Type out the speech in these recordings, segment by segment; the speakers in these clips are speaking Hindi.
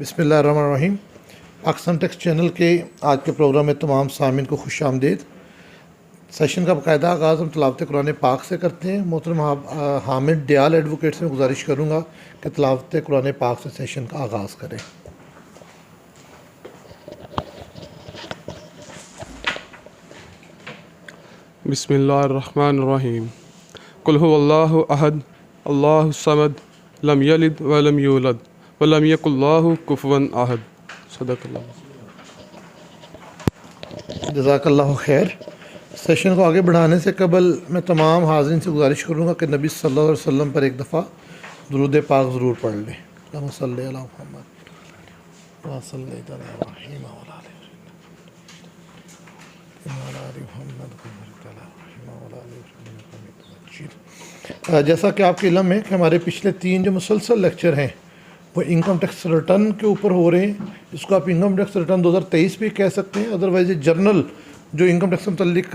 बिस्मिल्लाहिर्रहमानिर्रहीम। पाकिस्तान टेक्स चैनल के आज के प्रोग्राम में तमाम सामीन को खुश आमदीद। सेशन का बाकायदा आगाज़ हम तलावत कुरान पाक से करते हैं। मोहतरम हामिद डियाल एडवोकेट से गुजारिश करूँगा कि तलावत कुरान पाक से सेशन का आगाज़ करें। बिस्मिल्लाहिर्रहमानिर्रहीम। कुल हुवल्लाहु अहद अल्लाहु समद लम यलिद व लम यूलद व लम यकुल्लाहु कुफुवन अहद। सदक़ल्लाह। जज़ाकल्लाहु खैर। सेशन को आगे बढ़ाने से कबल मैं तमाम हाज़रीन से गुजारिश करूँगा कि नबी सल्लल्लाहु अलैहि वसल्लम पर एक दफ़ा दुरूद पाक ज़रूर पढ़ लें। अल्लाहुम्मा सल्लि अला मुहम्मद व सल्लि अला इब्राहीम व अला आलि मुहम्मद। जैसा कि आपके इल्म है कि हमारे पिछले 3 जो मुसलसल लेक्चर हैं वो इनकम टैक्स रिटर्न के ऊपर हो रहे हैं। इसको आप इनकम टैक्स रिटर्न 2023 भी कह सकते हैं। अदरवाइज जर्नल जो इनकम टैक्स से मुतल्लिक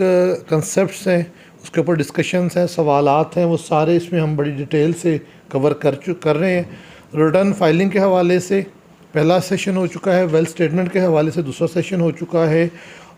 कंसेप्ट्स हैं उसके ऊपर डिस्कशंस हैं, सवालात हैं, वो सारे इसमें हम बड़ी डिटेल से कवर कर रहे हैं। रिटर्न फाइलिंग के हवाले से पहला सेशन हो चुका है, वेल्थ स्टेटमेंट के हवाले से दूसरा सेशन हो चुका है,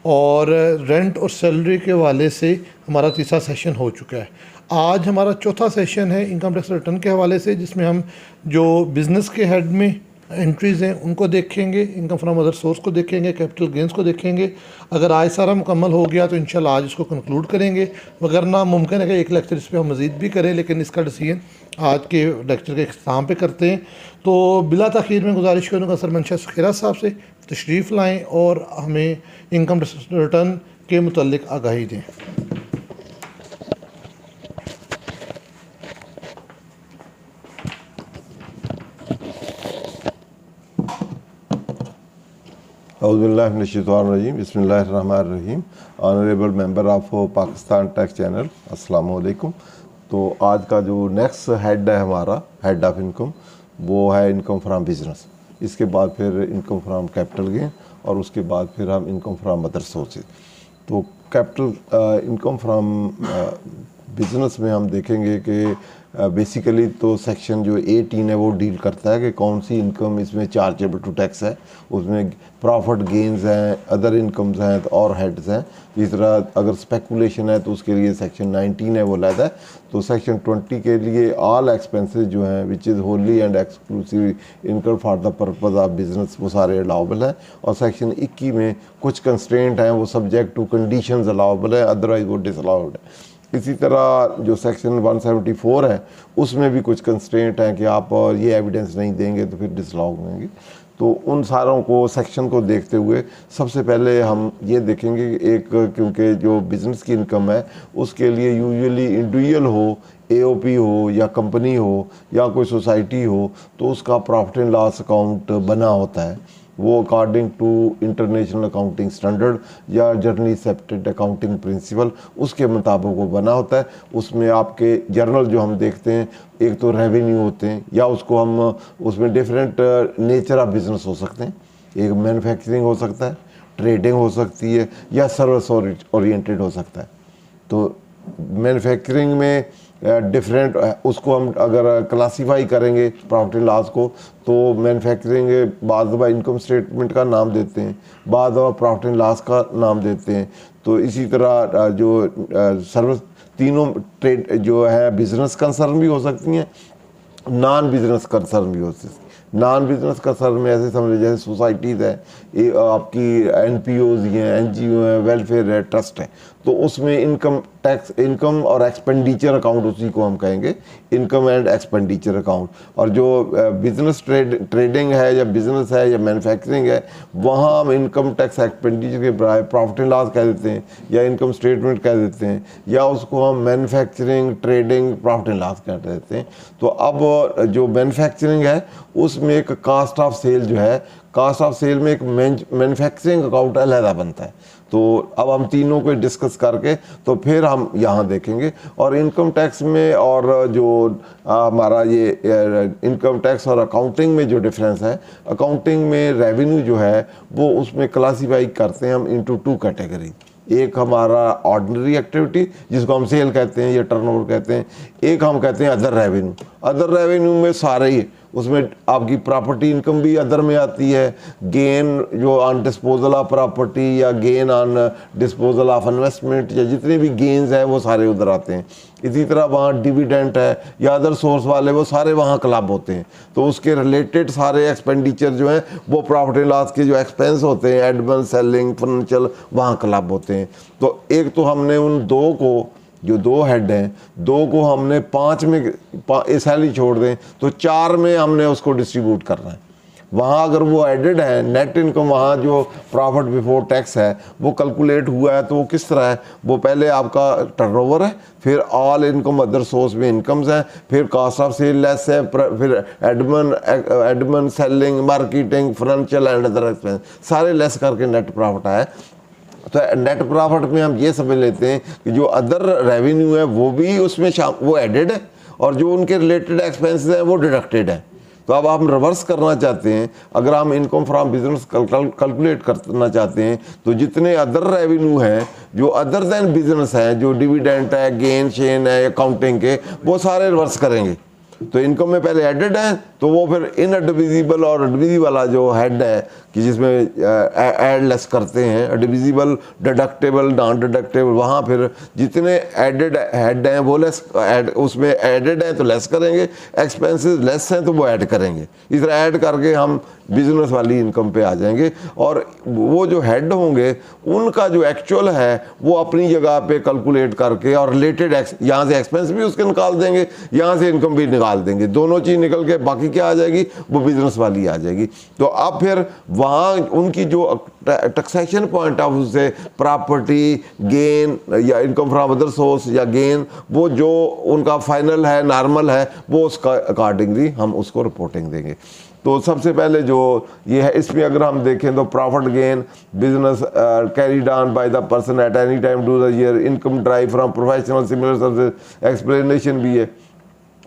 और रेंट और सैलरी के हवाले से हमारा तीसरा सेशन हो चुका है। आज हमारा चौथा सेशन है इनकम टैक्स रिटर्न के हवाले से, जिसमें हम जो बिज़नेस के हेड में एंट्रीज़ हैं उनको देखेंगे, इनकम फ्रॉम अदर सोर्स को देखेंगे, कैपिटल गेंस को देखेंगे। अगर आज सारा मुकम्मल हो गया तो इंशाल्लाह आज इसको कंक्लूड करेंगे, वगरना मुमकिन है कि एक लेक्चर इस पर हम मज़ीद भी करें, लेकिन इसका डिसीजन आज के लेक्चर के इख्तिताम पे करते हैं। तो बिला ताख़ीर में गुजारिश करूँगा सर मंशा सुखैरा साहब से तशरीफ़ लाएँ और हमें इनकम टैक्स रिटर्न के मुतल्लिक आगाही दें। औज़ुबिल्लाहि मिनश्शैतानिर्रजीम। बिस्मिल्लाहिर्रहमानिर्रहीम। Honourable member of Pakistan tax channel, अस्सलाम वालेकुम। तो आज का जो नेक्स्ट हेड है हमारा हेड ऑफ इनकम, वो है इनकम फ्राम बिजनेस। इसके बाद फिर इनकम फ्राम कैपिटल गेन, और उसके बाद फिर हम इनकम फ्राम अदर सोर्सेज। तो कैपिटल इनकम फ्राम बिजनेस में हम देखेंगे कि बेसिकली तो सेक्शन जो 18 है वो डील करता है कि कौन सी इनकम इसमें चार्जेबल टू टैक्स है। उसमें प्रॉफिट गेन्स हैं, अदर इनकम्स हैं और हेड्स हैं। इस तरह अगर स्पेकुलेशन है तो उसके लिए सेक्शन 19 है वो अलग है। तो सेक्शन 20 के लिए ऑल एक्सपेंसेस जो हैं which is Holi and exclusive income for the purpose of business, वो सारे अलाउबल हैं। और सेक्शन 21 में कुछ कंस्ट्रेंट हैं, वो सब्जेक्ट टू कंडीशंस अलाउबल है, अदरवाइज वो डिसअलाउड है। इसी तरह जो सेक्शन 174 है उसमें भी कुछ कंस्ट्रेंट हैं कि आप ये एविडेंस नहीं देंगे तो फिर डिसअलाउ होंगे। तो उन सारों को सेक्शन को देखते हुए सबसे पहले हम ये देखेंगे कि एक, क्योंकि जो बिज़नेस की इनकम है उसके लिए यूजुअली इंडिविजुअल हो, एओपी हो या कंपनी हो या कोई सोसाइटी हो, तो उसका प्रॉफिट एंड लॉस अकाउंट बना होता है। वो according to international accounting standard या जनरली एक्सेप्टेड अकाउंटिंग प्रिंसिपल, उसके मुताबिक वो बना होता है। उसमें आपके जर्नल जो हम देखते हैं, एक तो रेवेन्यू होते हैं, या उसको हम उसमें डिफरेंट नेचर ऑफ बिजनेस हो सकते हैं। एक मैन्युफैक्चरिंग हो सकता है, ट्रेडिंग हो सकती है, या सर्विस ओरिएंटेड हो सकता है। तो मैन्युफैक्चरिंग में डिफरेंट उसको हम अगर क्लासीफाई करेंगे प्रॉफिट एंड लॉस को, तो मैन्युफैक्चरिंग बाद दफ़ा इनकम स्टेटमेंट का नाम देते हैं, बाद दफ़ा प्रॉफिट एंड लॉस का नाम देते हैं। तो इसी तरह जो सर्विस, तीनों ट्रेड जो है बिजनेस कंसर्न भी हो सकती हैं, नॉन बिजनेस कंसर्न भी हो सकती है। नॉन बिजनेस कंसर्न में ऐसे समझ जैसे सोसाइटीज़ है, आपकी एनपीओज हैं, एनजीओ हैं, वेलफेयर है, ट्रस्ट है, तो उसमें इनकम टैक्स, इनकम और एक्सपेंडिचर अकाउंट उसी को हम कहेंगे इनकम एंड एक्सपेंडिचर अकाउंट। और जो बिजनेस ट्रेडिंग है या बिजनेस है या मैन्युफैक्चरिंग है, वहाँ हम इनकम टैक्स एक्सपेंडिचर के बजाय प्रॉफिट एंड लॉस कह देते हैं, या इनकम स्टेटमेंट कह देते हैं, या उसको हम manufacturing, trading, profit and loss कह देते हैं। तो अब जो मैन्युफैक्चरिंग है उसमें एक कास्ट ऑफ सेल जो है, कास्ट ऑफ सेल में एक मैन्युफैक्चरिंग अकाउंट अलहदा बनता है। तो अब हम तीनों को डिस्कस करके तो फिर हम यहाँ देखेंगे। और इनकम टैक्स में और जो हमारा ये इनकम टैक्स और अकाउंटिंग में जो डिफरेंस है, अकाउंटिंग में रेवेन्यू जो है वो उसमें क्लासीफाई करते हैं हम इनटू 2 कैटेगरी। एक हमारा ऑर्डिनरी एक्टिविटी जिसको हम सेल कहते हैं या टर्नओवर कहते हैं, एक हम कहते हैं अदर रेवेन्यू। अदर रेवेन्यू में सारे ही उसमें आपकी प्रॉपर्टी इनकम भी अदर में आती है, गेन जो ऑन डिस्पोजल ऑफ प्रॉपर्टी या gain on disposal of investment या जितने भी गेन्स हैं वो सारे उधर आते हैं। इसी तरह वहाँ डिविडेंट है या अदर सोर्स वाले वो सारे वहाँ क्लब होते हैं, तो उसके रिलेटेड सारे एक्सपेंडिचर जो हैं वो प्रॉफिट एंड लॉस के जो एक्सपेंस होते हैं, एडमिन, सेलिंग, फाइनेंशियल, वहाँ क्लब होते हैं। तो एक तो हमने उन दो को, जो दो हेड हैं, दो को हमने 5 में सैलरी छोड़ दें तो 4 में हमने उसको डिस्ट्रीब्यूट करना है। वहाँ अगर वो एडेड है नेट इनकम, वहाँ जो प्रॉफिट बिफोर टैक्स है वो कैलकुलेट हुआ है, तो वो किस तरह है, वो पहले आपका टर्नओवर है, फिर ऑल इनकम अदर सोर्स में इनकम्स हैं, फिर कॉस्ट ऑफ सेल लेस है, फिर admin, selling, marketing, financial and other expense सारे लेस करके नेट प्रॉफिट आया। तो नेट प्रॉफिट में हम ये समझ लेते हैं कि जो अदर रेवेन्यू है वो भी उसमें वो एडेड है और जो उनके रिलेटेड एक्सपेंसेस हैं वो डिडक्टेड है। तो अब हम रिवर्स करना चाहते हैं, अगर हम इनकम फ्रॉम बिजनेस कैलकुलेट करना चाहते हैं तो जितने अदर रेवेन्यू हैं जो अदर देन बिजनेस हैं, जो डिविडेंट है, गेन शेन है, अकाउंटिंग के, वो सारे रिवर्स करेंगे। तो इनकम में पहले एडेड है तो वो फिर इनडिविजिबल और डिविजिबल वाला जो हेड है कि जिसमें ऐड लेस करते हैं, डिविजिबल, डिडक्टेबल, नॉन डिडक्टेबल, वहाँ फिर जितने एडेड हेड हैं वो लेस उसमें एडेड हैं तो लेस करेंगे, एक्सपेंसेस लेस हैं तो वो ऐड करेंगे। इस तरह ऐड करके हम बिजनेस वाली इनकम पे आ जाएंगे और वो जो हेड होंगे उनका जो एक्चुअल है वो अपनी जगह पे कैलकुलेट करके और रिलेटेड यहाँ से एक्सपेंस भी उसके निकाल देंगे, यहाँ से इनकम भी निकाल देंगे, दोनों चीज़ निकल के बाकी क्या आ जाएगी, वो बिजनेस वाली आ जाएगी। तो अब फिर वहाँ उनकी जो टैक्सेशन पॉइंट ऑफ व्यू से प्रॉपर्टी गेन या इनकम फ्रॉम अदर सोर्स या गेन, वो जो उनका फाइनल है, नॉर्मल है, वो उसका अकॉर्डिंगली हम उसको रिपोर्टिंग देंगे। तो सबसे पहले जो ये है, इसमें अगर हम देखें तो profit gain business carried on by the person at any time do the year, income drive from professional similar service, explanation भी है।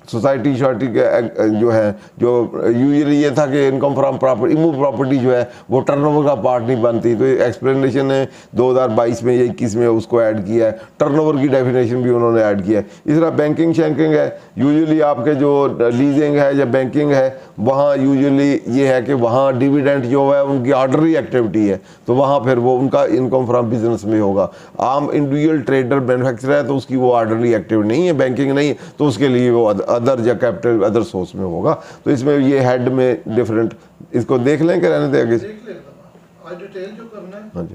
सोसाइटी शॉर्टी के जो है, जो यूजुअली ये था कि इनकम फ्रॉम प्रॉपर्टी, इमूव प्रॉपर्टी जो है वो टर्नओवर का पार्ट नहीं बनती, तो एक्सप्लेनेशन है 2022 में या 21 में उसको ऐड किया है, टर्नओवर की डेफिनेशन भी उन्होंने ऐड किया है। इस तरह बैंकिंग शैंकिंग है, यूजुअली आपके जो लीजिंग है या बैंकिंग है वहाँ यूजुअली ये है कि वहाँ डिविडेंट जो है उनकी ऑर्डनरी एक्टिविटी है, तो वहाँ फिर वो उनका इनकम फ्रॉम बिजनेस में होगा। आम इंडिविजुअल ट्रेडर मैन्युफैक्चरर है तो उसकी वो ऑर्डनरी एक्टिविटी नहीं है, बैंकिंग नहीं है, तो उसके लिए वो अदर या कैपिटल अदर सोर्स में होगा। तो इसमें ये हेड में डिफरेंट, इसको देख लें कि रहने दे आगे, डिटेल जो करना है। हाँ जी,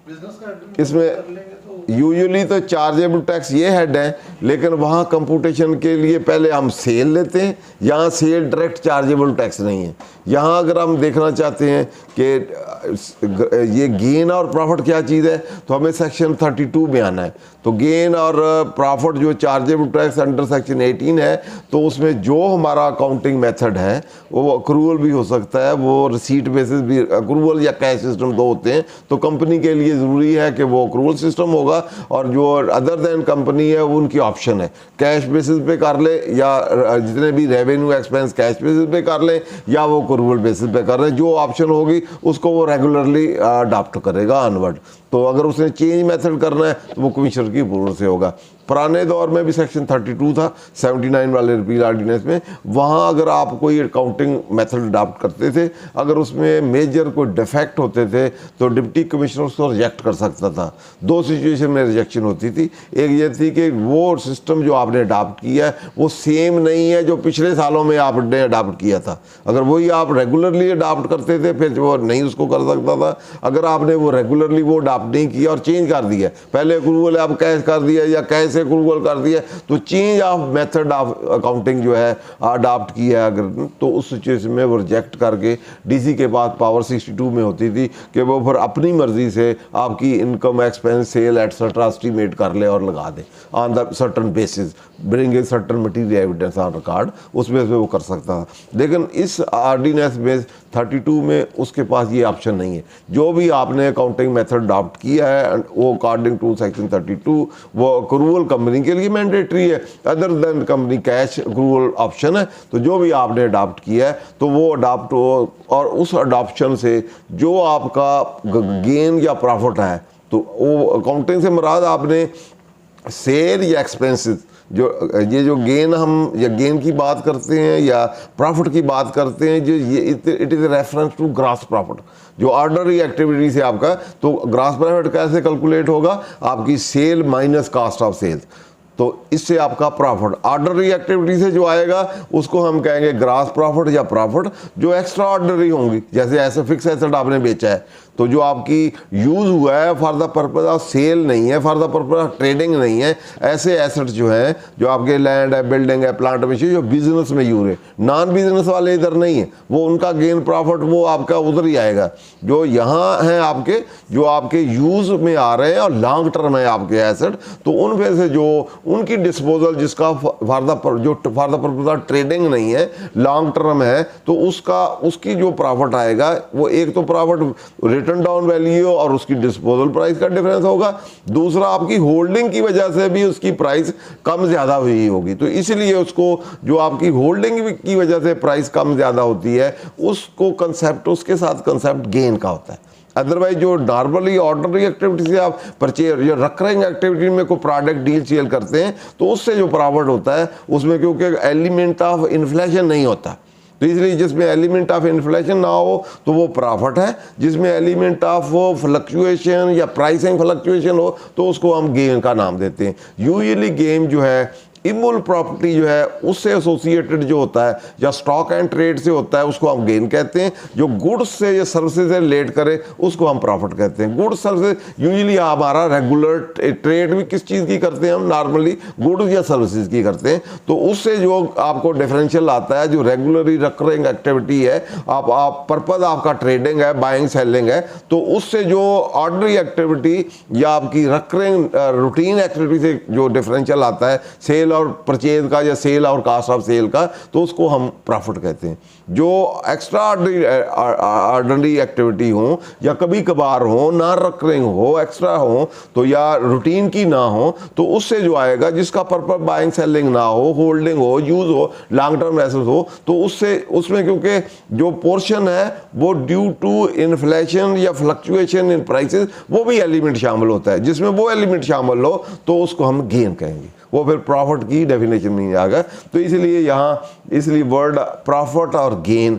बिजनेस का इसमें यूजुअली तो चार्जेबल टैक्स ये हेड है, लेकिन वहाँ कंप्यूटेशन के लिए पहले हम सेल लेते हैं, यहाँ सेल डायरेक्ट चार्जेबल टैक्स नहीं है। यहाँ अगर हम देखना चाहते हैं कि ये गेन और प्रॉफिट क्या चीज़ है तो हमें सेक्शन 32 में आना है। तो गेन और प्रॉफिट जो चार्जेबल टैक्स अंडर सेक्शन 18 है, तो उसमें जो हमारा अकाउंटिंग मेथड है वो अक्रूवल भी हो सकता है, वो रिसीट बेसिस भी, अक्रूवल या कैश सिस्टम दो होते हैं। तो कंपनी के लिए ज़रूरी है कि वो अक्रूवल सिस्टम होगा, और जो अदर देन कंपनी है वो उनकी ऑप्शन है, कैश बेसिस पे कर ले या जितने भी रेवेन्यू एक्सपेंस कैश बेसिस पे कर ले या वो अक्रूवल बेसिस पे कर ले, जो ऑप्शन होगी उसको वो रेगुलरली अडॉप्ट करेगा ऑनवर्ड। तो अगर उसने चेंज मेथड करना है तो वो कमिश्नर की अप्रूवल से होगा। पुराने दौर में भी सेक्शन 32 था 79 वाले रिपील ऑर्डिनेंस में, वहाँ अगर आप कोई अकाउंटिंग मेथड अडॉप्ट करते थे, अगर उसमें मेजर कोई डिफेक्ट होते थे तो डिप्टी कमिश्नर उसको रिजेक्ट कर सकता था। दो सिचुएशन में रिजेक्शन होती थी, एक ये थी कि वो सिस्टम जो आपने अडॉप्ट किया है वो सेम नहीं है जो पिछले सालों में आपने अडॉप्ट किया था। अगर वही आप रेगुलरली अडॉप्ट करते थे फिर वो नहीं उसको कर सकता था। अगर आपने वो रेगुलरली वो अडॉप्ट नहीं किया और चेंज कर दिया, पहले अक्रूवल आप कैश कर दिया या कैश अक्रूवल कर दिया, तो change of method of accounting जो है अडॉप्ट किया है अगर, तो उस सिचुएशन में वो रिजेक्ट करके डीसी के पास पावर 62 में होती थी कि वो फिर अपनी मर्जी से आपकी income expense sale etcetera estimate कर ले और लगा दे on the certain basis, bring a certain material evidence on record, उस बेस पे वो कर सकता था। लेकिन इस ऑर्डिनेंस बेस 32 में उसके पास ये ऑप्शन नहीं है। जो भी आपने अकाउंटिंग मेथड अडॉप्ट किया है वो अकॉर्डिंग टू सेक्शन 32 वो अक्रूवल कंपनी के लिए मैंडेटरी है, other than company cash accrual option है। तो जो भी आपने अडॉप्ट किया है तो वो अडॉप्ट हो, और उस अडॉप्शन से जो आपका गेन या प्रॉफिट है तो वो अकाउंटिंग से मुराद आपने सेल या एक्सपेंसेस जो ये जो गेन हम या गेन की बात करते हैं या प्रॉफिट की बात करते हैं, जो ये it is reference to gross profit. जो ऑर्डनरी एक्टिविटी से आपका, तो ग्रॉस प्रॉफिट कैसे कैलकुलेट होगा, आपकी sale minus cost of sales, तो इससे आपका प्रॉफिट ऑर्डनरी एक्टिविटी से जो आएगा उसको हम कहेंगे ग्रॉस प्रॉफिट या प्रॉफिट। जो एक्स्ट्रा ऑर्डनरी होंगी, जैसे ऐसे फिक्स एसेट आपने बेचा है, तो जो आपकी यूज़ हुआ है for the purpose of sale नहीं है, for the purpose of trading नहीं है, ऐसे एसेट्स जो हैं, जो आपके लैंड है, बिल्डिंग है, प्लांट मशीन, जो बिजनेस में यूज है, नॉन बिजनेस वाले इधर नहीं है, वो उनका गेन प्रॉफिट वो आपका उधर ही आएगा। जो यहाँ है आपके, जो आपके यूज़ में आ रहे हैं और लॉन्ग टर्म है आपके एसेट, तो उनमें से जो उनकी डिस्पोजल जिसका for the purpose of trading नहीं है, लॉन्ग टर्म है, तो उसकी जो प्रॉफिट आएगा वो एक तो प्रॉफिट रिटर्न डाउन वैल्यू और उसकी डिस्पोजल प्राइस का डिफरेंस होगा, दूसरा आपकी होल्डिंग की वजह से भी उसकी प्राइस कम ज़्यादा हुई होगी, तो इसलिए उसको जो आपकी होल्डिंग की वजह से प्राइस कम ज़्यादा होती है, उसको कंसेप्ट, उसके साथ कंसेप्ट गेन का होता है। अदरवाइज जो नॉर्मली ऑर्डनरी एक्टिविटी से आप परचेज या रकरिंग एक्टिविटी में कोई प्रोडक्ट डील सेल करते हैं, तो उससे जो प्रॉफिट होता है उसमें क्योंकि एलिमेंट ऑफ इन्फ्लेशन नहीं होता, तो इसलिए जिसमें एलिमेंट ऑफ इन्फ्लेशन ना हो तो वो प्रॉफिट है, जिसमें एलिमेंट ऑफ फ्लक्चुएशन या प्राइसिंग फ्लक्चुएशन हो तो उसको हम गेन का नाम देते हैं। यूजुअली गेन जो है इमूल प्रॉपर्टी जो है उससे एसोसिएटेड जो होता है या स्टॉक एंड ट्रेड से होता है उसको हम गेन कहते हैं। जो गुड्स से या सर्विसेज से रिलेट करे उसको हम प्रॉफिट कहते हैं। गुड्स सर्विसेज यूजुअली हमारा रेगुलर ट्रेड भी किस चीज़ की करते हैं, हम नॉर्मली गुड्स या सर्विसेज की करते हैं, तो उससे जो आपको डिफरेंशियल आता है, जो रेगुलरली रकरिंग एक्टिविटी है, आप पर्पज आपका ट्रेडिंग है, बाइंग सेलिंग है, तो उससे जो ऑर्डनरी एक्टिविटी या आपकी रकरिंग रूटीन एक्टिविटी से जो डिफरेंशियल आता है, सेल और परचेज का या सेल और कास्ट ऑफ सेल का, तो उसको हम प्रॉफिट कहते हैं। जो एक्स्ट्रा ऑर्डिनरी एक्टिविटी हो या कभी कभार हो, ना रकरिंग हो, एक्स्ट्रा हो, तो या रूटीन की ना हो, तो उससे जो आएगा जिसका पर्पस बाइंग सेलिंग ना हो, होल्डिंग हो, यूज हो, लॉन्ग टर्म एसेट हो, तो उसमें क्योंकि जो पोर्शन है वो ड्यू टू इन्फ्लेशन या फ्लक्चुएशन इन प्राइसेस, वो भी एलिमेंट शामिल होता है। जिसमें वो एलिमेंट शामिल हो तो उसको हम गेन कहेंगे, वो फिर प्रॉफिट की डेफिनेशन में आएगा। तो इसलिए वर्ड प्रॉफिट और gain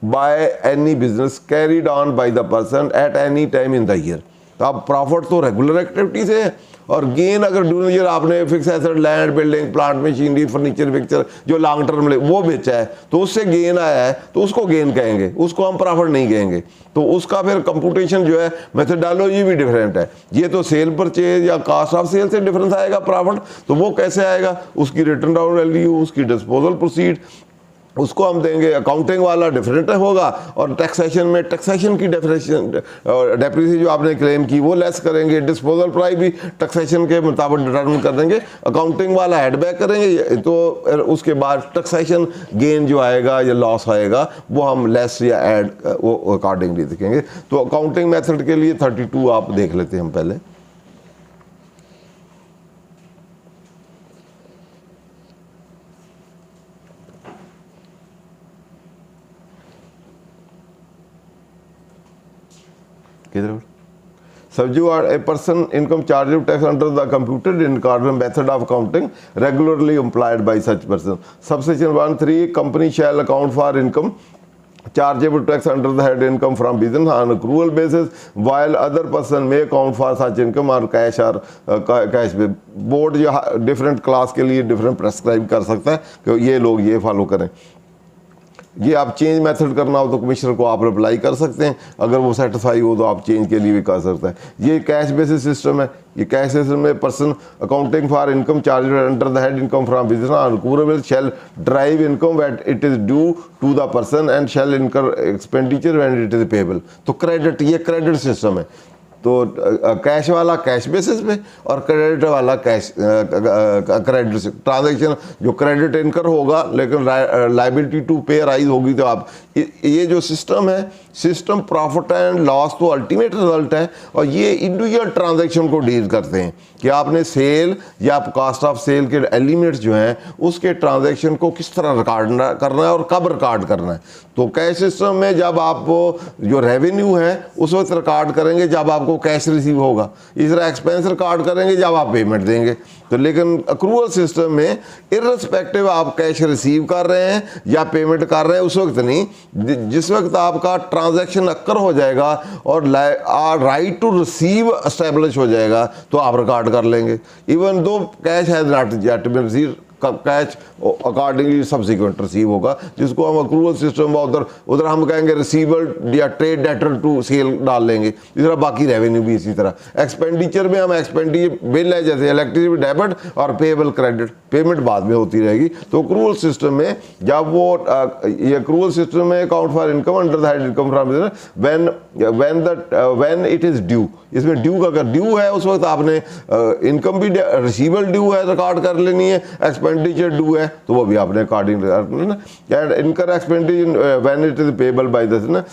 by any business carried on by the person at any time in the year. तो अब प्रॉफिट तो रेगुलर एक्टिविटी से है, और गेन अगर ड्यूरिंग ईयर आपने fix asset, land, building, plant machinery, furniture, fixture जो लॉन्ग टर्म वो बेचा है, तो उससे गेन आया है, तो उसको गेन कहेंगे, उसको हम प्रॉफिट नहीं कहेंगे। तो उसका फिर कंप्यूटेशन जो है, मेथडोलॉजी भी डिफरेंट है। ये तो सेल परचेज या कास्ट ऑफ सेल से डिफरेंस आएगा प्रॉफिट, तो वो कैसे आएगा, उसकी रिटर्न डाउन वैल्यू, उसकी डिस्पोजल प्रोसीड, उसको हम देंगे। अकाउंटिंग वाला डिफरेंट होगा, और टैक्सेशन में टैक्सेशन की डेप्रिसिएशन जो आपने क्लेम की वो लेस करेंगे, डिस्पोजल प्राइस भी टैक्सेशन के मुताबिक डिटरमिन कर देंगे। अकाउंटिंग वाला ऐड बैक करेंगे, तो उसके बाद टैक्सेशन गेन जो आएगा या लॉस आएगा वो हम लेस या ऐड वो अकॉर्डिंगली देखेंगे। तो अकाउंटिंग मेथड के लिए 32 आप देख लेते हैं हम पहले। Subject a person income chargeable tax under the computed in accordance method of accounting regularly employed by such person. Subsection 1(3) company shall account for income chargeable tax under the head income from business on accrual basis, while other person may account for such income on cash or cash पे। बोर्ड जो डिफरेंट क्लास के लिए डिफरेंट प्रेस्क्राइब कर सकता है कि ये लोग ये फॉलो करें। ये आप चेंज मेथड करना हो तो कमिश्नर को आप अप्लाई कर सकते हैं, अगर वो सेटिस्फाई हो तो आप चेंज के लिए भी कर सकते हैं। ये कैश बेसिस सिस्टम है। ये कैश सिस्टम में person accounting for income charged under the head income from business on accruable shall derive income when it is due to the person and shall incur expenditure when it is payable. तो क्रेडिट, ये क्रेडिट सिस्टम है। तो कैश वाला कैश बेसिस पे और क्रेडिट वाला कैश क्रेडिट ट्रांजैक्शन, जो क्रेडिट इनकर होगा लेकिन लायबिलिटी टू पे राइज होगी। तो आप ये जो सिस्टम है, सिस्टम प्रॉफिट एंड लॉस तो अल्टीमेट रिजल्ट है, और ये इंडिविजुअल ट्रांजैक्शन को डील करते हैं कि आपने सेल या कास्ट ऑफ सेल के एलिमेंट्स जो हैं उसके ट्रांजैक्शन को किस तरह रिकॉर्ड करना है और कब रिकॉर्ड करना है। तो कैश सिस्टम में जब आप जो रेवेन्यू है उस वक्त रिकॉर्ड करेंगे जब आपको आपको कैश रिसीव होगा। इस तरह एक्सपेंस रिकॉर्ड करेंगे जब आप पेमेंट देंगे। तो लेकिन अक्रूवल सिस्टम में इर्रिस्पेक्टिव आप कैश रिसीव कर रहे हैं या पेमेंट कर रहे हैं उस वक्त नहीं, जिस वक्त आपका ट्रांजैक्शन अक्कर हो जाएगा और राइट टू रिसीव एस्टेब्लिश हो जाएगा तो आप रिकॉर्ड कर लेंगे। Even though cash has not yet been received, cash accordingly subsequent receive होगा, जिसको हम अक्रूवल सिस्टम उधर हम कहेंगे रिसीवेबल या ट्रेड डेटर टू सेल डाल लेंगे। इस तरह बाकी रेवेन्यू भी इसी तरह। एक्सपेंडिचर में हम एक्सपेंडिचर बिल है जैसे इलेक्ट्रिसिटी डेबिट और पेएबल क्रेडिट, पेमेंट बाद में होती रहेगी। तो अक्रूवल सिस्टम में जब वो ये अक्रूवल सिस्टम में account for income under the head income from when it is due, इसमें ड्यू का अगर ड्यू है उस वक्त आपने इनकम भी रिसीवेबल ड्यू है रिकॉर्ड कर लेनी है, एक्सपेंडिचर ड्यू है तो वो भी आपने according and income expenditure when it is payable by this ना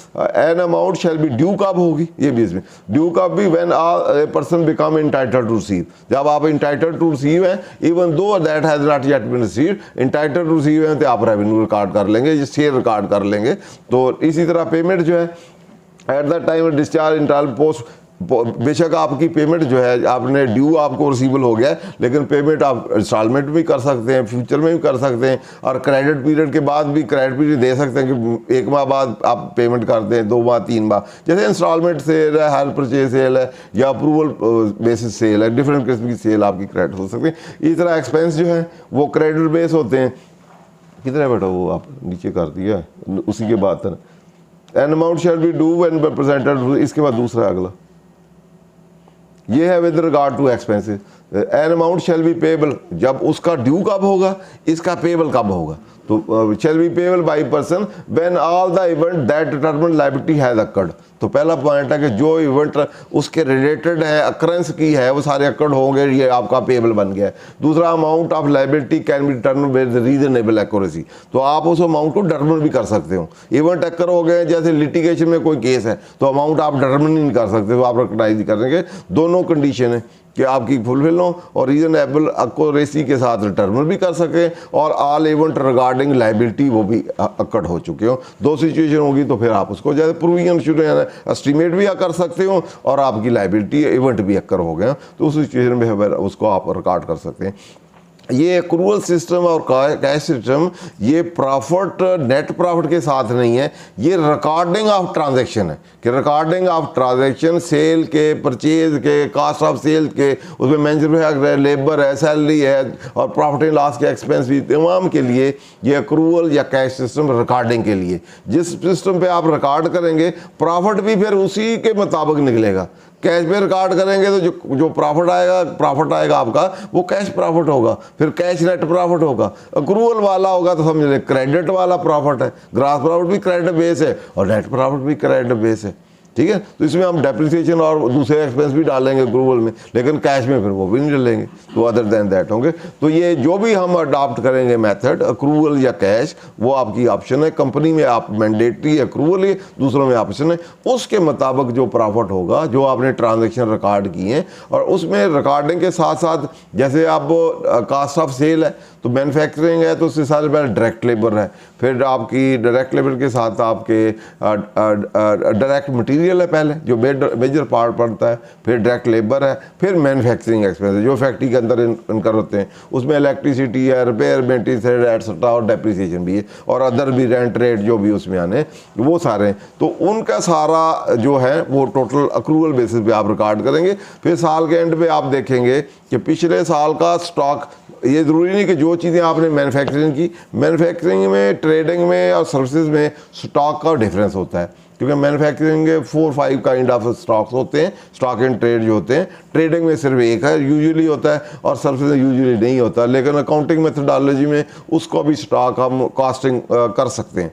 an amount shall be due कब होगी, ये भी इसमें ड्यू कब भी when a person become entitled to receive, जब आप इंटाइटल्ड टू रिसीव हैं even though that has not yet been received, entitled to receive हैं तो आप रेवेन्यू रिकॉर्ड कर लेंगे, शेयर रिकॉर्ड कर लेंगे। तो इसी तरह पेमेंट जो है at the time discharge interval post, बेशक आपकी पेमेंट जो है आपने ड्यू आपको रिसीवेबल हो गया है, लेकिन पेमेंट आप इंस्टॉलमेंट भी कर सकते हैं, फ्यूचर में भी कर सकते हैं और क्रेडिट पीरियड के बाद भी क्रेडिट पीरियड दे सकते हैं कि 1 माह बाद आप पेमेंट करते हैं, 2 माह 3 माह, जैसे इंस्टॉलमेंट सेल है, हायर परचेज सेल है या अप्रूवल बेसिस सेल है, डिफरेंट किस्म की सेल आपकी क्रेडिट हो सकती है। इस तरह एक्सपेंस जो है वो क्रेडिट बेस होते हैं। कितना बेटा वो आप नीचे कर दिया उसी के बाद an amount shall be due when presented, इसके बाद दूसरा अगला ये है with regard to expenses. An amount shall be payable, जब उसका ड्यू कब होगा, इसका पेएबल कब होगा, तो शैल be payable by person when all the event that determine liability has occurred. तो पहला पॉइंट है कि जो इवेंट उसके रिलेटेड है, अकरेंस की है, वो सारे अकर्ड होंगे, ये आपका पेएबल बन गया है। दूसरा amount of liability can be determine with reasonable accuracy, तो आप उस अमाउंट को डिटरमिन भी कर सकते हो। इवेंट अकर हो गए जैसे लिटिगेशन में कोई केस है तो अमाउंट आप डिटरमिन नहीं कर सकते, तो आप रिकॉग्नाइज करेंगे। दोनों कंडीशन है कि आपकी फुलफिल हो और रीजनेबल एक्यूरेसी के साथ रिटर्न भी कर सके और ऑल इवेंट रिगार्डिंग लायबिलिटी वो भी अकट हो चुके हो। दो सिचुएशन होगी तो फिर आप उसको जैसे प्रोविजन शुरू एस्टिमेट भी कर सकते हो और आपकी लायबिलिटी इवेंट भी अक्कर हो गया तो उस सिचुएशन में उसको आप रिकॉर्ड कर सकते हैं। ये अक्रूवल सिस्टम और कैश सिस्टम ये प्रॉफिट नेट प्रॉफिट के साथ नहीं है, ये रिकॉर्डिंग ऑफ ट्रांजैक्शन है कि रिकॉर्डिंग ऑफ ट्रांजैक्शन सेल के, परचेज के, कास्ट ऑफ सेल के, उसमें मैन्युफैक्चर है, लेबर है, सैलरी है और प्रॉफिट एंड लॉस के एक्सपेंस भी, तमाम के लिए ये अक्रूवल या कैश सिस्टम रिकॉर्डिंग के लिए। जिस सिस्टम पे आप रिकॉर्ड करेंगे प्रॉफिट भी फिर उसी के मुताबिक निकलेगा। कैश में रिकॉर्ड करेंगे तो जो प्रॉफिट आएगा आपका वो कैश प्रॉफिट होगा, फिर कैश नेट प्रॉफिट होगा। अक्रूवल वाला होगा तो समझ लें क्रेडिट वाला प्रॉफिट है, ग्रॉस प्रॉफिट भी क्रेडिट बेस है और नेट प्रॉफिट भी क्रेडिट बेस है, ठीक है। तो इसमें हम डेप्रिसिएशन और दूसरे एक्सपेंस भी डालेंगे अक्रूवल में, लेकिन कैश में फिर वो भी नहीं डालेंगे, तो अदर देन दैट होंगे। तो ये जो भी हम अडॉप्ट करेंगे मेथड अक्रूवल या कैश, वो आपकी ऑप्शन है। कंपनी में आप मैंडेटरी अक्रूवल है, दूसरों में ऑप्शन है। उसके मुताबिक जो प्रॉफिट होगा, जो आपने ट्रांजेक्शन रिकॉर्ड किए हैं, और उसमें रिकॉर्डिंग के साथ साथ जैसे आप कास्ट ऑफ सेल है तो मैन्युफैक्चरिंग है तो उससे सारे पहले डायरेक्ट लेबर है, फिर आपकी डायरेक्ट लेबर के साथ आपके डायरेक्ट मटेरियल है पहले जो मेजर पार्ट पड़ता है, फिर डायरेक्ट लेबर है, फिर मैन्युफैक्चरिंग एक्सपेंस है जो फैक्ट्री के अंदर इनकर होते हैं, उसमें इलेक्ट्रिसिटी है, रिपेयर मेंटेनेंस एटसेट्रा और डेप्रिसिएशन भी है और अदर भी रेंट रेट जो भी उसमें आने वो सारे हैं। तो उनका सारा जो है वो टोटल अक्रूवल बेसिस पे आप रिकॉर्ड करेंगे। फिर साल के एंड पे आप देखेंगे कि पिछले साल का स्टॉक, ये ज़रूरी नहीं कि जो चीज़ें आपने मैन्युफैक्चरिंग की, मैन्युफैक्चरिंग में, ट्रेडिंग में और सर्विसेज में स्टॉक का डिफरेंस होता है, क्योंकि मैन्युफैक्चरिंग के 4-5 काइंड ऑफ स्टॉक्स होते हैं, स्टॉक एंड ट्रेड जो होते हैं। ट्रेडिंग में सिर्फ एक है यूजुअली होता है और सर्विसेज में यूजुअली नहीं होता, लेकिन अकाउंटिंग मेथडोलॉजी में उसको भी स्टॉक हम कॉस्टिंग कर सकते हैं।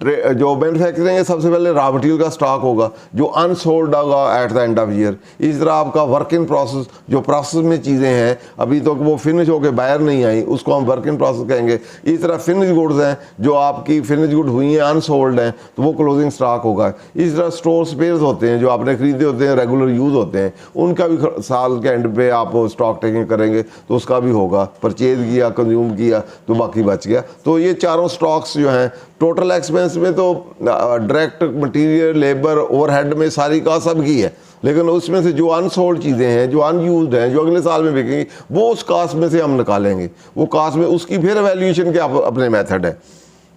जो मैन्युफैक्चरिंग है सबसे पहले रॉ मटेरियल का स्टॉक होगा जो अनसोल्ड होगा at the end of year. इस तरह आपका वर्क इन प्रोसेस, जो प्रोसेस में चीज़ें हैं अभी तो वो फिनिश होकर बाहर नहीं आई, उसको हम वर्क इन प्रोसेस कहेंगे। इस तरह फिनिश गुड्स हैं जो आपकी फिनिश गुड हुई हैं, अनसोल्ड हैं, तो वो क्लोजिंग स्टॉक होगा। इस तरह स्टोर स्पेयर्स होते हैं जो आपने खरीदे होते हैं, रेगुलर यूज़ होते हैं, उनका भी साल के एंड पे आप स्टॉक टेकिंग करेंगे तो उसका भी होगा। परचेज किया, कंज्यूम किया तो बाकी बच गया। तो ये चारों स्टॉक्स जो हैं टोटल एक्सपेंस में तो डायरेक्ट मटेरियल, लेबर, ओवरहेड में सारी कॉस्ट सबकी है, लेकिन उसमें से जो अनसोल्ड चीज़ें हैं, जो अनयूज्ड हैं, जो अगले साल में बिकेंगी, वो उस कास्ट में से हम निकालेंगे। वो कास्ट में उसकी फिर वैल्यूएशन के अपने मेथड है,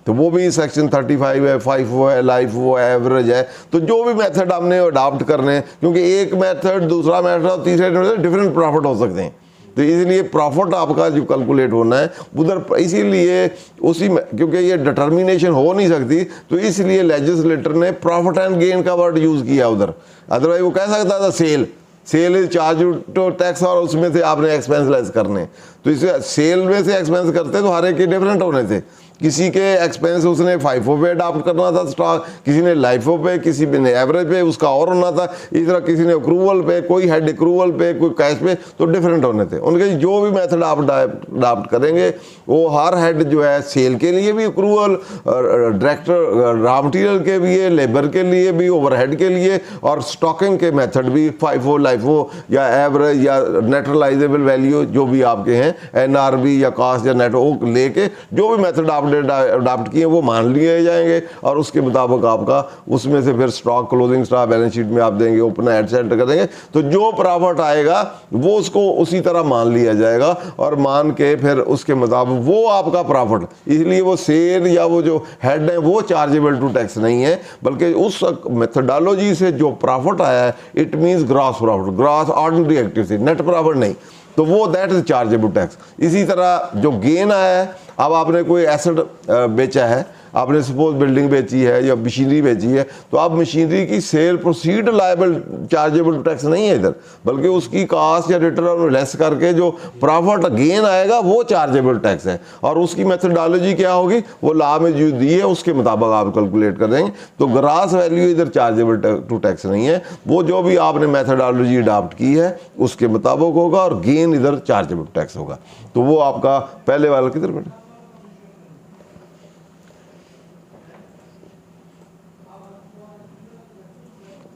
तो वो भी सेक्शन 35 है, 5 है, लाइफ वो है, एवरेज है। तो जो भी मेथड हमने अडॉप्ट करने हैं, क्योंकि एक मेथड, दूसरा मेथड, तीसरे मेथड डिफरेंट प्रॉफिट हो सकते हैं, तो इसलिए प्रॉफिट आपका जो कैलकुलेट होना है उधर, इसीलिए उसी में, क्योंकि ये डिटर्मिनेशन हो नहीं सकती, तो इसलिए लेजिस्लेटर ने प्रॉफिट एंड गेन का वर्ड यूज़ किया उधर। अदरवाइज वो कह सकता था sale is charge to tax, और उसमें से आपने एक्सपेंस लेस करने, तो इसे सेल में से एक्सपेंस करते तो हर एक के डिफरेंट होने थे। किसी के एक्सपेंस उसने FIFO पे अडॉप्ट करना था स्टॉक, किसी ने LIFO पे, किसी ने एवरेज पे, उसका और होना था। इस तरह किसी ने अक्रूवल पे, कोई हेड अक्रूवल पे, कोई कैश पे, तो डिफरेंट होने थे उनके। जो भी मेथड आप अडॉप्ट करेंगे वो हर हेड जो है, सेल के लिए भी अक्रूवल, डायरेक्टर रॉ मटीरियल के लिए, लेबर के लिए भी, ओवरहेड के लिए, और स्टॉकिंग के मेथड भी FIFO, LIFO या एवरेज या नेटरलाइजेबल वैल्यू जो भी आपके हैं, NRV या कास्ट या नेट, वो लेके जो भी मेथड आप अडॉप्ट किए वो मान लिए जाएंगे, और उसके मुताबिक आपका उसमें से फिर stock, closing stock balance sheet में आप देंगे, ओपन एडसेंट करेंगे, तो जो प्रॉफिट आएगा वो उसको उसी तरह मान लिया जाएगा, और मान के फिर उसके मुताबिक वो आपका प्रॉफिट। इसलिए वो सेल या वो जो हेड है वो चार्जेबल टू टैक्स नहीं है, बल्कि उस मेथडोलॉजी से जो प्रॉफिट आया है, it means gross profit, gross ordinary active से, नेट प्रॉफिट नहीं, तो वो दैट इज चार्जेबल टैक्स। इसी तरह जो गेन आया है, अब आपने कोई एसेट बेचा है, आपने सपोज बिल्डिंग बेची है या मशीनरी बेची है, तो अब मशीनरी की cell proceed liable chargeable tax नहीं है इधर, बल्कि उसकी कास्ट या रिटर्न लेस करके जो प्रॉफिट गेन आएगा वो चार्जेबल टैक्स है, और उसकी मेथडोलॉजी क्या होगी, वो लॉ में जो दी है उसके मुताबिक आप कैलकुलेट कर देंगे। तो ग्रॉस वैल्यू इधर चार्जेबल टू टैक्स नहीं है, वो जो भी आपने मेथडोलॉजी अडॉप्ट की है उसके मुताबिक होगा, और गेन इधर चार्जेबल टैक्स होगा। तो वो आपका पहले वाला किधर बेटा,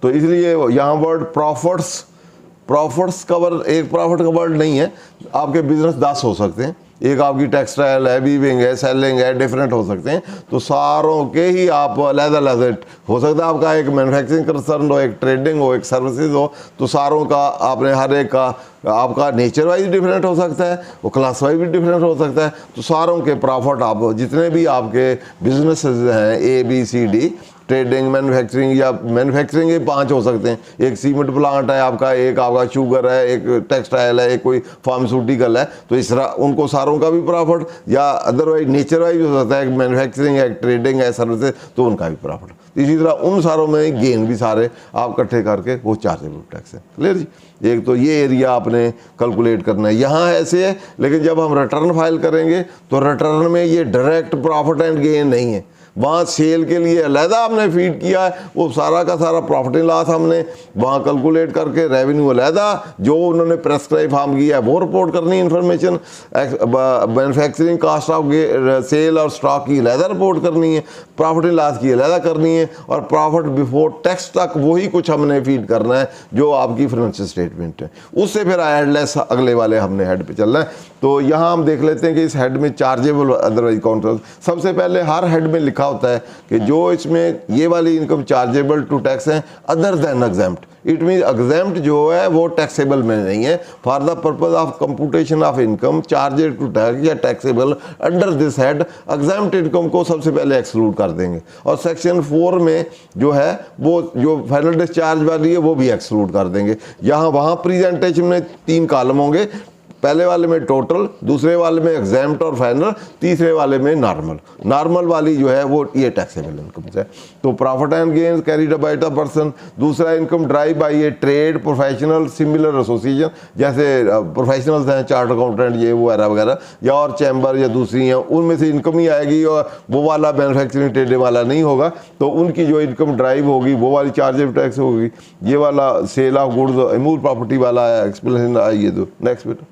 तो इसलिए यहाँ वर्ड प्रॉफिट्स कवर, एक प्रॉफिट का वर्ड नहीं है। आपके बिजनेस 10 हो सकते हैं, एक आपकी टेक्सटाइल है, वीविंग है, सेलिंग है, डिफरेंट हो सकते हैं, तो सारों के ही आप अलग-अलग हो सकता है। आपका एक मैन्युफैक्चरिंग कंसर्न हो, एक ट्रेडिंग हो, एक सर्विसेज हो, तो सारों का आपने हर एक का आपका नेचर वाइज डिफरेंट हो सकता है, वो क्लास वाइज भी डिफरेंट हो सकता है। तो सारों के प्रॉफिट आप जितने भी आपके बिजनेसेस हैं, ABCD, ट्रेडिंग, मैन्युफैक्चरिंग, या मैन्युफैक्चरिंग के 5 हो सकते हैं, एक सीमेंट प्लांट है आपका, एक आपका शुगर है, एक टेक्सटाइल है, एक कोई फार्मास्यूटिकल है, तो इस तरह उनको सारों का भी प्रॉफिट, या अदरवाइज नेचर वाइज हो सकता है, मैन्युफैक्चरिंग है, ट्रेडिंग है, सर्विसेज, तो उनका भी प्रॉफिट। इसी तरह उन सारों में गेन भी सारे आप इकट्ठे करके वो चार्जेबल टैक्स है। क्लियर जी, एक तो ये एरिया आपने कैलकुलेट करना है। यहाँ ऐसे है, लेकिन जब हम रिटर्न फाइल करेंगे तो रिटर्न में ये डायरेक्ट प्रॉफिट एंड गेन नहीं है, वहाँ सेल के लिए अलहदा हमने फीड किया है, वो सारा का सारा प्रॉफिट एंड लॉस हमने वहाँ कैलकुलेट करके, रेवेन्यू अलहदा जो उन्होंने प्रेस्क्राइब फार्म किया है वो रिपोर्ट करनी, information manufacturing cost of sale और स्टॉक की अलहदा रिपोर्ट करनी है, प्रॉफिट एंड लॉस की अलहदा करनी है, और प्रॉफिट बिफोर टैक्स तक वही कुछ हमने फीड करना है जो आपकी फाइनेंशियल स्टेटमेंट है। उससे फिर हेडलेस अगले वाले हमने हेड पे चलना है। तो यहाँ हम देख लेते हैं कि इस हेड में चार्जेबल अदरवाइज काउंटर, सबसे पहले हर हेड में लिखा होता है कि जो इसमें ये वाली इनकम चार्जेबल टू टैक्स है other than exempt, it mean exempt जो है वो टैक्सेबल में नहीं है, for the purpose of computation of income charged to tax या taxable under this head, exempt income को सबसे पहले एक्सक्लूड कर देंगे, और सेक्शन 4 में जो है वो जो फाइनल डिस्चार्ज वाली है वो भी एक्सक्लूड कर देंगे। यहाँ वहाँ प्रेजेंटेशन में 3 कॉलम होंगे, पहले वाले में टोटल, दूसरे वाले में एग्जेम्प्ट और फाइनल, तीसरे वाले में नॉर्मल वाली जो है वो ये टैक्सेबल इनकम है। तो profit and gains carried by the person, दूसरा income derive by a trade, professional, similar association, जैसे प्रोफेशनल्स हैं, चार्ट अकाउंटेंट, ये वो वगैरह, या और चैम्बर या दूसरी हैं, उनमें से इनकम ही आएगी, और वो वाला मैन्युफैक्चरिंग ट्रेडिंग वाला नहीं होगा, तो उनकी जो इनकम ड्राइव होगी वो वाली चार्जेबल टैक्स होगी। ये वाला सेल ऑफ गुड्स, इमूव प्रॉपर्टी वाला एक्सप्लेनेशन आइए। तो नेक्स्ट बेटा,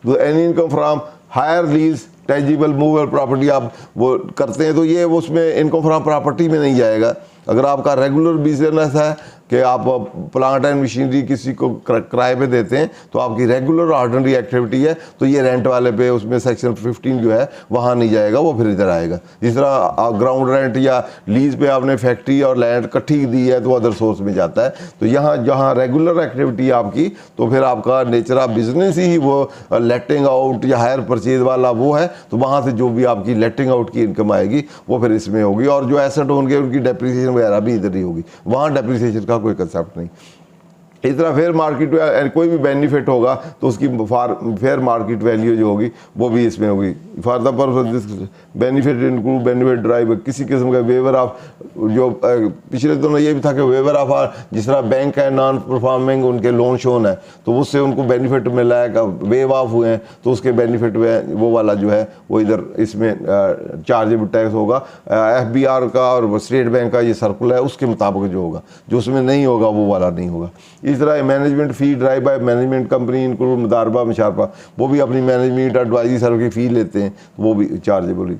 तो any income from hire lease, tangible movable property आप वो करते हैं, तो ये उसमें इनकम फ्रॉम प्रॉपर्टी में नहीं जाएगा। अगर आपका रेगुलर बिजनेस है कि आप प्लांट एंड मशीनरी किसी को किराए पे देते हैं तो आपकी रेगुलर ऑर्डिनरी एक्टिविटी है, तो ये रेंट वाले पे उसमें सेक्शन 15 जो है वहाँ नहीं जाएगा, वो फिर इधर आएगा। जिस तरह ग्राउंड रेंट या लीज पे आपने फैक्ट्री और लैंड इकट्ठी दी है तो अदर सोर्स में जाता है। तो यहाँ जहाँ रेगुलर एक्टिविटी है आपकी, तो फिर आपका नेचर ऑफ बिजनेस ही वो लेटिंग आउट या हायर परचेज वाला वो है, तो वहाँ से जो भी आपकी लेटिंग आउट की इनकम आएगी वो फिर इसमें होगी। और जो एसेट होंगे उनकी डेप्रिसिएशन वगैरह भी इधर ही होगी, वहाँ डेप्रिसिएशन का कोई कंसेप्ट नहीं। इस तरह फेयर मार्केट कोई भी बेनिफिट होगा तो उसकी फेयर मार्केट वैल्यू जो होगी वो भी इसमें होगी। For the purpose benefit include benefit drive किसी किस्म का वेवर ऑफ, जो पिछले दिनों ये भी था कि वेवर ऑफ, जिस तरह बैंक है नॉन परफॉर्मिंग उनके लोन शोन है तो उससे उनको बेनिफिट मिला है, वेव ऑफ हुए हैं तो उसके बेनिफिट वो वाला जो है वो इधर इसमें चार्जेबल टैक्स होगा। FBR का और स्टेट बैंक का ये सर्कुलर है उसके मुताबिक जो होगा, जो उसमें नहीं होगा वो वाला नहीं होगा। इस तरह management fee derive by management company include मुदारबा मुशारफा, वो भी अपनी मैनेजमेंट एडवाइजरी सर्व की फ़ी लेते हैं, वो भी चार्जेबल है।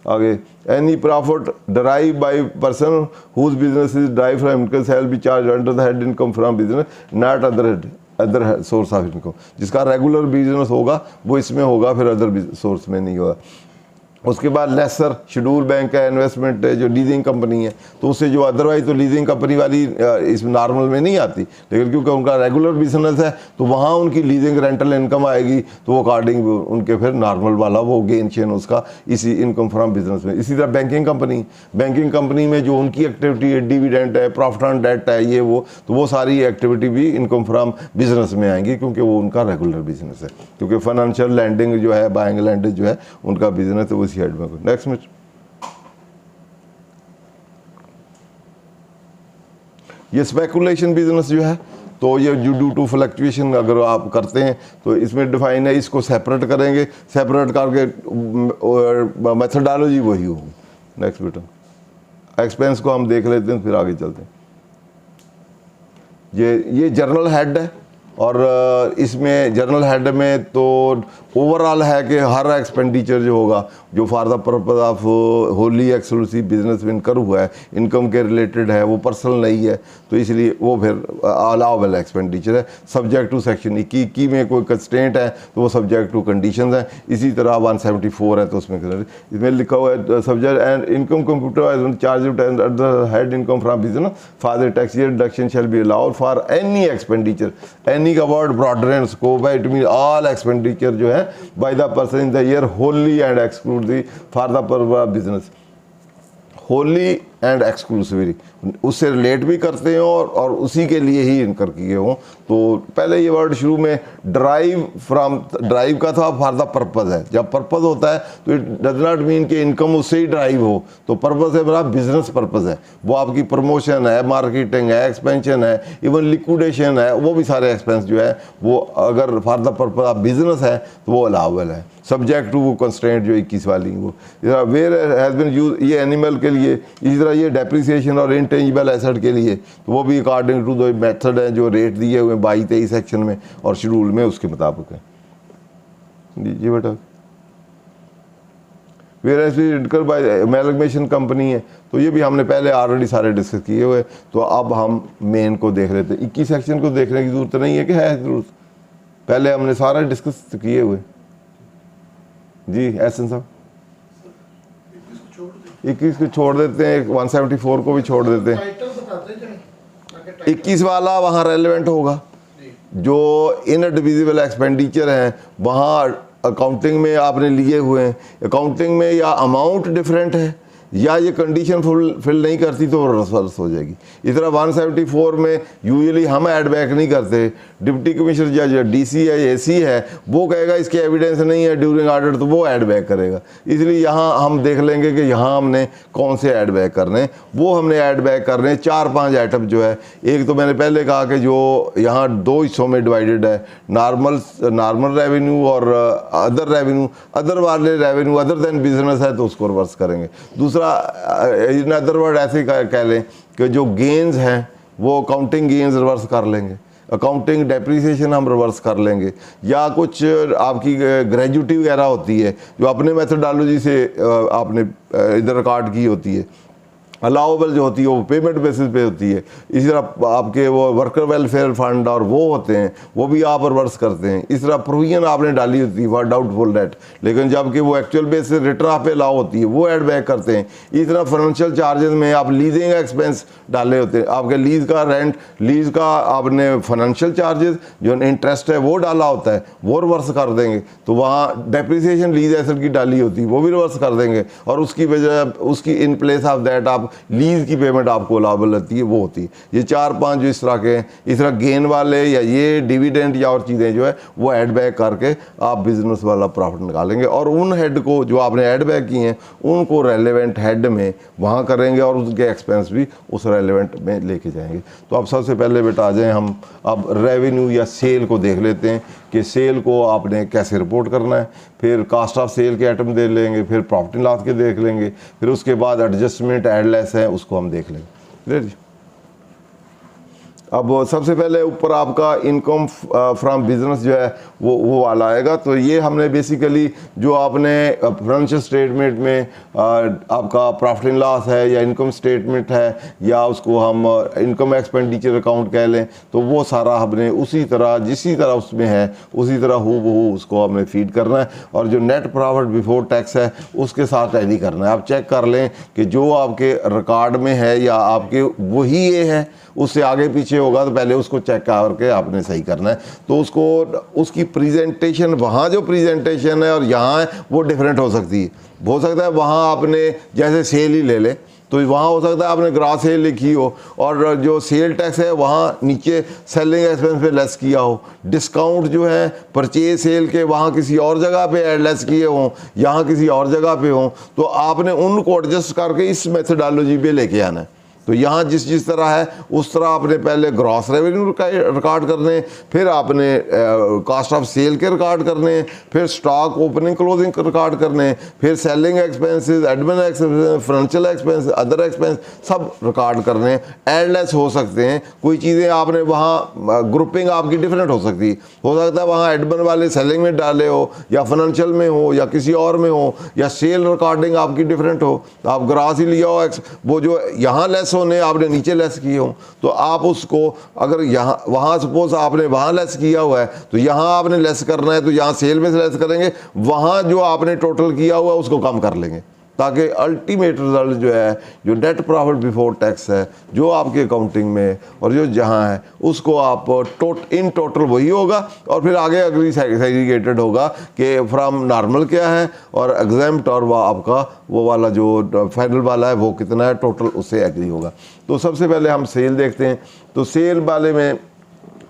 आगे any profit derived by person whose business is derived from income shall be charge under the head income from business not other source of income. जिसका रेगुलर बिजनेस होगा वो इसमें होगा, फिर अदर सोर्स में नहीं होगा। उसके बाद लेसर शेड्यूल बैंक है, इन्वेस्टमेंट है, जो लीजिंग कंपनी है, तो उससे जो अदरवाइज तो लीजिंग कंपनी वाली इस नॉर्मल में नहीं आती, लेकिन क्योंकि उनका रेगुलर बिजनेस है तो वहाँ उनकी लीजिंग रेंटल इनकम आएगी, तो वो अकॉर्डिंग उनके फिर नॉर्मल वाला वो गेन चेन उसका इसी इनकम फ्रॉम बिजनेस में। इसी तरह बैंकिंग कंपनी में जो उनकी एक्टिविटी है, डिविडेंड है, प्रॉफिट ऑन डेट है, ये वो, तो वो सारी एक्टिविटी भी इनकम फ्रॉम बिजनेस में आएंगी क्योंकि वो उनका रेगुलर बिजनेस है। क्योंकि फाइनेंशियल लैंडिंग जो है, बाइंग लैंड जो है उनका बिजनेस है, हेड में। नेक्स्ट में ये स्पेकुलेशन बिजनेस जो है, तो ये ड्यू टू फ्लक्चुएशन अगर आप करते हैं तो इसमें डिफाइन है, इसको सेपरेट करेंगे, सेपरेट करके मेथोडोलॉजी वही होगी। नेक्स्ट बेटा एक्सपेंस को हम देख लेते हैं फिर आगे चलते हैं। ये जर्नल हेड है और इसमें जर्नल हेड में तो ओवरऑल है कि हर एक्सपेंडिचर जो होगा जो for the purpose of Holi exclusive business में इनकर हुआ है, इनकम के रिलेटेड है, वो पर्सनल नहीं है, तो इसलिए वो फिर अलाउबल एक्सपेंडिचर है सब्जेक्ट टू सेक्शन 21 में कोई कंस्ट्रेंट है तो वो सब्जेक्ट टू कंडीशंस हैं। इसी तरह 174 है तो उसमें इसमें लिखा हुआ है subject and income computer charge the head income from business for the tax year deduction shall be allowed for any expenditure. Any का वर्ड ब्रॉडर एंड स्कोप है, इट मीन ऑल एक्सपेंडिचर जो है bye the person in the year Holi and exclude the for the purpose of business. Holi and exclusively उससे रिलेट भी करते हैं और उसी के लिए ही इनकर किए हों। तो पहले ये वर्ड शुरू में ड्राइव फ्रॉम, ड्राइव का था, फॉर द पर्पज़ है। जब पर्पज़ होता है तो इट डज नॉट मीन कि इनकम उससे ही ड्राइव हो, तो पर्पज़ है मेरा बिजनेस पर्पज़ है, वो आपकी प्रमोशन है, मार्केटिंग है, एक्सपेंशन है, इवन लिक्विडेशन है, वो भी सारे एक्सपेंस जो है वो अगर for the purpose of business है तो वो अलाउबल है सब्जेक्ट टू वो कंस्ट्रेंट जो 21 वाली वो। वेयर हैज़ बीन यूज, ये एनिमल के लिए, इसी तरह ये डेप्रिसिएशन और इंटेंजिबल एसेट के लिए, तो वो भी अकॉर्डिंग टू द मेथड है जो रेट दिए हुए 22-23 सेक्शन में और शेड्यूल में उसके मुताबिक है। जी बेटा where has been incurred by amalgamation company है, तो ये भी हमने पहले ऑलरेडी सारे डिस्कस किए हुए। तो अब हम मेन को देख लेते हैं, 21 सेक्शन को देखने की जरूरत नहीं है कि है जरूरत, पहले हमने सारा डिस्कस किए हुए। जी एहसन साहब 21 को छोड़ देते हैं, 174 को भी छोड़ देते हैं। 21 वाला वहाँ रेलेवेंट होगा, जो इनडिविजिबल एक्सपेंडिचर हैं वहाँ अकाउंटिंग में आपने लिए हुए हैं, अकाउंटिंग में या अमाउंट डिफरेंट है या ये कंडीशन फुल नहीं करती तो रिवर्स हो जाएगी। इस तरह 174 में यूजुअली हम ऐड बैक नहीं करते, डिप्टी कमिश्नर या डीसी है, एसी है, वो कहेगा इसके एविडेंस नहीं है ड्यूरिंग ऑडिट तो वो ऐड बैक करेगा। इसलिए यहाँ हम देख लेंगे कि यहाँ हमने कौन से ऐड बैक करने हैं, वो हमने ऐड बैक करने 4-5 आइटम जो है। एक तो मैंने पहले कहा कि जो यहाँ 2 हिस्सों में डिवाइडेड है, नॉर्मल रेवेन्यू और अदर रेवेन्यू। अदर वाले रेवेन्यू अदर देन बिजनेस है तो उसको रिवर्स करेंगे। दूसरा इन अदर वर्ड ऐसे कह लें कि जो गेन्स हैं वो अकाउंटिंग गेन्स रिवर्स कर लेंगे, अकाउंटिंग डेप्रिसिएशन हम रिवर्स कर लेंगे, या कुछ आपकी ग्रेजुटी वगैरह होती है जो अपने मेथोडोलॉजी से आपने इधर रिकॉर्ड की होती है, अलाउबल जो होती है वो पेमेंट बेसिस पे होती है। इसी तरह आपके वो वर्कर वेलफेयर फंड और वो होते हैं, वो भी आप रिवर्स करते हैं। इस तरह प्रोविजन आपने डाली होती है फॉर डाउटफुल डेट, लेकिन जबकि वो एक्चुअल बेसिस रिटर्न आप पे अलाउ होती है, वो ऐड बैक करते हैं। इस तरह फाइनेंशियल चार्जेस में आप लीजिंग एक्सपेंस डाले होते हैं, आपके लीज का रेंट, लीज का आपने फाइनेंशियल चार्जेस जो इंटरेस्ट है वो डाला होता है, वो रिवर्स कर देंगे। तो वहाँ डेप्रिसिएशन लीज एसेट की डाली होती है, वो भी रिवर्स कर देंगे, और उसकी वजह उसकी इन प्लेस ऑफ दैट आप लीज की पेमेंट आपको अलाउबल रहती है, वो होती है। ये 4-5 जो इस तरह के हैं, इस तरह गेन वाले या ये डिविडेंड या और चीज़ें जो है वो ऐड बैक करके आप बिजनेस वाला प्रॉफिट निकालेंगे, और उन हेड को जो आपने ऐड बैक किए हैं उनको रेलेवेंट हेड में वहाँ करेंगे, और उसके एक्सपेंस भी उस रेलेवेंट में लेके जाएंगे। तो अब सबसे पहले बेटा आ जाएँ हम अब रेवेन्यू या सेल को देख लेते हैं कि सेल को आपने कैसे रिपोर्ट करना है। फिर कास्ट ऑफ सेल के आइटम देख लेंगे, फिर प्रॉफिट एंड लॉस के देख लेंगे, फिर उसके बाद एडजस्टमेंट एड लेस है उसको हम देख लेंगे। क्लियर जी। अब सबसे पहले ऊपर आपका इनकम फ्रॉम बिजनेस जो है वो वाला आएगा। तो ये हमने बेसिकली जो आपने फाइनेंशियल स्टेटमेंट में आपका प्रॉफिट एंड लॉस है या इनकम स्टेटमेंट है या उसको हम इनकम एक्सपेंडिचर अकाउंट कह लें, तो वो सारा हमने उसी तरह जिसी तरह उसमें है उसी तरह हूबहू उसको हमने फीड करना है, और जो नेट प्रॉफिट बिफोर टैक्स है उसके साथ टैली करना है। आप चेक कर लें कि जो आपके रिकॉर्ड में है या आपके वही ये है, उससे आगे पीछे होगा तो पहले उसको चेक करके आपने सही करना है। तो उसको उसकी प्रेजेंटेशन, वहाँ जो प्रेजेंटेशन है और यहाँ है वो डिफरेंट हो सकती है। हो सकता है वहाँ आपने जैसे सेल ही ले ले तो वहाँ हो सकता है आपने ग्रॉस सेल लिखी हो और जो सेल टैक्स है वहाँ नीचे सेलिंग एक्सपेंस पे लेस किया हो। डिस्काउंट जो है परचेज सेल के वहाँ किसी और जगह पे लेस किए हों, यहाँ किसी और जगह पे हों, तो आपने उनको एडजस्ट करके इस मेथडोलॉजी पे लेके आना है। तो यहाँ जिस तरह है उस तरह आपने पहले ग्रॉस रेवेन्यू रिकॉर्ड करने, फिर आपने कॉस्ट ऑफ सेल के रिकॉर्ड करने, फिर स्टॉक ओपनिंग क्लोजिंग रिकॉर्ड करने, फिर selling expenses, admin expenses, financial expense, other expense सब रिकॉर्ड करने। एडलेस हो सकते हैं, कोई चीज़ें आपने वहाँ ग्रुपिंग आपकी डिफरेंट हो सकती है। हो सकता है वहाँ एडमिन वाले सेलिंग में डाले हो या फाइनेंशियल में हो या किसी और में हो, या सेल रिकॉर्डिंग आपकी डिफरेंट हो। तो आप ग्रॉस ही लिया हो, वो जो यहाँ लेस होने आपने नीचे लेस किए हो, तो आप उसको अगर यहाँ वहाँ सपोज आपने वहाँ लेस किया हुआ है तो यहाँ आपने लेस करना है, तो यहाँ सेल में से लेस करेंगे, वहाँ जो आपने टोटल किया हुआ है उसको कम कर लेंगे, ताकि अल्टीमेट रिजल्ट जो है जो नेट प्रॉफिट बिफोर टैक्स है जो आपके अकाउंटिंग में और जो जहाँ है उसको आप इन टोटल वही होगा। और फिर आगे अगली सेग्रीगेटेड होगा कि फ्रॉम नॉर्मल क्या है और एग्जाम्प्ट, और वह आपका वो वाला जो फाइनल वाला है वो कितना है टोटल, उससे एग्री होगा। तो सबसे पहले हम सेल देखते हैं। तो सेल वाले में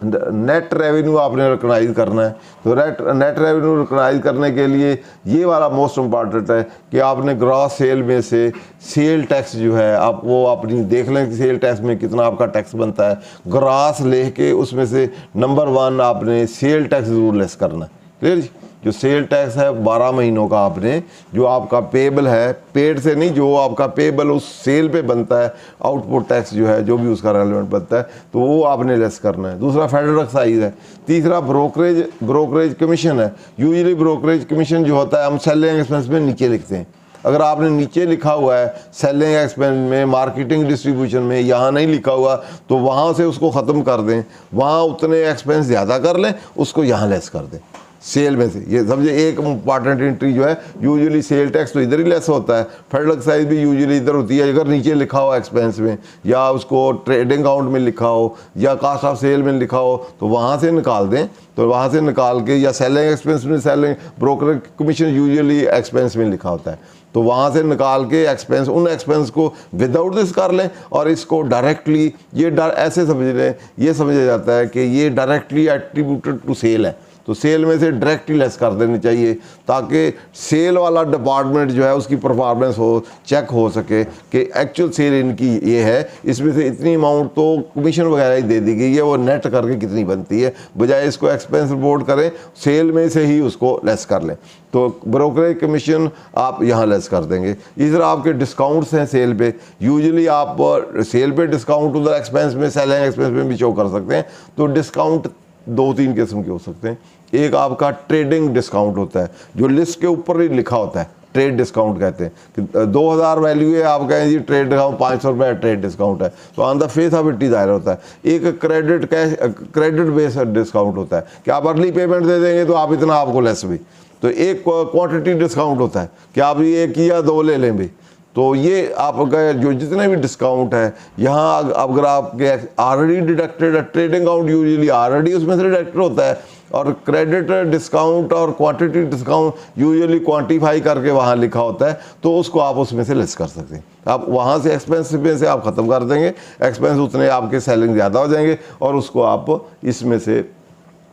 नेट रेवेन्यू आपने रिकॉग्नाइज करना है। तो नेट रेवेन्यू रिकॉग्नाइज करने के लिए ये वाला मोस्ट इम्पॉर्टेंट है कि आपने ग्रॉस सेल में से सेल टैक्स जो है आप वो अपनी देख लें कि सेल टैक्स में कितना आपका टैक्स बनता है। ग्रॉस लेके उसमें से नंबर 1 आपने सेल टैक्स ज़रूर लेस करना है। क्लियर जी। जो सेल टैक्स है 12 महीनों का आपने जो आपका पेबल है, पेड से नहीं, जो आपका पेबल उस सेल पे बनता है, आउटपुट टैक्स जो है जो भी उसका रेलेवेंट बनता है, तो वो आपने लेस करना है। दूसरा फेडरल एक्साइज है। तीसरा ब्रोकरेज कमीशन है। यूजुअली ब्रोकरेज कमीशन जो होता है हम सेलिंग एक्सपेंस में नीचे लिखते हैं। अगर आपने नीचे लिखा हुआ है सेलिंग एक्सपेंस में, मार्केटिंग डिस्ट्रीब्यूशन में, यहाँ नहीं लिखा हुआ तो वहाँ से उसको ख़त्म कर दें, वहाँ उतने एक्सपेंस ज़्यादा कर लें, उसको यहाँ लेस कर दें सेल में से। ये समझे एक इंपॉर्टेंट एंट्री जो है, यूजुअली सेल टैक्स तो इधर ही लेस होता है, फेडरल एक्साइज भी यूजुअली इधर होती है। अगर नीचे लिखा हो एक्सपेंस में या उसको ट्रेडिंग अकाउंट में लिखा हो या कास्ट ऑफ सेल में लिखा हो तो वहाँ से निकाल दें। तो वहाँ से निकाल के, या सेलिंग एक्सपेंस में, selling broker commission usually expense में लिखा होता है, तो वहाँ से निकाल के एक्सपेंस, उन एक्सपेंस को विदाउट दिस कर लें और इसको डायरेक्टली ये ऐसे समझ लें, ये समझा जाता है कि ये डायरेक्टली एट्रीब्यूटेड टू सेल है। तो सेल में से डायरेक्टली लेस कर देनी चाहिए ताकि सेल वाला डिपार्टमेंट जो है उसकी परफॉर्मेंस हो, चेक हो सके कि एक्चुअल सेल इनकी ये है, इसमें से इतनी अमाउंट तो कमीशन वगैरह ही दे दी गई है, वो नेट करके कितनी बनती है, बजाय इसको एक्सपेंस रिपोर्ट करें सेल में से ही उसको लेस कर लें। तो ब्रोकरेज कमीशन आप यहाँ लेस कर देंगे। इस तरह आपके डिस्काउंट्स हैं सेल पे, यूजुअली आप सेल पे डिस्काउंट उधर एक्सपेंस में, सेलिंग एक्सपेंस में भी शो कर सकते हैं। तो डिस्काउंट 2-3 किस्म के हो सकते हैं। एक आपका ट्रेडिंग डिस्काउंट होता है जो लिस्ट के ऊपर ही लिखा होता है, ट्रेड डिस्काउंट कहते हैं कि 2000 वैल्यू है, आप कहें जी ट्रेड डिस्काउंट 500 रुपये ट्रेड डिस्काउंट है, तो on the face of it ही दायरा होता है। एक क्रेडिट बेस्ड डिस्काउंट होता है कि आप अर्ली पेमेंट दे देंगे तो आप इतना आपको लेस भी। तो एक क्वांटिटी डिस्काउंट होता है कि आप ये किया 2 ले लें भी। तो ये आपका जो जितने भी डिस्काउंट है यहाँ, अगर आपके ऑलरेडी डिडक्टेड है, ट्रेडिंग अकाउंट यूजुअली ऑलरेडी उसमें से डिडक्टेड होता है, और क्रेडिट डिस्काउंट और क्वांटिटी डिस्काउंट यूजुअली क्वांटिफाई करके वहाँ लिखा होता है, तो उसको आप उसमें से लेस कर सकते हैं। आप वहाँ से एक्सपेंस में से आप ख़त्म कर देंगे, एक्सपेंस उतने आपके सेलिंग ज़्यादा हो जाएंगे और उसको आप इसमें से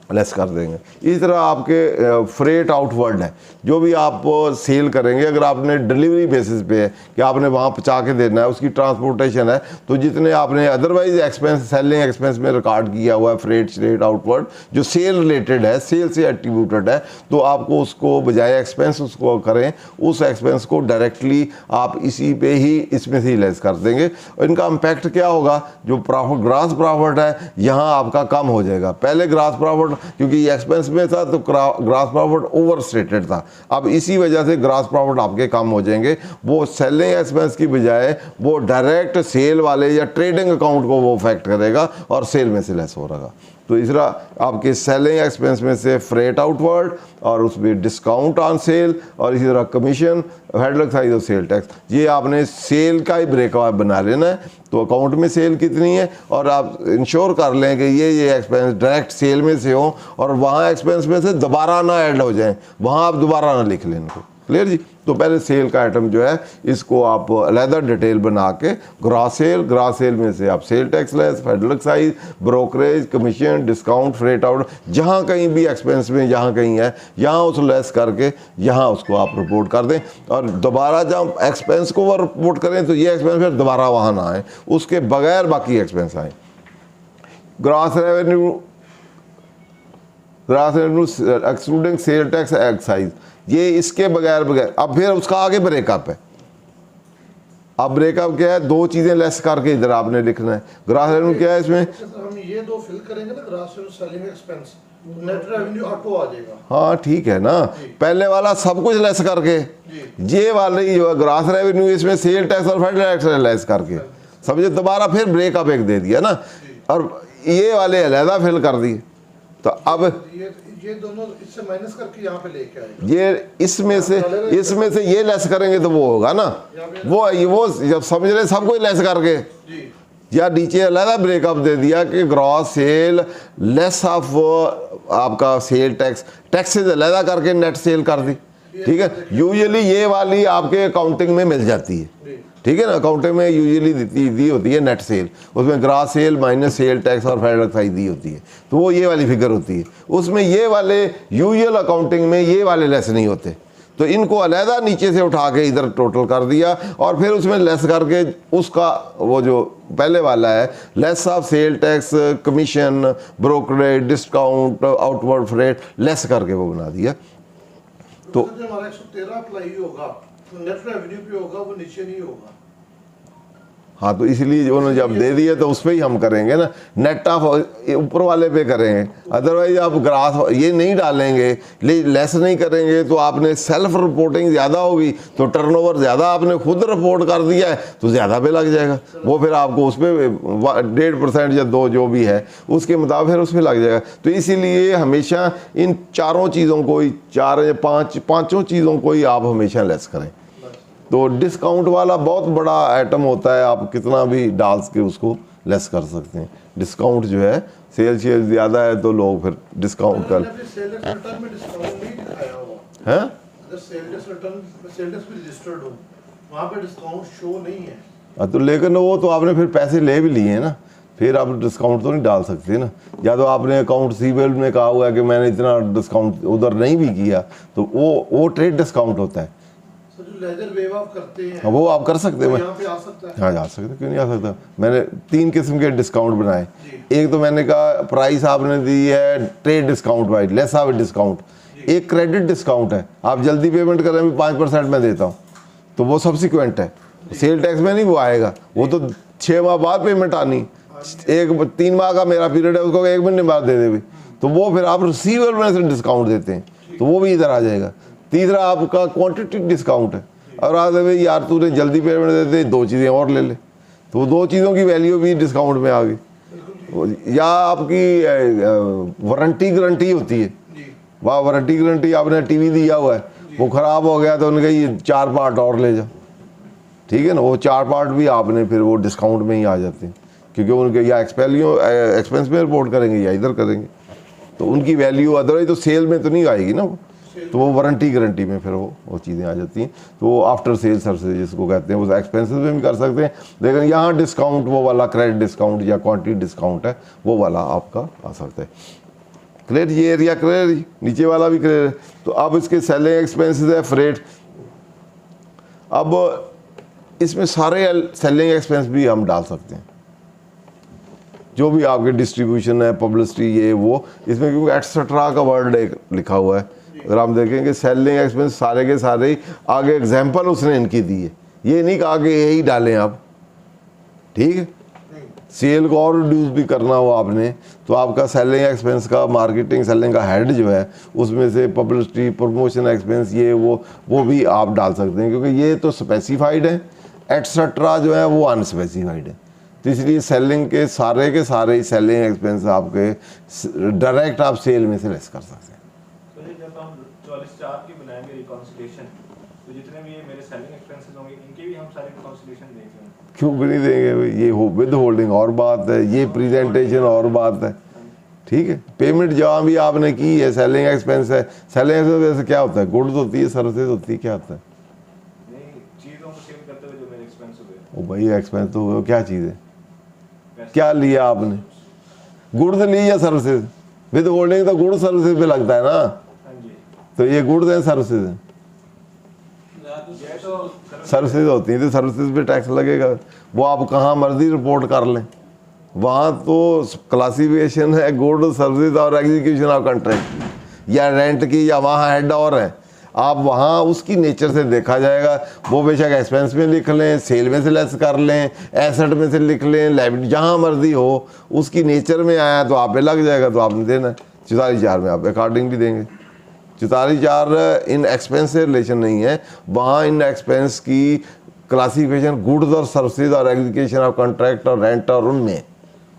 लेस कर देंगे। इसी तरह आपके फ्रेट आउटवर्ड है, जो भी आप सेल करेंगे, अगर आपने डिलीवरी बेसिस पे है कि आपने वहाँ पहुँचा के देना है, उसकी ट्रांसपोर्टेशन है, तो जितने आपने अदरवाइज एक्सपेंस सेलिंग एक्सपेंस में रिकॉर्ड किया हुआ है फ्रेट श्रेट आउटवर्ड जो सेल रिलेटेड है, सेल से एट्रीब्यूटेड है, तो आपको उसको बजाय एक्सपेंस उसको करें, उस एक्सपेंस को डायरेक्टली आप इसी पे ही इसमें से ही लेस कर देंगे। और इनका इम्पैक्ट क्या होगा, जो प्रॉफिट ग्रास प्रॉफिट है यहाँ आपका कम हो जाएगा। पहले ग्रास प्रॉफिट क्योंकि ये एक्सपेंस में था तो ग्रास प्रॉफिट ओवर स्टेटेड था, अब इसी वजह से ग्रास प्रॉफिट आपके कम हो जाएंगे। वो सेलिंग एक्सपेंस की बजाय वो डायरेक्ट सेल वाले या ट्रेडिंग अकाउंट को वो इफेक्ट करेगा और सेल में से लेस हो रहेगा। तो इस तरह आपके सेलिंग एक्सपेंस में से फ्रेट आउटवर्ड और उसमें डिस्काउंट ऑन सेल और इसी तरह कमीशन, हेडलक साइज और सेल टैक्स, ये आपने सेल का ही ब्रेकअप बना लेना है। तो अकाउंट में सेल कितनी है और आप इंश्योर कर लें कि ये एक्सपेंस डायरेक्ट सेल में से हो और वहाँ एक्सपेंस में से दोबारा ना ऐड हो जाएं, वहाँ आप दोबारा ना लिख लें इनको। क्लियर जी। तो पहले सेल का आइटम जो है इसको आप अलहदा डिटेल बना के ग्रॉस सेल में से आप sale tax less, federal excise, brokerage, commission, discount, freight out, जहाँ कहीं भी एक्सपेंस में जहाँ कहीं है यहाँ उस लेस करके यहाँ उसको आप रिपोर्ट कर दें। और दोबारा जब एक्सपेंस को वो रिपोर्ट करें तो ये एक्सपेंस फिर दोबारा वहाँ ना आए, उसके बगैर बाकी एक्सपेंस आए। Gross revenue excluding sale tax excise, ये इसके बगैर अब फिर उसका आगे ब्रेकअप है। अब ब्रेकअप क्या है, 2 चीजें लेस करके इधर आपने लिखना है। ग्रॉस रेवेन्यू क्या है इसमें, हम ये 2 फिल करेंगे ना, gross revenue, selling expense, net revenue auto आ जाएगा। हाँ ठीक है ना, पहले वाला सब कुछ लेस करके, ये वाले जो है ग्रॉस रेवेन्यू इसमें सेल टैक्स और फेडरल टैक्स लेस करके समझे, दोबारा फिर ब्रेकअप एक दे दिया ना, और ये वाले अलहदा फिल कर दिए। तो अब ये दोनों इससे माइनस करके यहाँ पे लेके आए, ये इसमें से ये लेस करेंगे तो वो होगा ना, वो जब समझ रहे सब कुछ लेस करके या नीचे अलग ब्रेकअप दे दिया कि ग्रॉस सेल लेस ऑफ आपका सेल टैक्सेस अलग करके नेट सेल कर दी। ठीक है, यूजुअली ये वाली आपके अकाउंटिंग में मिल जाती है। ठीक है ना, अकाउंटिंग में यूजुअली दी होती है नेट सेल, उसमें gross sale minus sale tax और फेडरल एक्साइज दी होती है, तो वो ये वाली फिगर होती है। उसमें ये वाले यूजुअल अकाउंटिंग में ये वाले लेस नहीं होते, तो इनको अलहदा नीचे से उठा के इधर टोटल कर दिया और फिर उसमें लेस करके उसका वो जो पहले वाला है less of sale tax, commission, brokerage, discount, outward freight less करके वो बना दिया। तो हमारा 113 अप्लाई होगा तो नेट रेवेन्यू पे होगा, वो नीचे नहीं होगा। हाँ, तो इसलिए उन्होंने जब दे दिए तो उस पर ही हम करेंगे ना, नेट ऑफ ऊपर वाले पे करेंगे। अदरवाइज आप ग्रास ये नहीं डालेंगे, लेस नहीं करेंगे तो आपने सेल्फ रिपोर्टिंग ज़्यादा होगी, तो टर्नओवर ज़्यादा आपने खुद रिपोर्ट कर दिया है तो ज़्यादा पे लग जाएगा, वो फिर आपको उस पर 1.5% या 2 जो भी है उसके मुताबिक फिर उस पर लग जाएगा। तो इसीलिए हमेशा इन चारों चीज़ों को ही, 4 या 5 चीज़ों को ही आप हमेशा लेस करें। तो डिस्काउंट वाला बहुत बड़ा आइटम होता है, आप कितना भी डाल के उसको लेस कर सकते हैं। डिस्काउंट जो है सेल शेयर ज़्यादा है तो लोग फिर डिस्काउंट कर सेल रिटर्न में डिस्काउंट नहीं दिखाया हुआ हैं, अगर सेल रिटर्न पे रजिस्टर्ड हो वहाँ पे डिस्काउंट शो नहीं है। तो लेकिन वो तो आपने फिर पैसे ले भी लिए हैं ना, फिर आप डिस्काउंट तो नहीं डाल सकते ना। या तो आपने अकाउंट रिसीवेबल में कहा हुआ है कि मैंने इतना डिस्काउंट उधर नहीं भी किया, तो वो ट्रेड डिस्काउंट होता है। जो लेजर वेव ऑफ करते हैं वो आप कर सकते हैं, यहाँ पे आ सकता है। हाँ जा सकते, क्यों नहीं आ सकता। मैंने 3 किस्म के डिस्काउंट बनाए। एक तो मैंने कहा प्राइस आपने दी है trade discount wise, less of discount. एक क्रेडिट डिस्काउंट है, आप जल्दी पेमेंट करें 5% में देता हूँ, तो वो सब्सिक्वेंट है, सेल टैक्स में नहीं वो आएगा, वो तो 6 माह बाद पेमेंट आनी। 3 माह का मेरा पीरियड है, उसको 1 महीने बाद दे दे भी, तो वो फिर आप रिसीवेबल में से डिस्काउंट देते हैं, तो वो भी इधर आ जाएगा। तीसरा आपका क्वांटिटी डिस्काउंट है। और आज भाई यार तूने जल्दी पेमेंट देते 2 चीज़ें और ले ले, तो वो 2 चीज़ों की वैल्यू भी डिस्काउंट में आ गई। या आपकी वारंटी गारंटी होती है, वाह वारंटी गारंटी, आपने टीवी दिया हुआ है वो ख़राब हो गया तो उनका ये 4 पार्ट और ले जाओ, ठीक है ना, वो 4 पार्ट भी आपने फिर वो डिस्काउंट में ही आ जाते हैं, क्योंकि उनके या एक्सपेंस में रिपोर्ट करेंगे या इधर करेंगे, तो उनकी वैल्यू अदरवाइज तो सेल में तो नहीं आएगी ना वो, तो वो वारंटी गारंटी में फिर वो चीज़ें आ जाती हैं। तो वो आफ्टर सेल सर्विस जिसको कहते हैं वो एक्सपेंसेस में भी कर सकते हैं, लेकिन यहाँ डिस्काउंट वो वाला क्रेडिट डिस्काउंट या क्वांटिटी डिस्काउंट है वो वाला आपका आ सकता है। क्लियर, ये एरिया क्लियर, नीचे वाला भी क्लियर है। तो अब इसके सेलिंग एक्सपेंसेस है फ्रेट, अब इसमें सारे सेलिंग एक्सपेंस भी हम डाल सकते हैं, जो भी आपके डिस्ट्रीब्यूशन है, पब्लिसिटी, ये वो, इसमें क्योंकि एक्सेट्रा का वर्ड एक लिखा हुआ है। अगर हम देखेंगे सेलिंग एक्सपेंस सारे के सारे ही आगे एग्जाम्पल उसने इनकी दी है, ये नहीं कहा कि यही डालें आप, ठीक है। सेल को और रिड्यूस भी करना हो आपने तो आपका सेलिंग एक्सपेंस का, मार्केटिंग सेलिंग का हेड जो है उसमें से पब्लिसिटी, प्रमोशन एक्सपेंस, ये वो भी आप डाल सकते हैं, क्योंकि ये तो स्पेसिफाइड है, एक्सेट्रा जो है वो अनस्पेसिफाइड है। तो इसलिए सेलिंग के सारे ही सेलिंग एक्सपेंस आपके डायरेक्ट आप सेल में से लेस कर सकते हैं। तो जब हम 44 की बनाएंगे रिकॉन्सिलिएशन, तो जितने भी ये मेरे सेलिंग एक्सपेंसेस होंगे इनके भी हम सारे रिकॉन्सिलिएशन देंगे। क्यों भी नहीं देंगे भाई, ये विद होल्डिंग और बात है, ये प्रेजेंटेशन और बात है, ठीक है। पेमेंट जहाँ भी आपने की है सेलिंग एक्सपेंस है, सेलिंग एक्सपेंस क्या होता है, गुड्स होती है, सर्विसेज होती है, क्या होता है? नहीं, चीज़ों को सेल करते हुए जो मेरे एक्सपेंस हुए। ओ भाई एक्सपेंस तो क्या चीज़ है, क्या लिया आपने, गुड्स ली या सर्विसेज? विद होल्डिंग तो गुड्स सर्विसेज पे लगता है ना, तो ये गुड्स हैं सर्विसेज हैं, सर्विसेज होती हैं, तो सर्विसेज पे टैक्स लगेगा। वो आप कहाँ मर्जी रिपोर्ट कर लें, वहाँ तो क्लासिफिकेशन है गुड सर्विस और एग्जीक्यूशन ऑफ कॉन्ट्रैक्ट या रेंट की, या वहाँ हेड और है, आप वहाँ उसकी नेचर से देखा जाएगा। वो बेशक एक्सपेंस में लिख लें, सेल में से लेस कर लें, एसेट में से लिख लें, लाइबिलिटी, जहाँ मर्जी हो, उसकी नेचर में आया तो आप पे लग जाएगा, तो आपने देना है। 44 में आप अकॉर्डिंगली देंगे। 44 इन एक्सपेंस से रिलेशन नहीं है, वहाँ इन एक्सपेंस की क्लासिफिकेशन गुड्स और सर्विसेज और एग्जीक्यूशन ऑफ कॉन्ट्रैक्ट और रेंट और उनमें,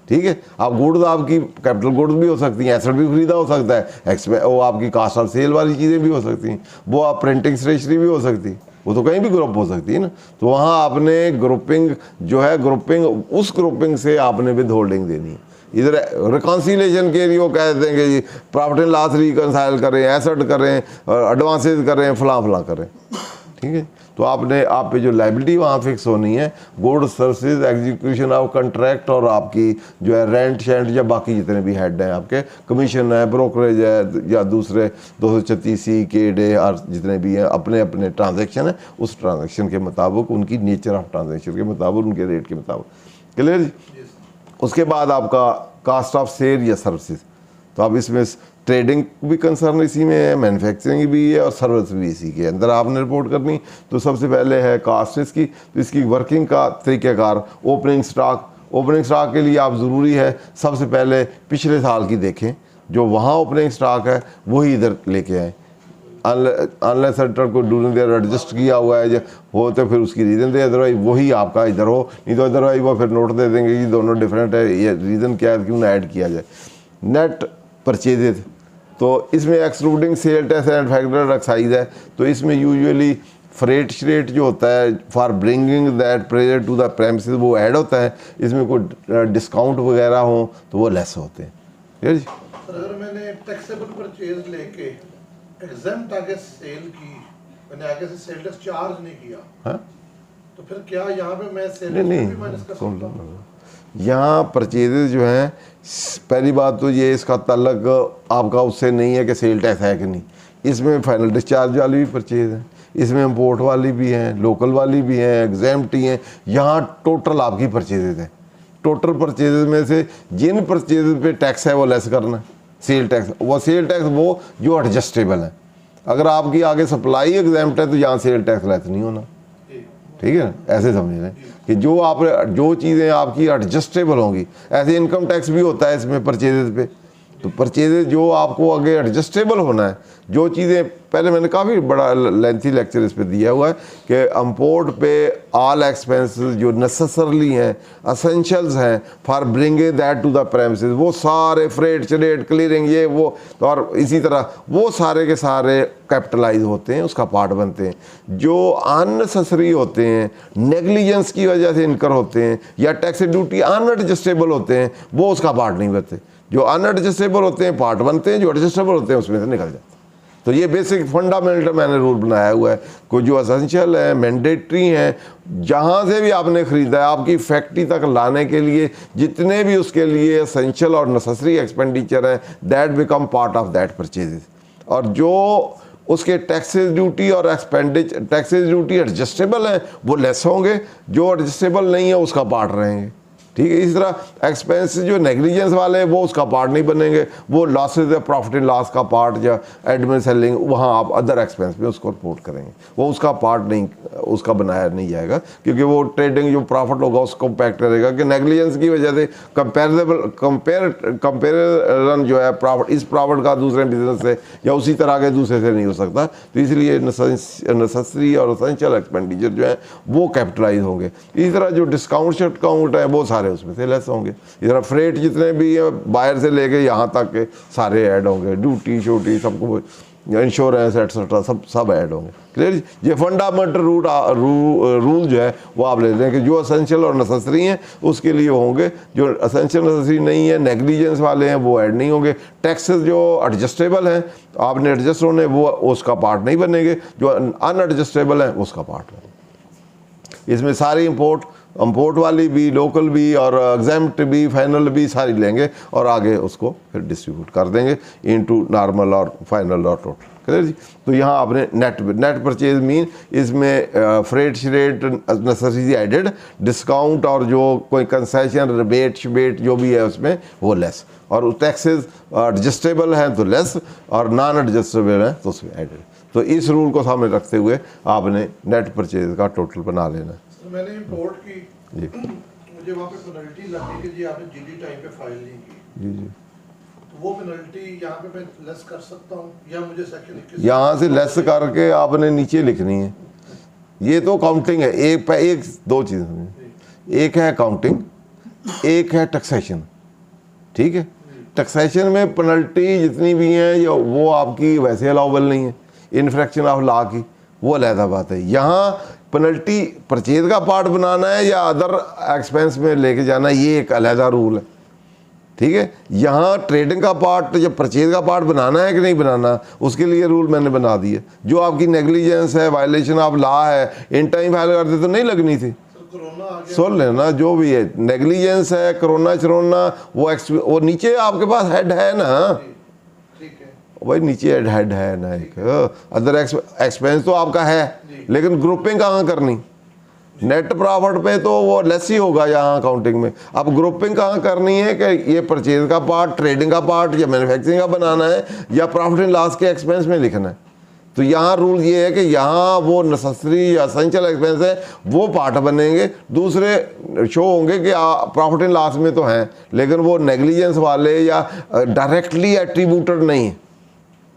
ठीक है। आप गुड्स आपकी कैपिटल गुड्स भी हो सकती हैं, एसेट भी खरीदा हो सकता है, वो आपकी कास्ट ऑफ सेल वाली चीज़ें भी हो सकती हैं, वो आप प्रिंटिंग स्टेशनरी भी हो सकती है, वो तो कहीं भी ग्रुप हो सकती है ना। तो वहाँ आपने ग्रुपिंग जो है, ग्रुपिंग उस ग्रुपिंग से आपने विद होल्डिंग देनी है। इधर रिकॉन्सिलेशन के लिए वो कह देते हैं कि प्रॉफिट एंड लॉस रिकनसाइल करें, एसेट करें, एडवांसेज करें, फलां करें, ठीक है। तो आपने आप पे जो लाइबिलिटी वहाँ फिक्स होनी है, good services, execution of contract और आपकी जो है रेंट शेंट या बाकी जितने भी हेड हैं आपके, कमीशन है, ब्रोकरेज है, या दूसरे 236C के डे और जितने भी हैं, अपने अपने ट्रांजैक्शन है, उस ट्रांजैक्शन के मुताबिक, उनकी नेचर ऑफ ट्रांजैक्शन के मुताबिक, उनके रेट के मुताबिक। क्लियर जी। उसके बाद आपका कास्ट ऑफ सेल या सर्विसेज, तो अब इसमें ट्रेडिंग भी कंसर्न इसी में है, मैन्युफैक्चरिंग भी है और सर्विस भी इसी के अंदर आपने रिपोर्ट करनी। तो सबसे पहले है कास्ट इसकी, तो इसकी वर्किंग का तरीक़ाकार, ओपनिंग स्टॉक के लिए आप ज़रूरी है सबसे पहले पिछले साल की देखें, जो वहाँ ओपनिंग स्टॉक है वही इधर लेके आए। अनलेस सेक्टर को ड्यूरिंग देयर एडजस्ट किया हुआ है हो तो फिर उसकी रीज़न दे, अदरवाइज वही आपका इधर हो, नहीं तो अदरवाइज वो फिर नोट दे देंगे कि दोनों डिफरेंट है, ये रीज़न क्या है, क्यों ना ऐड किया जाए। नेट परचेजेज, तो इसमें excluding sale tax and factor excise है, तो इसमें यूजुअली फ्रेट श्रेट जो होता है for bringing that pressure to the premises वो ऐड होता है। इसमें कोई डिस्काउंट वगैरह हो तो वो लेस होते हैं। ठीक है जी। अगर मैंने टैक्सेबल परचेज लेके एग्जम्प्ट आगे सेल की, मैंने आगे से सेल टैक्स चार्ज नहीं किया, हाँ? तो फिर क्या यहाँ पे मैं सेल नहीं भी माइनस कर सकता हूँ? यहाँ परचेजेज जो हैं, पहली बात तो ये इसका तल्लक आपका उससे नहीं है कि सेल टैक्स है कि नहीं, इसमें फाइनल डिस्चार्ज वाली भी परचेज है, इसमें इंपोर्ट वाली भी हैं, लोकल वाली भी हैं, एग्जाम्प्ट ही हैं। यहाँ टोटल आपकी परचेजेज हैं, टोटल परचेजेज में से जिन परचेजेज पे टैक्स है वो लेस करना है। सेल टैक्स वो जो एडजस्टेबल है, अगर आपकी आगे सप्लाई एग्जाम्प्ट है तो यहाँ सेल टैक्स लेस नहीं होना, ठीक है। ऐसे समझ लें कि जो चीज़ें आपकी एडजस्टेबल होंगी, ऐसे इनकम टैक्स भी होता है इसमें परचेजेज पे, तो परचेज जो आपको आगे एडजस्टेबल होना है, जो चीज़ें पहले मैंने काफ़ी बड़ा लेंथी लेक्चर इस पे दिया हुआ है कि इम्पोर्ट पे ऑल एक्सपेंसेस जो नेसेसरली हैं, असेंशियल्स हैं for bringing that to the premises, वो सारे फ्रेट चरेट क्लियरिंग ये वो, तो और इसी तरह वो सारे के सारे कैपिटलाइज होते हैं, उसका पार्ट बनते हैं। जो अननेसेसरी होते हैं, नेग्लिजेंस की वजह से इनकर होते हैं, या टैक्स ड्यूटी अनएडजस्टेबल होते हैं, वो उसका पार्ट नहीं बनते। जो अनएडजस्टेबल होते हैं पार्ट बनते हैं, जो एडजस्टेबल होते हैं उसमें से निकल जाते हैं। तो ये बेसिक फंडामेंटल मैंने रूल बनाया हुआ है। कोई जो असेंशियल है, मैंडेटरी हैं, जहाँ से भी आपने ख़रीदा है, आपकी फैक्ट्री तक लाने के लिए जितने भी उसके लिए असेंशियल और नेसेसरी एक्सपेंडिचर है, that become part of that purchases. और जो उसके टैक्सेस ड्यूटी और एक्सपेंडिचर, टैक्सेस ड्यूटी एडजस्टेबल हैं वो लेस होंगे, जो एडजस्टेबल नहीं है उसका पार्ट रहेंगे। ठीक है, इस तरह एक्सपेंस जो नेग्लिजेंस वाले हैं वो उसका पार्ट नहीं बनेंगे, वो लॉसेज है, प्रॉफिट एंड लॉस का पार्ट या एडमिन सेलिंग, वहाँ आप अदर एक्सपेंस में उसको रिपोर्ट करेंगे, वो उसका पार्ट नहीं, उसका बनाया नहीं जाएगा, क्योंकि वो ट्रेडिंग जो प्रॉफिट होगा उसको इम्पैक्ट करेगा कि नेग्लिजेंस की वजह से कंपेरिजन जो है प्रॉफिट, इस प्रॉफिट का दूसरे बिजनेस से या उसी तरह के दूसरे से नहीं हो सकता। तो इसलिए नेसेसरी और असेंशियल एक्सपेंडिचर जो है वो कैपिटलाइज होंगे। इसी तरह जो डिस्काउंट शटकाउंट है वो सारे उसमें से लेस होंगे। इधर फ्रेट जितने भी है बाहर से लेके यहाँ तक के सारे ऐड होंगे, ड्यूटी शोटी सबको, इंश्योरेंस एटसेट्रा सब ऐड होंगे। क्लियर? ये फंडामेंटल रूल जो है वो आप ले लें कि जो असेंशियल और नेसेसरी हैं उसके लिए होंगे, जो असेंशियल नेसेसरी नहीं है, नेग्लिजेंस वाले हैं, वो ऐड नहीं होंगे। टैक्सेस जो एडजस्टेबल हैं तो आपने एडजस्ट होने, वो उसका पार्ट नहीं बनेंगे, जो अनएडजस्टेबल हैं उसका पार्ट बनेंगे। इसमें सारी इम्पोर्ट वाली भी, लोकल भी और एग्जाम्प्ट भी, फाइनल भी सारी लेंगे और आगे उसको फिर डिस्ट्रीब्यूट कर देंगे इनटू नॉर्मल और फाइनल और टोटल। क्लियर जी? तो यहाँ आपने नेट परचेज मीन इसमें फ्रेट श्रेट नेसेसरी एडेड, डिस्काउंट और जो कोई कंसेशन रिबेट शिबेट जो भी है उसमें वो लेस, और टैक्सेस एडजस्टेबल हैं तो लेस और नॉन एडजस्टेबल हैं तो उसमें एडेड। तो इस रूल को सामने रखते हुए आपने नेट परचेज का टोटल बना लेना है। मैंने इंपोर्ट की जी, मुझे वहाँ पे पेनल्टी लगी कि जी आपने जीडी टाइम पे फाइल नहीं की, जी जी, तो वो पेनल्टी यहाँ पे मैं लेस कर सकता हूँ या मुझे सेक्शन 21 यहाँ से लेस करके आपने नीचे लिखनी है। ये तो काउंटिंग है, एक दो चीज़ समझिए, एक है काउंटिंग, एक है टैक्सेशन। ठीक है, टैक्सेशन में पेनल्टी जितनी भी हैं वो आपकी वैसे अलाउबल नहीं है, इन्फ्रैक्शन ऑफ लॉ की, वो अलहदा बात है। यहाँ पेनल्टी परचेज का पार्ट बनाना है या अदर एक्सपेंस में लेके जाना है, ये एक अलहदा रूल है। ठीक है, यहाँ ट्रेडिंग का पार्ट या परचेज का पार्ट बनाना है कि नहीं बनाना, उसके लिए रूल मैंने बना दिए। जो आपकी नेग्लिजेंस है, वायलेशन ऑफ लॉ है, इन टाइम फाइल करते तो नहीं लगनी थी। सुन लेना, जो भी है नेग्लिजेंस है, कोरोना चरोना, वो नीचे आपके पास हेड है ना भाई, नीचे हेड है ना, एक अदर एक्सपेंस तो आपका है, लेकिन ग्रुपिंग कहाँ करनी? नेट प्रॉफिट पे तो वो लेस ही होगा यहाँ अकाउंटिंग में। अब ग्रुपिंग कहाँ करनी है कि ये परचेज का पार्ट, ट्रेडिंग का पार्ट या मैन्युफैक्चरिंग का बनाना है या प्रॉफिट एंड लॉस के एक्सपेंस में लिखना है। तो यहाँ रूल ये है कि यहाँ वो नेसेसरी या एसेंशियल एक्सपेंस है वो पार्ट बनेंगे, दूसरे शो होंगे कि प्रॉफिट एंड लॉस में तो हैं, लेकिन वो नेग्लिजेंस वाले या डायरेक्टली एट्रीब्यूटेड नहीं है।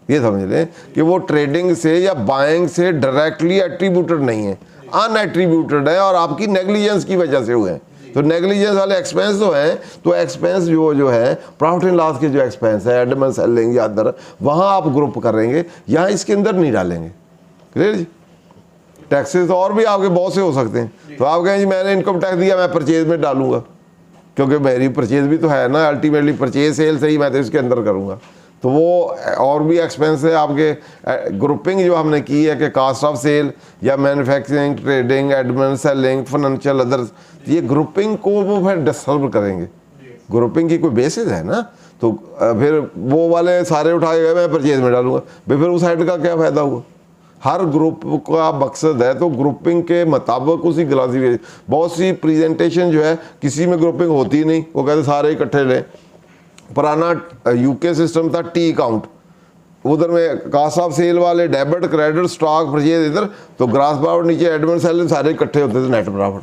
ये समझ लें कि वो ट्रेडिंग से या बाइंग से डायरेक्टली एट्रीब्यूटेड नहीं है, अनएट्रीब्यूटेड है और आपकी नेग्लिजेंस की वजह से हुए हैं। तो नेग्लिजेंस वाले एक्सपेंस जो हैं, तो एक्सपेंस जो है प्रॉफिट एंड लॉस के जो एक्सपेंस है, एडमिन सेलिंग या अदर, वहाँ आप ग्रुप करेंगे, यहाँ इसके अंदर नहीं डालेंगे। क्लियर जी? टैक्सेस और भी आपके बहुत से हो सकते हैं। तो आप कहें जी मैंने इनकम टैक्स दिया, मैं परचेज में डालूंगा, क्योंकि मेरी परचेज भी तो है ना, अल्टीमेटली परचेज सेल से ही मैं तो इसके अंदर करूँगा। तो वो और भी एक्सपेंस है आपके। ग्रुपिंग जो हमने की है कि कास्ट ऑफ सेल या manufacturing, trading, admin selling, financial others, ये ग्रुपिंग को वो फिर डिस्टर्ब करेंगे। ग्रुपिंग की कोई बेसिस है ना, तो फिर वो वाले सारे उठाए गए मैं परचेज में डालूंगा, फिर उस साइड का क्या फ़ायदा हुआ? हर ग्रुप का मकसद है तो ग्रुपिंग के मुताबिक उसी क्लासिफिकेशन। बहुत सी प्रेजेंटेशन जो है किसी में ग्रुपिंग होती नहीं, वो कहते सारे इकट्ठे लें। पुराना यूके सिस्टम था टी अकाउंट, उधर में कास्ट ऑफ सेल वाले डेबिट क्रेडिट स्टॉक परचेज इधर, तो ग्रास प्रॉफिट नीचे एडमिन सेल सारे इकट्ठे होते थे नेट प्रॉफिट।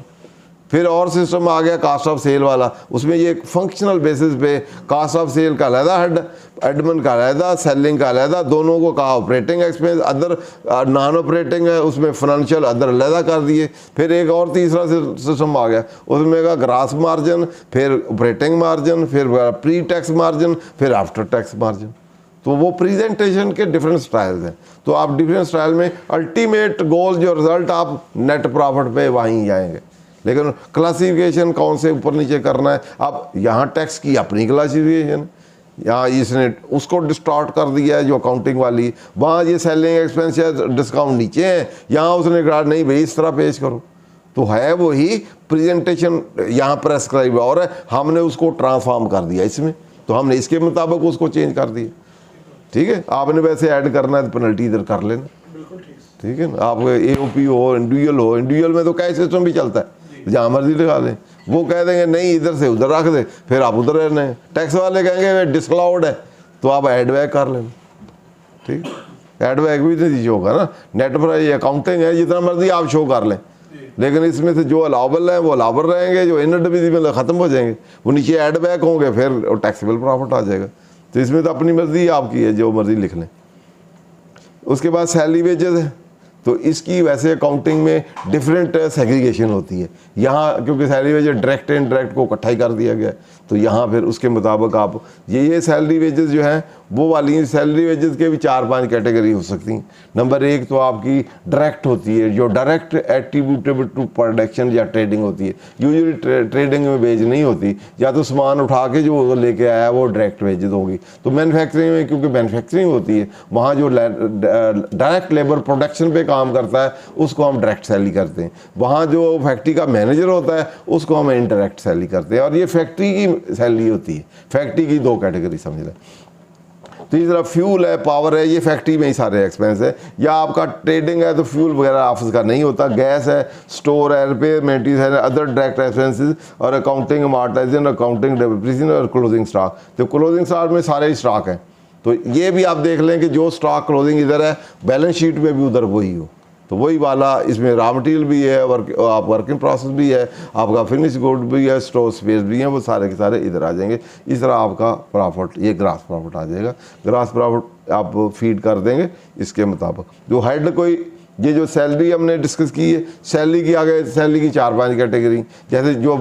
फिर और सिस्टम आ गया कास्ट ऑफ सेल वाला, उसमें ये फंक्शनल बेसिस पे कास्ट ऑफ सेल का अलहदा हेड, एडमिन का अलहदा, सेलिंग का अलहदा, दोनों को कहा operating expense other, non operating है उसमें फाइनेंशियल अदर अलहदा कर दिए। फिर एक और तीसरा सिस्टम आ गया, उसमें का ग्रास मार्जिन, फिर ऑपरेटिंग मार्जिन, फिर प्री टैक्स मार्जिन, फिर आफ्टर टैक्स मार्जिन। तो वो प्रेजेंटेशन के डिफरेंट स्टाइल्स हैं। तो आप डिफरेंट स्टाइल में अल्टीमेट गोल जो रिजल्ट आप नेट प्रॉफिट पे वहीं जाएंगे। लेकिन क्लासिफिकेशन कौन से ऊपर नीचे करना है, अब यहाँ टैक्स की अपनी क्लासिफिकेशन, यहाँ इसने उसको डिस्टॉर्ट कर दिया है जो अकाउंटिंग वाली, वहाँ ये सेलिंग एक्सपेंस या डिस्काउंट नीचे है, यहाँ उसने कहा नहीं भाई इस तरह पेश करो। तो है वही प्रेजेंटेशन यहाँ प्रेस्क्राइब और है, हमने उसको ट्रांसफॉर्म कर दिया इसमें, तो हमने इसके मुताबिक उसको चेंज कर दिया। ठीक है, आपने वैसे ऐड करना है तो पेनल्टी इधर कर लेना, ठीक है ना। आप AOP हो, इंडिविजुअल में तो कैश सिस्टम भी चलता है, जहाँ मर्जी लगा लें। वो कह देंगे नहीं इधर से उधर रख दे, फिर आप उधर रहने। टैक्स वाले कहेंगे डिसअलाउड है, तो आप एड बैक कर लेना, ठीक। एड बैक भी नहीं शो होगा ना, नेट पर ये अकाउंटिंग है, जितना मर्जी आप शो कर लें, लेकिन इसमें से जो अलाउबल है वो अलाउबल रहेंगे, जो इनएडिमिसिबल ख़त्म हो जाएंगे, वो नीचे एड बैक होंगे, फिर टैक्सेबल प्रॉफिट आ जाएगा। तो इसमें तो अपनी मर्जी आपकी है, जो मर्जी लिख लें। उसके बाद सैलरी वेजेस है, तो इसकी वैसे अकाउंटिंग में डिफरेंट सेग्रीगेशन होती है। यहाँ क्योंकि salary wages direct and direct को इकट्ठा ही कर दिया गया है, तो यहाँ फिर उसके मुताबिक आप ये सैलरी वेजेस जो हैं वो वाली सैलरी वेजेस के भी 4-5 कैटेगरी हो सकती हैं। नंबर 1 तो आपकी डायरेक्ट होती है, जो डायरेक्ट एट्रीब्यूटेबल टू प्रोडक्शन या ट्रेडिंग होती है। यूजुअली ट्रेडिंग में वेज नहीं होती, या तो सामान उठा के जो लेके आया वो डायरेक्ट वेजेस होगी। तो मैन्युफैक्चरिंग में क्योंकि मैन्युफैक्चरिंग होती है, वहाँ जो डायरेक्ट लेबर प्रोडक्शन पे काम करता है उसको हम डायरेक्ट सैलरी करते हैं। वहाँ जो फैक्ट्री का मैनेजर होता है उसको हम इनडायरेक्ट सैलरी करते हैं, और ये फैक्ट्री की सैलरी होती है। फैक्ट्री की 2 कैटेगरी समझ लें। तीसरा फ्यूल है, पावर है, ये फैक्ट्री में ही सारे एक्सपेंस है। या आपका ट्रेडिंग है तो फ्यूल वगैरह ऑफिस का नहीं होता। गैस है, स्टोर है, रिपेयर मेंटेनेंस है, अदर डायरेक्ट एक्सपेंसेस, और अकाउंटिंग, अमार्टाइजेशन, अकाउंटिंग, डेप्रिसिएशन और क्लोजिंग स्टॉक। तो क्लोजिंग स्टॉक में सारे ही स्टॉक हैं, तो ये भी आप देख लें कि जो स्टॉक क्लोजिंग इधर है बैलेंस शीट में भी उधर वही हो, तो वही वाला इसमें रॉ मटेरियल भी है, वर्किंग प्रोसेस भी है, आपका फिनिश गुड भी है, स्टोर स्पेस भी है, वो सारे के सारे इधर आ जाएंगे। इस तरह आपका प्रॉफिट, ये ग्रास प्रॉफिट आ जाएगा। ग्रास प्रॉफिट आप फीड कर देंगे इसके मुताबिक। जो हेड कोई ये जो सैलरी हमने डिस्कस की है, सैलरी की आगे सैलरी की 4-5 कैटेगरी, जैसे जो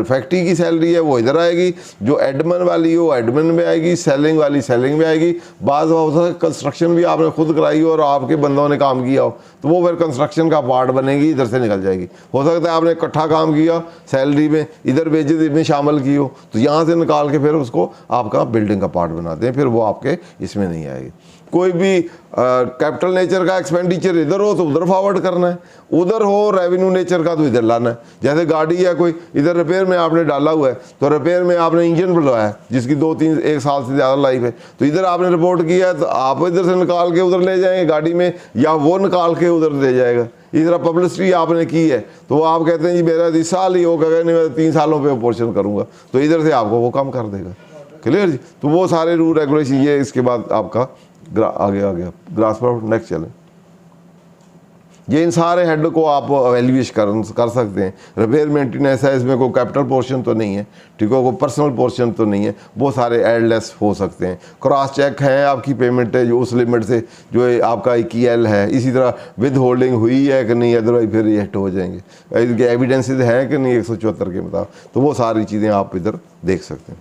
फैक्ट्री की सैलरी है वो इधर आएगी, जो एडमिन वाली हो एडमिन में आएगी, सेलिंग वाली सेलिंग में आएगी। बाज़ हो सकता है कंस्ट्रक्शन भी आपने खुद कराई हो और आपके बंदों ने काम किया हो, तो वो फिर कंस्ट्रक्शन का पार्ट बनेगी, इधर से निकल जाएगी। हो सकता है आपने इकट्ठा काम किया सैलरी में, इधर वेजेस में शामिल की हो, तो यहाँ से निकाल के फिर उसको आपका बिल्डिंग का पार्ट बनाते हैं, फिर वो आपके इसमें नहीं आएगी। कोई भी कैपिटल नेचर का एक्सपेंडिचर इधर हो तो उधर फॉरवर्ड करना है, उधर हो रेवेन्यू नेचर का तो इधर लाना है। जैसे गाड़ी है कोई इधर रिपेयर में आपने डाला हुआ है, तो रिपेयर में आपने इंजन बुलवाया है जिसकी 2-3-1 साल से ज़्यादा लाइफ है, तो इधर आपने रिपोर्ट किया है, तो आप इधर से निकाल के उधर ले जाएंगे गाड़ी में, या वो निकाल के उधर ले जाएगा। इस तरह पब्लिसिटी आपने की है, तो वो आप कहते हैं जी मेरा 10 साल ही हो गया, नहीं मैं 3 सालों पे पोर्शन करूँगा, तो इधर से आपको वो कम कर देगा। क्लियर जी। तो वो सारे रूल रेगुलेशन ये, इसके बाद आपका आगे आ गया ग्रास प्रॉफिट। नेक्स्ट चलें। ये इन सारे हेड को आप एवेल्यूएट कर सकते हैं। रिपेयर मेंटेनेंस है, इसमें कोई कैपिटल पोर्शन तो नहीं है, ठीक है, कोई पर्सनल पोर्शन तो नहीं है, वो सारे एडलेस हो सकते हैं। क्रॉस चेक है, आपकी पेमेंट है जो उस लिमिट से जो है आपका EQL है, इसी तरह विद होल्डिंग हुई है कि नहीं, अदरवाइज फिर रिजेक्ट हो जाएंगे। इनके एविडेंसेज हैं कि नहीं 174 के मुताबिक, तो वो सारी चीज़ें आप इधर देख सकते हैं।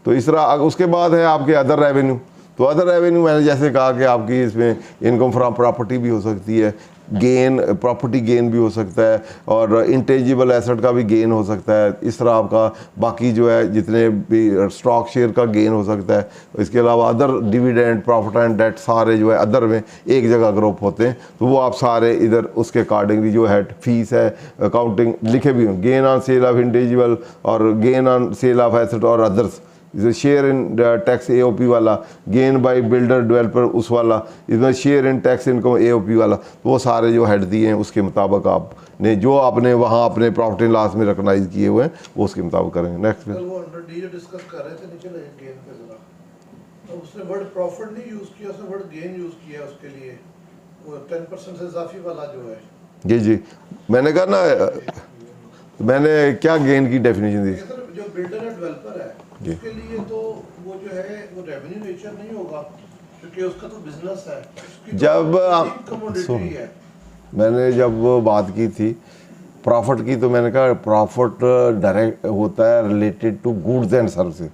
तो इस तरह उसके बाद है आपके अदर रेवेन्यू। तो अदर रेवेन्यू मैंने जैसे कहा कि आपकी इसमें इनकम फ्रॉम प्रॉपर्टी भी हो सकती है, गेन, प्रॉपर्टी गेन भी हो सकता है, और इंटेजिबल एसेट का भी गेन हो सकता है। इस तरह आपका बाकी जो है जितने भी स्टॉक शेयर का गेन हो सकता है। इसके अलावा other dividend, profit and debt सारे जो है अदर में एक जगह ग्रुप होते हैं, तो वो आप सारे इधर उसके अकॉर्डिंगली जो है फीस है, अकाउंटिंग लिखे भी हों, gain on sale of intangible और gain on sale of asset और others, share in tax AOP वाला, गेन बाय बिल्डर डेवलपर उस वाला, इसमें share in tax income AOP वाला, तो वो सारे जो हेड दिए हैं उसके मुताबिक आपने जो आपने वहाँ अपने प्रॉफिट एंड लॉस में रिकॉग्नाइज किए हुए हैं वो उसके मुताबिक करेंगे। नेक्स्ट पे वो अंडर डी जो डिस्कस कर रहे थे, नीचे गेन पे जरा, तो उसने वर्ड प्रॉफिट नहीं यूज़ किया, उसने वर्ड गेन यूज़ किया उसके लिए, वो 10% से इजाफी वाला जो है। जी जी, मैंने कहा ना, मैंने क्या गेन की डेफिनेशन दी? सर जो बिल्डर है डेवलपर है जी। उसके लिए तो वो जो है वो रेवेन्यू नेचर नहीं होगा, क्योंकि उसका तो बिजनेस है, उसकी जब आप कमोडिटी है। मैंने जब वो बात की थी प्रॉफिट की, तो मैंने कहा प्रॉफिट डायरेक्ट होता है related to goods and services.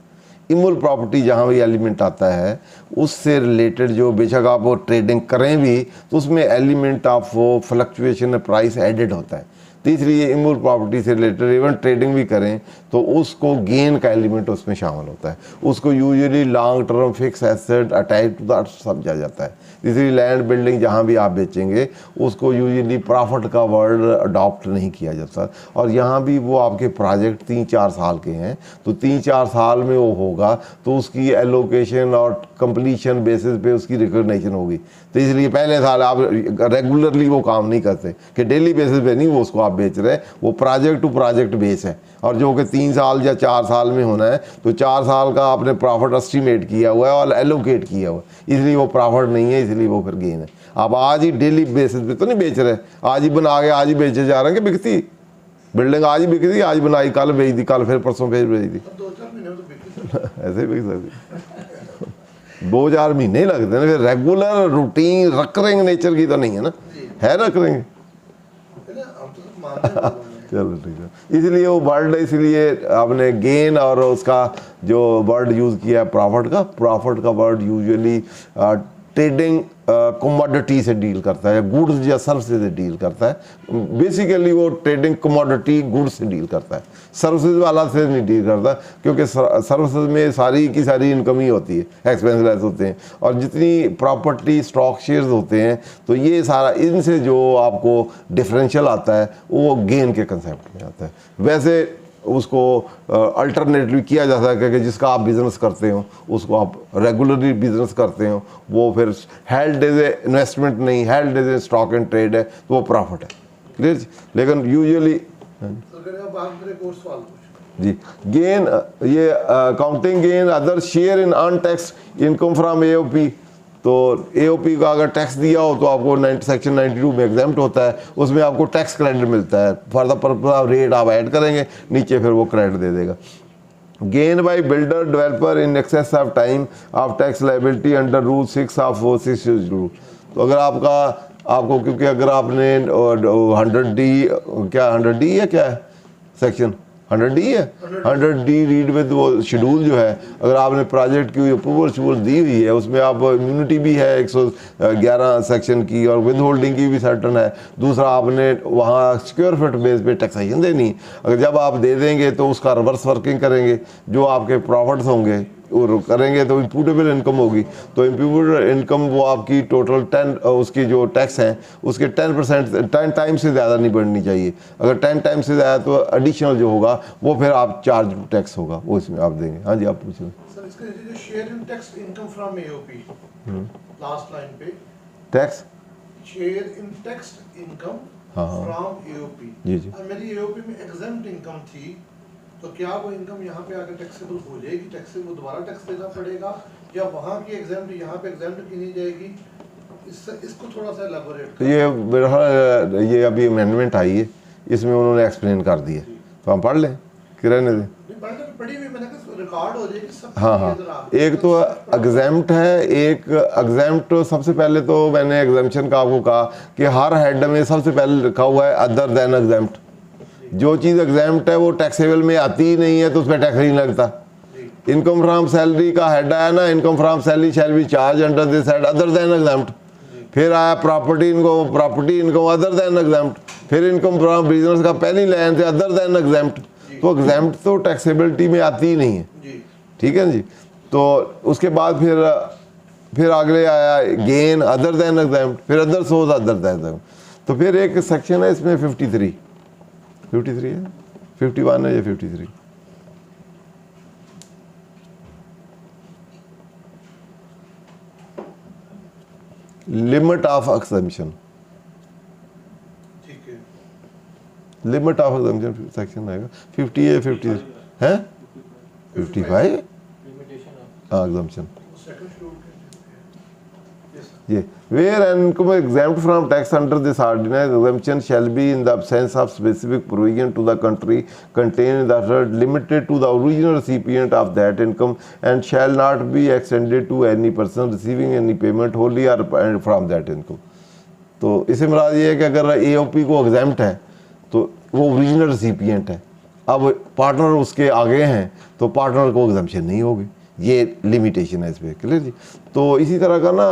Immovable property जहाँ भी एलिमेंट आता है उससे रिलेटेड, जो बेशक आप वो ट्रेडिंग करें भी तो उसमें एलिमेंट ऑफ वो फ्लक्चुएशन प्राइस एडेड होता है। तो इसलिए इमूल प्रॉपर्टी से रिलेटेड इवन ट्रेडिंग भी करें तो उसको गेन का एलिमेंट उसमें शामिल होता है। उसको usually long term fix asset attach to that समझा जाता है। इसलिए लैंड बिल्डिंग जहाँ भी आप बेचेंगे उसको यूजुअली प्रॉफिट का वर्ड अडॉप्ट नहीं किया जाता। और यहाँ भी वो आपके प्रोजेक्ट 3-4 साल के हैं तो 3-4 साल में वो होगा तो उसकी एलोकेशन और कंप्लीशन बेसिस पे उसकी रिकॉग्निशन होगी। तो इसलिए पहले साल आप रेगुलरली वो काम नहीं करते कि डेली बेसिस पे नहीं वो उसको आप बेच रहे, वो प्रोजेक्ट टू प्रोजेक्ट बेस है। और जो कि 3 साल या 4 साल में होना है तो 4 साल का आपने प्रॉफिट एस्टिमेट किया हुआ है और एलोकेट किया हुआ है, इसलिए वो प्रॉफिट नहीं है, इसलिए वो फिर गेन है। आप आज ही डेली बेसिस पे तो नहीं बेच रहे, आज ही बना के आज ही बेचे जा रहे हैं कि बिकती बिल्डिंग आज ही बिकती, आज बनाई कल बेच दी, कल फिर परसों फिर बेच दी, 2-4 महीने में तो बिकती ऐसे ही बिक सकती। 2-4 महीने ही लगते हैं, फिर रेगुलर रूटीन रकरिंग नेचर की तो नहीं है ना, है रकरिंग। है ना, हम तो सब मानते हैं। चलो ठीक है, इसलिए वो वर्ड, इसलिए आपने गेन और उसका जो वर्ड यूज़ किया है प्रॉफिट का वर्ड यूजुअली ट्रेडिंग कमोडिटी से डील करता है, गुड्स या सर्विसेज से डील करता है। बेसिकली वो ट्रेडिंग कमोडिटी गुड्स से डील करता है, सर्विसेज वाला से नहीं डील करता, क्योंकि सर्विसेज में सारी की सारी इनकम ही होती है, एक्सपेंस लेस होते हैं। और जितनी प्रॉपर्टी स्टॉक शेयर्स होते हैं तो ये सारा, इनसे जो आपको डिफरेंशियल आता है वो गेन के कंसेप्ट में आता है। वैसे उसको अल्टरनेटली किया जा सकता है कि जिसका आप बिज़नेस करते हो उसको आप रेगुलरली बिज़नेस करते हो, वो फिर हेल्ड एज ए इन्वेस्टमेंट नहीं, held as a stock and trade है तो वो प्रॉफिट है, क्लियर। लेकिन यूजुअली जी गेन, ये counting gain other share in untaxed income from AOP. तो एओपी का अगर टैक्स दिया हो तो आपको सेक्शन 92 में एग्जाम्प्ट होता है, उसमें आपको टैक्स क्रेडिट मिलता है। For the purpose of rate आप ऐड करेंगे, नीचे फिर वो क्रेडिट दे देगा। Gain by builder developer in excess of time of tax liability under rule 6 of 46 rule. तो अगर आपको क्योंकि अगर आपने 100D है क्या है सेक्शन 100D है, 100D रीड विद वो शेड्यूल जो है, अगर आपने प्रोजेक्ट की अप्रूवल दी हुई है उसमें आप इम्यूनिटी भी है 111 सेक्शन की और विद होल्डिंग की भी सर्टन है। दूसरा आपने वहाँ स्क्वायर फीट बेस पे टैक्सेशन देनी, अगर जब आप दे देंगे तो उसका रिवर्स वर्किंग करेंगे, जो आपके प्रॉफिट्स होंगे और करेंगे तो इम्प्यूटेबल इनकम होगी। तो इम्प्यूटेबल इनकम वो आपकी टोटल 10 उसकी जो टैक्स हैं उसके 10% 10 टाइम से ज़्यादा नहीं बढ़नी चाहिए। अगर 10 टाइम से ज़्यादा तो एडिशनल जो होगा वो फिर आप चार्ज टैक्स होगा वो इसमें आप देंगे। हाँ जी आप पूछें सर, इसका जो share in tax income from AOP last line पे, tax share in tax income from AOP. जी जी। मेरी एओपी में एग्जम्प्ट इनकम थी, तो क्या वो इनकम यहाँ पे आकर टैक्सेबल हो जाएगी, टैक्सेबल वो दोबारा टैक्स देना पड़ेगा, या वहाँ की एग्जाम्प्ट यहाँ पे एग्जाम्प्ट की नहीं जाएगी? इसको थोड़ा सा एलाबोरेट करें। ये मेरा ये अभी अमेंडमेंट आई है, इसमें उन्होंने एक्सप्लेन कर दिया, तो हम पढ़ लें कि रहने दें। पढ़ी हुई मैंने कहा रिकॉर्ड हो जाएगी सब। हाँ, एक तो एग्जाम्प्ट है, एक एग्जाम्प्ट सबसे पहले तो मैंने एग्जाम्पशन का आपको कहा कि हर हेड में सबसे पहले लिखा हुआ है अदर देन एग्जाम्प्ट। जो चीज़ एग्जाम्प्ट है वो टैक्सेबल में आती ही नहीं है तो उस पर टैक्स नहीं लगता। इनकम फ्रॉम सैलरी का हेड आया ना, income from salary shell be charge under this head other then exempt. फिर आया property income other than exempt. फिर इनकम फ्रॉम बिजनेस का पहली लाइन से अदर देन एग्जाम्प्ट। तो एग्जाम्प्ट तो टैक्सेबिलिटी में आती ही नहीं है, ठीक है जी। तो उसके बाद फिर अगले आया गेन अदर देन एग्जाम्प्ट, फिर अदर सोर्स अदर देन। तो फिर एक सेक्शन है इसमें 53 है, 51 है या 53? लिमिट ऑफ एग्जम्पशन, ठीक है। लिमिट ऑफ एग्जम्पशन सेक्शन आएगा 50 है 50 है 55 हाँ एग्जम्पशन। ये where an income exempt from tax under this ordinance, exemption shall be in the absence of specific provision to the country contained in the order limited to the original recipient of that income and shall not be extended to any person receiving any payment wholly or from that income. तो इसे मुराद ये है कि अगर AOP को एग्जाम्प्ट है तो वो ओरिजिनल रिसिपिएंट है, अब पार्टनर उसके आगे हैं तो पार्टनर को एग्जाम्पशन नहीं होगी, ये लिमिटेशन है इस पर। क्लियर जी। तो इसी तरह का ना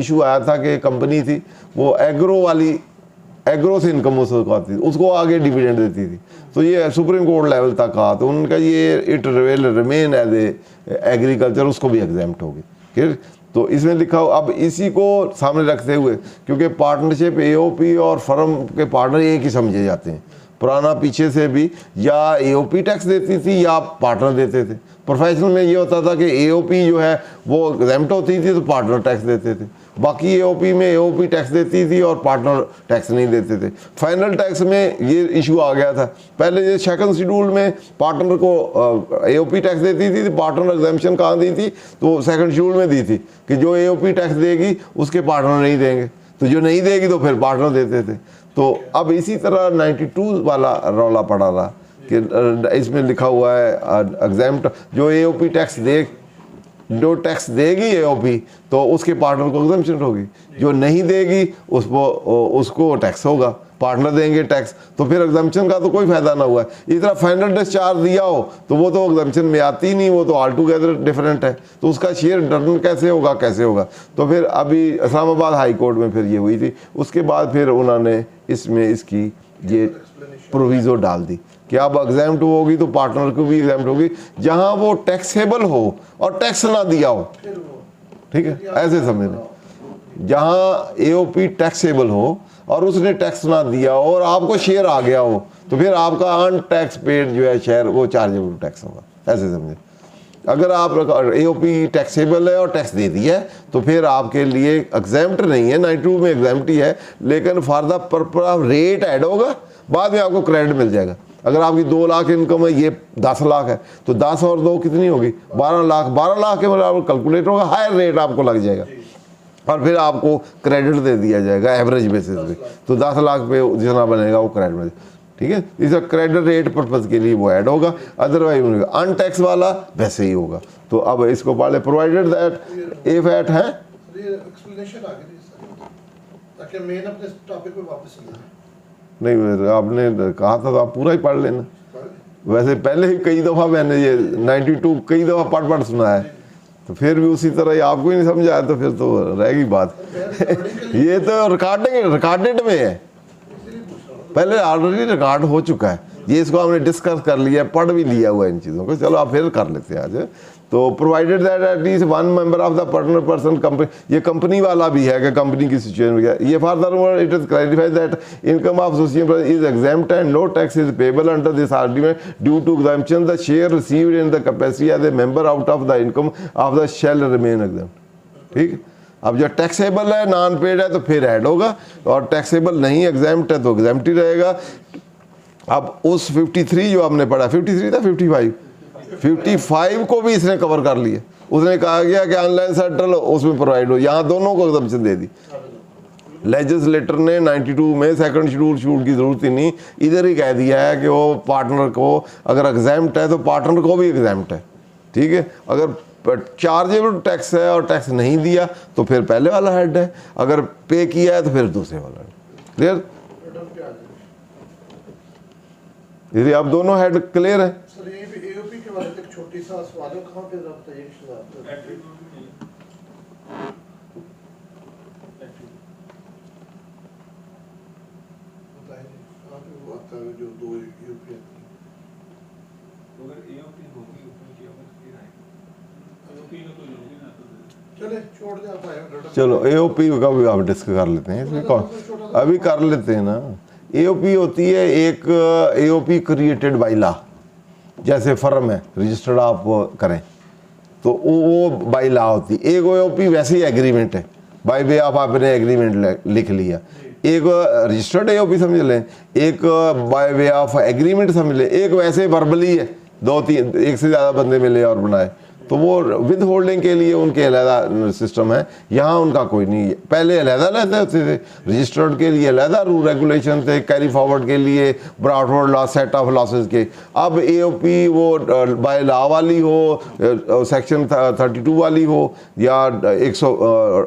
इशू आया था कि कंपनी थी वो एग्रो से इनकम उसको आती थी, उसको आगे डिविडेंड देती थी, तो ये सुप्रीम कोर्ट लेवल तक कहा तो उनका ये it will remain as a agriculture, उसको भी एग्जाम्प्ट होगी। क्लियर। तो इसमें लिखा हो, अब इसी को सामने रखते हुए क्योंकि पार्टनरशिप AOP और फर्म के पार्टनर एक ही समझे जाते हैं, पुराना पीछे से भी या AOP टैक्स देती थी या पार्टनर देते थे। प्रोफेशनल में ये होता था कि AOP जो है वो एग्जेम्प्ट होती थी तो पार्टनर टैक्स देते थे, बाकी AOP में AOP टैक्स देती थी और पार्टनर टैक्स नहीं देते थे। फाइनल टैक्स में ये इशू आ गया था, पहले ये सेकंड शेड्यूल में पार्टनर को AOP टैक्स देती थी तो पार्टनर एग्जेम्पशन कहाँ दी थी, तो सेकंड शेड्यूल में दी थी कि जो AOP टैक्स देगी उसके पार्टनर नहीं देंगे, तो जो नहीं देगी तो फिर पार्टनर देते थे। तो अब इसी तरह 92 वाला रौला पड़ा रहा कि इसमें लिखा हुआ है एग्जाम्प्ट जो AOP टैक्स जो टैक्स देगी AOP तो उसके पार्टनर को एग्जम्पशन होगी, जो नहीं देगी उसको टैक्स होगा, पार्टनर देंगे टैक्स, तो फिर एग्जम्पशन का तो कोई फायदा ना हुआ है। इस तरह फाइनल डिस्चार्ज दिया हो तो वो तो एग्जम्पशन में आती ही नहीं, वो तो ऑल टुगेदर डिफरेंट है, तो उसका शेयर रिटर्न कैसे होगा। तो फिर अभी इस्लामाबाद हाई कोर्ट में फिर ये हुई थी, उसके बाद फिर उन्होंने इसमें इसकी ये प्रोविज़ो डाल दी कि अब एग्जाम्प्ट होगी तो पार्टनर को भी एग्जाम्प्ट होगी जहां वो टैक्सेबल हो और टैक्स ना दिया हो। ठीक है, ऐसे समझ लें, जहां AOP टैक्सेबल हो और उसने टैक्स ना दिया हो और आपको शेयर आ गया हो तो फिर आपका अनटैक्स पेड जो है शेयर वो चार्जेबल टैक्स होगा, ऐसे समझे। अगर आप AOP टैक्सेबल है और टैक्स दे दिया है तो फिर आपके लिए एग्जाम्प्ट नहीं है, 92 में एग्जाम्प्ट ही है, लेकिन for the purpose of rate add होगा, बाद में आपको क्रेडिट मिल जाएगा। अगर आपकी 2 लाख इनकम है, ये 10 लाख है, तो 10 और 2 कितनी होगी 12 लाख। 12 लाख के बराबर कैलकुलेट होगा, हायर रेट आपको लग जाएगा और फिर आपको क्रेडिट दे दिया जाएगा एवरेज बेसिस पे, तो 10 लाख पे जितना बनेगा वो क्रेडिट में। ठीक है, इस क्रेडिट रेट पर्पज के लिए वो ऐड होगा, अदरवाइज अनटैक्स वाला वैसे ही होगा। तो अब इसको पढ़ ले, प्रोवाइडेड दैट इफ एट है एक्सप्लेनेशन आ गई ताकि मेन अपने टॉपिक पे वापस चले जाएं। नहीं, आपने कहा था तो आप पूरा ही पढ़ लेना। वैसे पहले ही कई दफ़ा मैंने ये 92 कई दफ़ा पढ़ सुना है, तो फिर भी उसी तरह ही आपको ही नहीं समझ आया तो फिर तो रहेगी बात। ये तो रिकॉर्डेड में है, पहले ऑलरेडी रिकॉर्ड हो चुका है, ये इसको हमने डिस्कस कर लिया, पढ़ भी लिया हुआ इन चीज़ों को। चलो आप फिर कर लेते हैं आज। तो provided that at least 1 member of the partner person company, ये कंपनी वाला भी है कि कंपनी की सिचुएशन में ये further it is clarified that income of associate is exempt and no tax is payable under this argument due to exemption the share received in the capacity as a member out of the income of the shall remain exempt. ठीक है, अब जो टैक्सेबल है नॉन पेड है तो फिर ऐड होगा, और टैक्सेबल नहीं एग्जाम्प्ट है तो एग्जाम्प्ट ही रहेगा। अब उस 53 जो आपने पढ़ा, 53 था 55 को भी इसने कवर कर लिया। उसने कहा गया कि ऑनलाइन सेंट्रल उसमें प्रोवाइड हो, यहाँ दोनों को एग्जम्पशन दे दी। लेजिस्लेटर ने 92 में सेकंड शेड्यूल की जरूरत ही नहीं, इधर ही कह दिया है कि वो पार्टनर को अगर एग्जाम्प्ट है तो पार्टनर को भी एग्जाम्प्ट है। ठीक है, अगर चार्जेबल टैक्स है और टैक्स नहीं दिया तो फिर पहले वाला हेड है, अगर पे किया है तो फिर दूसरे वाला हेड। क्लियर, यदि आप दोनों हेड क्लियर है। सर ये भी AOP के बारे में एक छोटी सा सवाल है, कहाँ पे रखते हैं जो 2 AOP चले छोड़ दे आप। चलो AOP का भी आप डिस्कस कर लेते हैं, इसमें कौन अभी कर लेते हैं ना। AOP होती है एक AOP क्रिएटेड बाय लॉ, जैसे फर्म है रजिस्टर्ड आप करें तो वो बाय लॉ होती है। एक AOP वैसे ही एग्रीमेंट है, बाय वे ऑफ आपने एग्रीमेंट लिख लिया। एक रजिस्टर्ड AOP समझ लें, एक बाय वे ऑफ एग्रीमेंट समझ लें, एक वैसे वर्बली है, 2-3 एक से ज़्यादा बंदे मिले और बनाए तो वो विद होल्डिंग के लिए उनके अलहदा सिस्टम है, यहाँ उनका कोई नहीं है। पहले अलहदा रहते होते थे, रजिस्टर्ड के लिए अलहदा रूल रेगुलेशन थे, कैरी फॉरवर्ड के लिए ब्रॉडफोर्ड लॉ, सेट ऑफ लॉसेस के। अब AOP वो बाय लॉ वाली हो, सेक्शन 32 वाली हो, या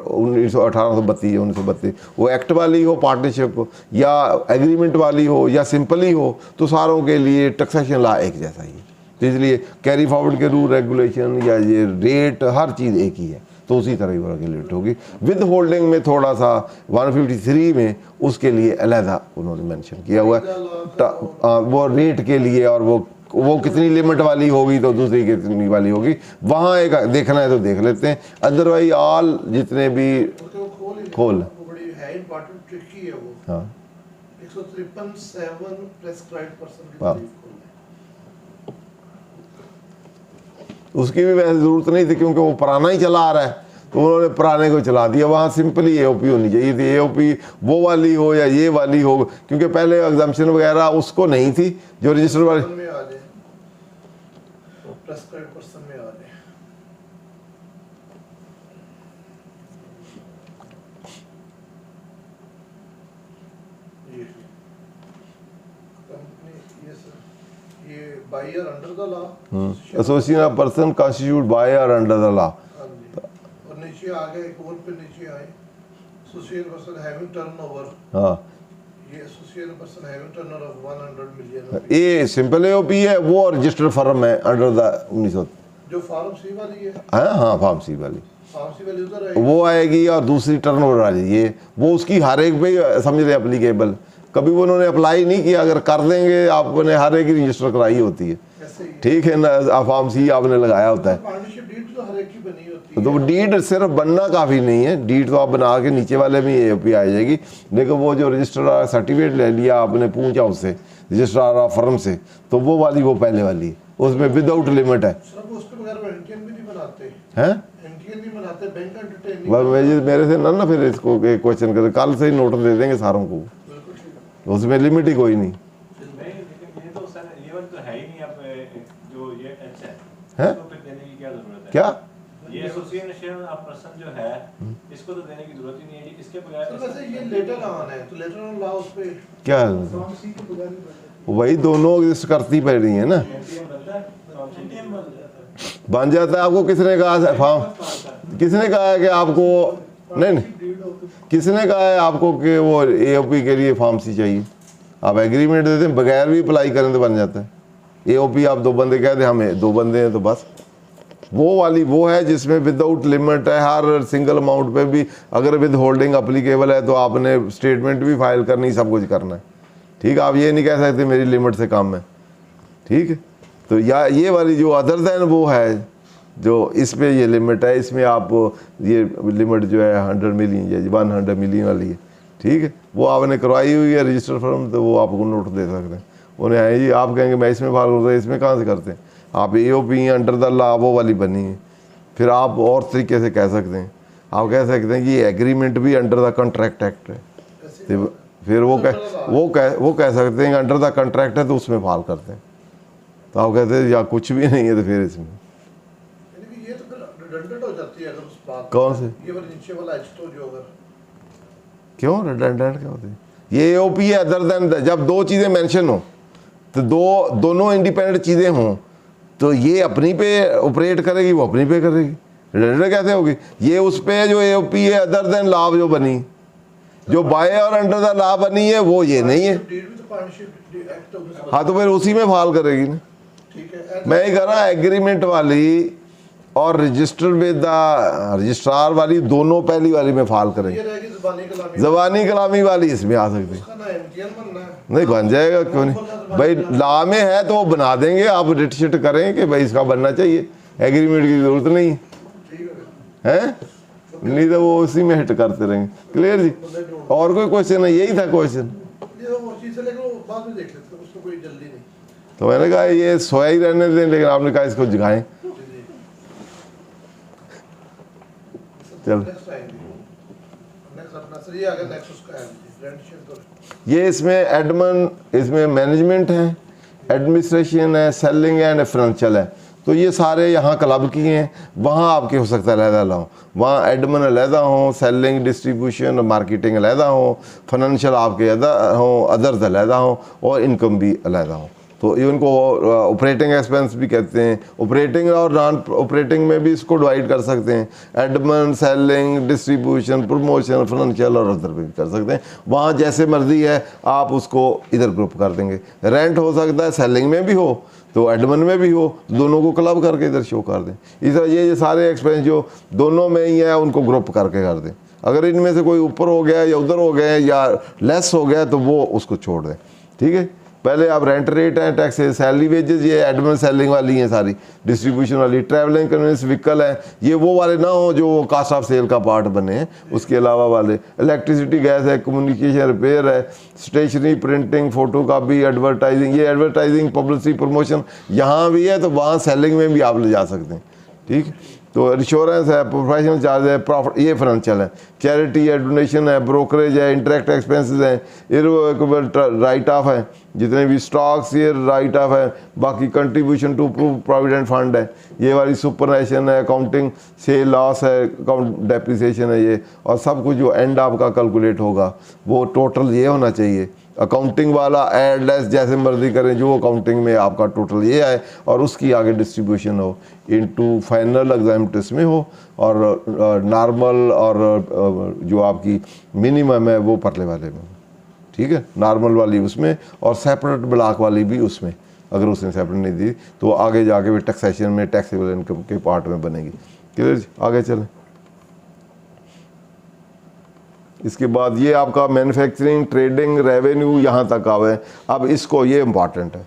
1932 वो एक्ट वाली हो पार्टनरशिप, या एग्रीमेंट वाली हो, या सिंपली हो, तो सारों के लिए टैक्सेशन लॉ एक जैसा ही है। तो इसलिए कैरी फॉरवर्ड के रूल रेगुलेशन या ये रेट हर चीज़ एक ही है, तो उसी तरह ही रेगुलेट होगी। विद होल्डिंग में थोड़ा सा 153 में उसके लिए अलहदा उन्होंने मेंशन किया हुआ है, वो रेट के लिए, और वो कितनी लिमिट वाली होगी तो दूसरी कितनी वाली होगी, वहाँ एक देखना है तो देख लेते हैं। अदरवाइज ऑल जितने भी खोल बड़ी है इंपॉर्टेंट ट्रिकी है वो। हाँ 153(7) प्रेस्क्राइब्ड पर्सन की हाँ। तारीफ खोल है। उसकी भी वैसे ज़रूरत नहीं थी, क्योंकि वो पुराना ही चला आ रहा है, तो उन्होंने पुराने को चला दिया। वहाँ सिंपली AOP होनी चाहिए थी, AOP वो वाली हो या ये वाली हो, क्योंकि पहले एग्जाम्पशन वगैरह उसको नहीं थी जो रजिस्टर वाली। में आ जाए तो प्रेस्क्राइब्ड पर्सन में आ जाए। कंपनी ये buyer under the law. Association of person constitute by or under the law. और नीचे आ गए, एक और पे नीचे आए, एसोसिएशन पर्सन हैविंग टर्नओवर। हाँ ये association person having turnover of 100 million. ये सिंपल AOP है, वो रजिस्टर्ड फर्म है अंडर द 1900। जो फार्म सी वाली है, हाँ फार्म सी वाली फार्म सी वाली उधर है। वो आएगी, और दूसरी टर्नओवर आ जाएगी, वो उसकी हर एक पे समझ रहे एप्लीकेबल। कभी वो उन्होंने अप्लाई नहीं किया, अगर कर देंगे आपने हर एक की रजिस्टर कराई होती है, ऐसे ही ठीक है ना। फार्म सी आपने लगाया होता है, पार्टनरशिप डीड तो हर एक की बनी होती है। तो वो डीड सिर्फ बनना काफ़ी नहीं है, डीड तो आप बना के नीचे वाले में AOP आ जाएगी। लेकिन वो जो रजिस्ट्रार सर्टिफिकेट ले लिया आपने पूंछ हाउस से, रजिस्ट्रार फर्म से, तो वो वाली वो पहले वाली है, उसमें विदाउट लिमिट है। सर वो उसके बगैर वो एनटीएन भी नहीं बनाते, हैं एनटीएन नहीं बनाते, बैंक एंटरटेन बस मेरे से ना फिर इसको एक क्वेश्चन करें, कल से ही नोटिस दे देंगे सारों को, उसमें लिमिट ही कोई नहीं नहीं, लेकिन ये तो सर ये वाला तो है ही नहीं। अब जो ये H है हैं? इसको फिर देने की क्या जरूरत है? क्या ये एसोसिएशन ऑफ पर्सन जो है इसको तो देने की जरूरत ही नहीं है। इसके बगैर सर वैसे ये लेटर ऑन है, तो लेटर ऑन लॉ उस पे क्या फॉर्म सी के बगैर नहीं बनता। वही दोनों एग्जिस्ट करती पड़ रही है ना, एटीएम बनता है तो आपसे एटीएम बन जाता है। बन जाता है। आपको किसने कहा फार्म, किसने कहा है कि आपको नहीं किसने कहा है आपको कि वो AOP के लिए फार्म सी चाहिए? आप एग्रीमेंट देते हैं, बगैर भी अप्लाई करें तो बन जाता है। AOP आप 2 बंदे कहते हैं, हमें 2 बंदे हैं तो बस। वो वाली वो है जिसमें विदाउट लिमिट है, हर सिंगल अमाउंट पे भी अगर विद होल्डिंग अप्लीकेबल है तो आपने स्टेटमेंट भी फाइल करनी, सब कुछ करना है, ठीक है। आप ये नहीं कह सकते मेरी लिमिट से कम है, ठीक है। तो या ये वाली जो अदर देन वो है जो इस पे ये लिमिट है, इसमें आप ये लिमिट जो है 100 मिलियन या 100 मिलियन वाली है, ठीक है। वो आपने करवाई हुई है रजिस्टर फर्म, तो वो आपको नोट दे सकते हैं। उन्हें है जी, आप कहेंगे मैं इसमें फाइल करता हूँ, इसमें कहाँ से करते हैं आप? AOP अंडर द लॉ वो वाली बनी है। फिर आप और तरीके से कह सकते हैं, आप कह सकते हैं कि ये एग्रीमेंट भी अंडर द कॉन्ट्रैक्ट एक्ट है। तो फिर वो कह सकते हैं अंडर द कॉन्ट्रैक्ट है तो उसमें फाल करते हैं। तो आप कहते हैं या कुछ भी नहीं है तो फिर इसमें यानी कि ये तो फिर रिडंडेंट हो जाती है अगर उस बात कौन से ये वाला नीचे वाला H तो जो अगर क्यों रिडंडेंट क्या होती है? ये AOP है अदर देन, जब 2 चीज़ें मेंशन हो तो दोनों इंडिपेंडेंट चीज़ें हों तो ये अपनी पे ऑपरेट करेगी, वो अपनी पे करेगी। रिडंडेंट कैसे होगी? ये उस पे जो AOP है अदर देन लॉ जो बनी, जो bye or under the law बनी है वो ये नहीं है। डीड भी तो पार्टनरशिप एक्ट तो उसमें हाँ तो फिर उसी में फाल करेगी ना। ठीक है। मैं ही कह रहा एग्रीमेंट वाली और रजिस्टर विद द रजिस्ट्रार वाली दोनों पहली वाली में फाल करेंगे। ये रहेगी ज़बानी कलामी, ज़बानी कलामी वाली इसमें आ सकती है। उसका ना एनटीएन बनना है। नहीं बन जाएगा, क्यों नहीं भाई, लॉ में है तो वो बना देंगे। आप रिट शिट करें कि भाई इसका बनना चाहिए, एग्रीमेंट की जरूरत नहीं है, ठीक है। हैं? नहीं तो वो उसी में हिट करते रहेंगे। क्लियर जी? और कोई क्वेश्चन है? यही था क्वेश्चन। ये वो चीज़ है, लेकिन वो बाद में देख लेते हैं, उसको कोई जल्दी नहीं। तो मैंने कहा ये सोया ही रहने दें, लेकिन आपने कहा इसको जगाएं। चल नेक्स्ट आएंगे, नेक्स्ट अपना सर ये आ गया, नेक्स्ट उसका है फ्रेंडशिप तो ये इसमें एडमिन, इसमें मैनेजमेंट है, एडमिनिस्ट्रेशन है, सेलिंग है एंड फाइनेंशियल है। तो ये सारे यहाँ क्लब किए हैं, वहाँ आपके हो सकता है अलहदा हो, वहाँ एडमिन अलहदा हो, सेलिंग डिस्ट्रीब्यूशन मार्केटिंग अलहदा हो, फाइनेंशियल आपके हो, अदर्स अलहदा हो, और इनकम भी अलहदा हो। तो ये उनको ऑपरेटिंग एक्सपेंस भी कहते हैं। ऑपरेटिंग और नॉन ऑपरेटिंग में भी इसको डिवाइड कर सकते हैं, admin, selling, distribution, promotion, financial और अदर भी कर सकते हैं। वहाँ जैसे मर्जी है आप उसको इधर ग्रुप कर देंगे। रेंट हो सकता है सेलिंग में भी हो तो एडमिन में भी हो, दोनों को क्लब करके इधर शो कर दें। इस तरह ये सारे एक्सपेंस जो दोनों में ही है उनको ग्रुप करके कर दें। अगर इनमें से कोई ऊपर हो गया या उधर हो गया या लेस हो गया तो वो उसको छोड़ दें। ठीक है, पहले आप रेंट रेट हैं, टैक्सेस, सैलरी वेजेस, ये एडमिन सेलिंग वाली हैं सारी, डिस्ट्रीब्यूशन वाली, ट्रैवलिंग कन्वेंस व्हीकल है, ये वो वाले ना हो जो कास्ट ऑफ सेल का पार्ट बने हैं, उसके अलावा वाले इलेक्ट्रिसिटी, गैस है, कम्युनिकेशन, रिपेयर है, stationery, printing, photo copy, advertising, ये एडवर्टाइजिंग, पब्लिसिटी, प्रमोशन यहाँ भी है तो वहाँ सेलिंग में भी आप ले जा सकते हैं। ठीक, तो इंश्योरेंस है, प्रोफेशनल चार्ज है, प्रॉफिट, ये फाइनेंशियल है, चैरिटी है, डोनेशन है, ब्रोकरेज है, इंटरेक्ट एक्सपेंसेस हैं, इररिवोकेबल राइट ऑफ है, जितने भी स्टॉक्स ये राइट ऑफ है, बाकी कंट्रीब्यूशन टू प्रोविडेंट फंड है, ये वाली सुपरनेशन है, अकाउंटिंग सेल लॉस है, अकाउंट डेप्रिसिएशन है ये, और सब कुछ जो एंड आपका कैलकुलेट होगा वो टोटल ये होना चाहिए। अकाउंटिंग वाला एड लेस जैसे मर्जी करें, जो अकाउंटिंग में आपका टोटल ये है और उसकी आगे डिस्ट्रीब्यूशन हो इनटू फाइनल एग्जाम टेस्ट में हो, और नॉर्मल और जो आपकी मिनिमम है वो परले वाले में। ठीक है, नॉर्मल वाली उसमें और सेपरेट ब्लॉक वाली भी उसमें, अगर उसने सेपरेट नहीं दी तो आगे जाके भी टैक्सेशन में टैक्सेबल इनकम के पार्ट में बनेगी। क्लियर, आगे चलें। इसके बाद ये आपका मैन्युफैक्चरिंग, ट्रेडिंग, रेवेन्यू यहाँ तक आवे। अब इसको, ये इम्पॉर्टेंट है,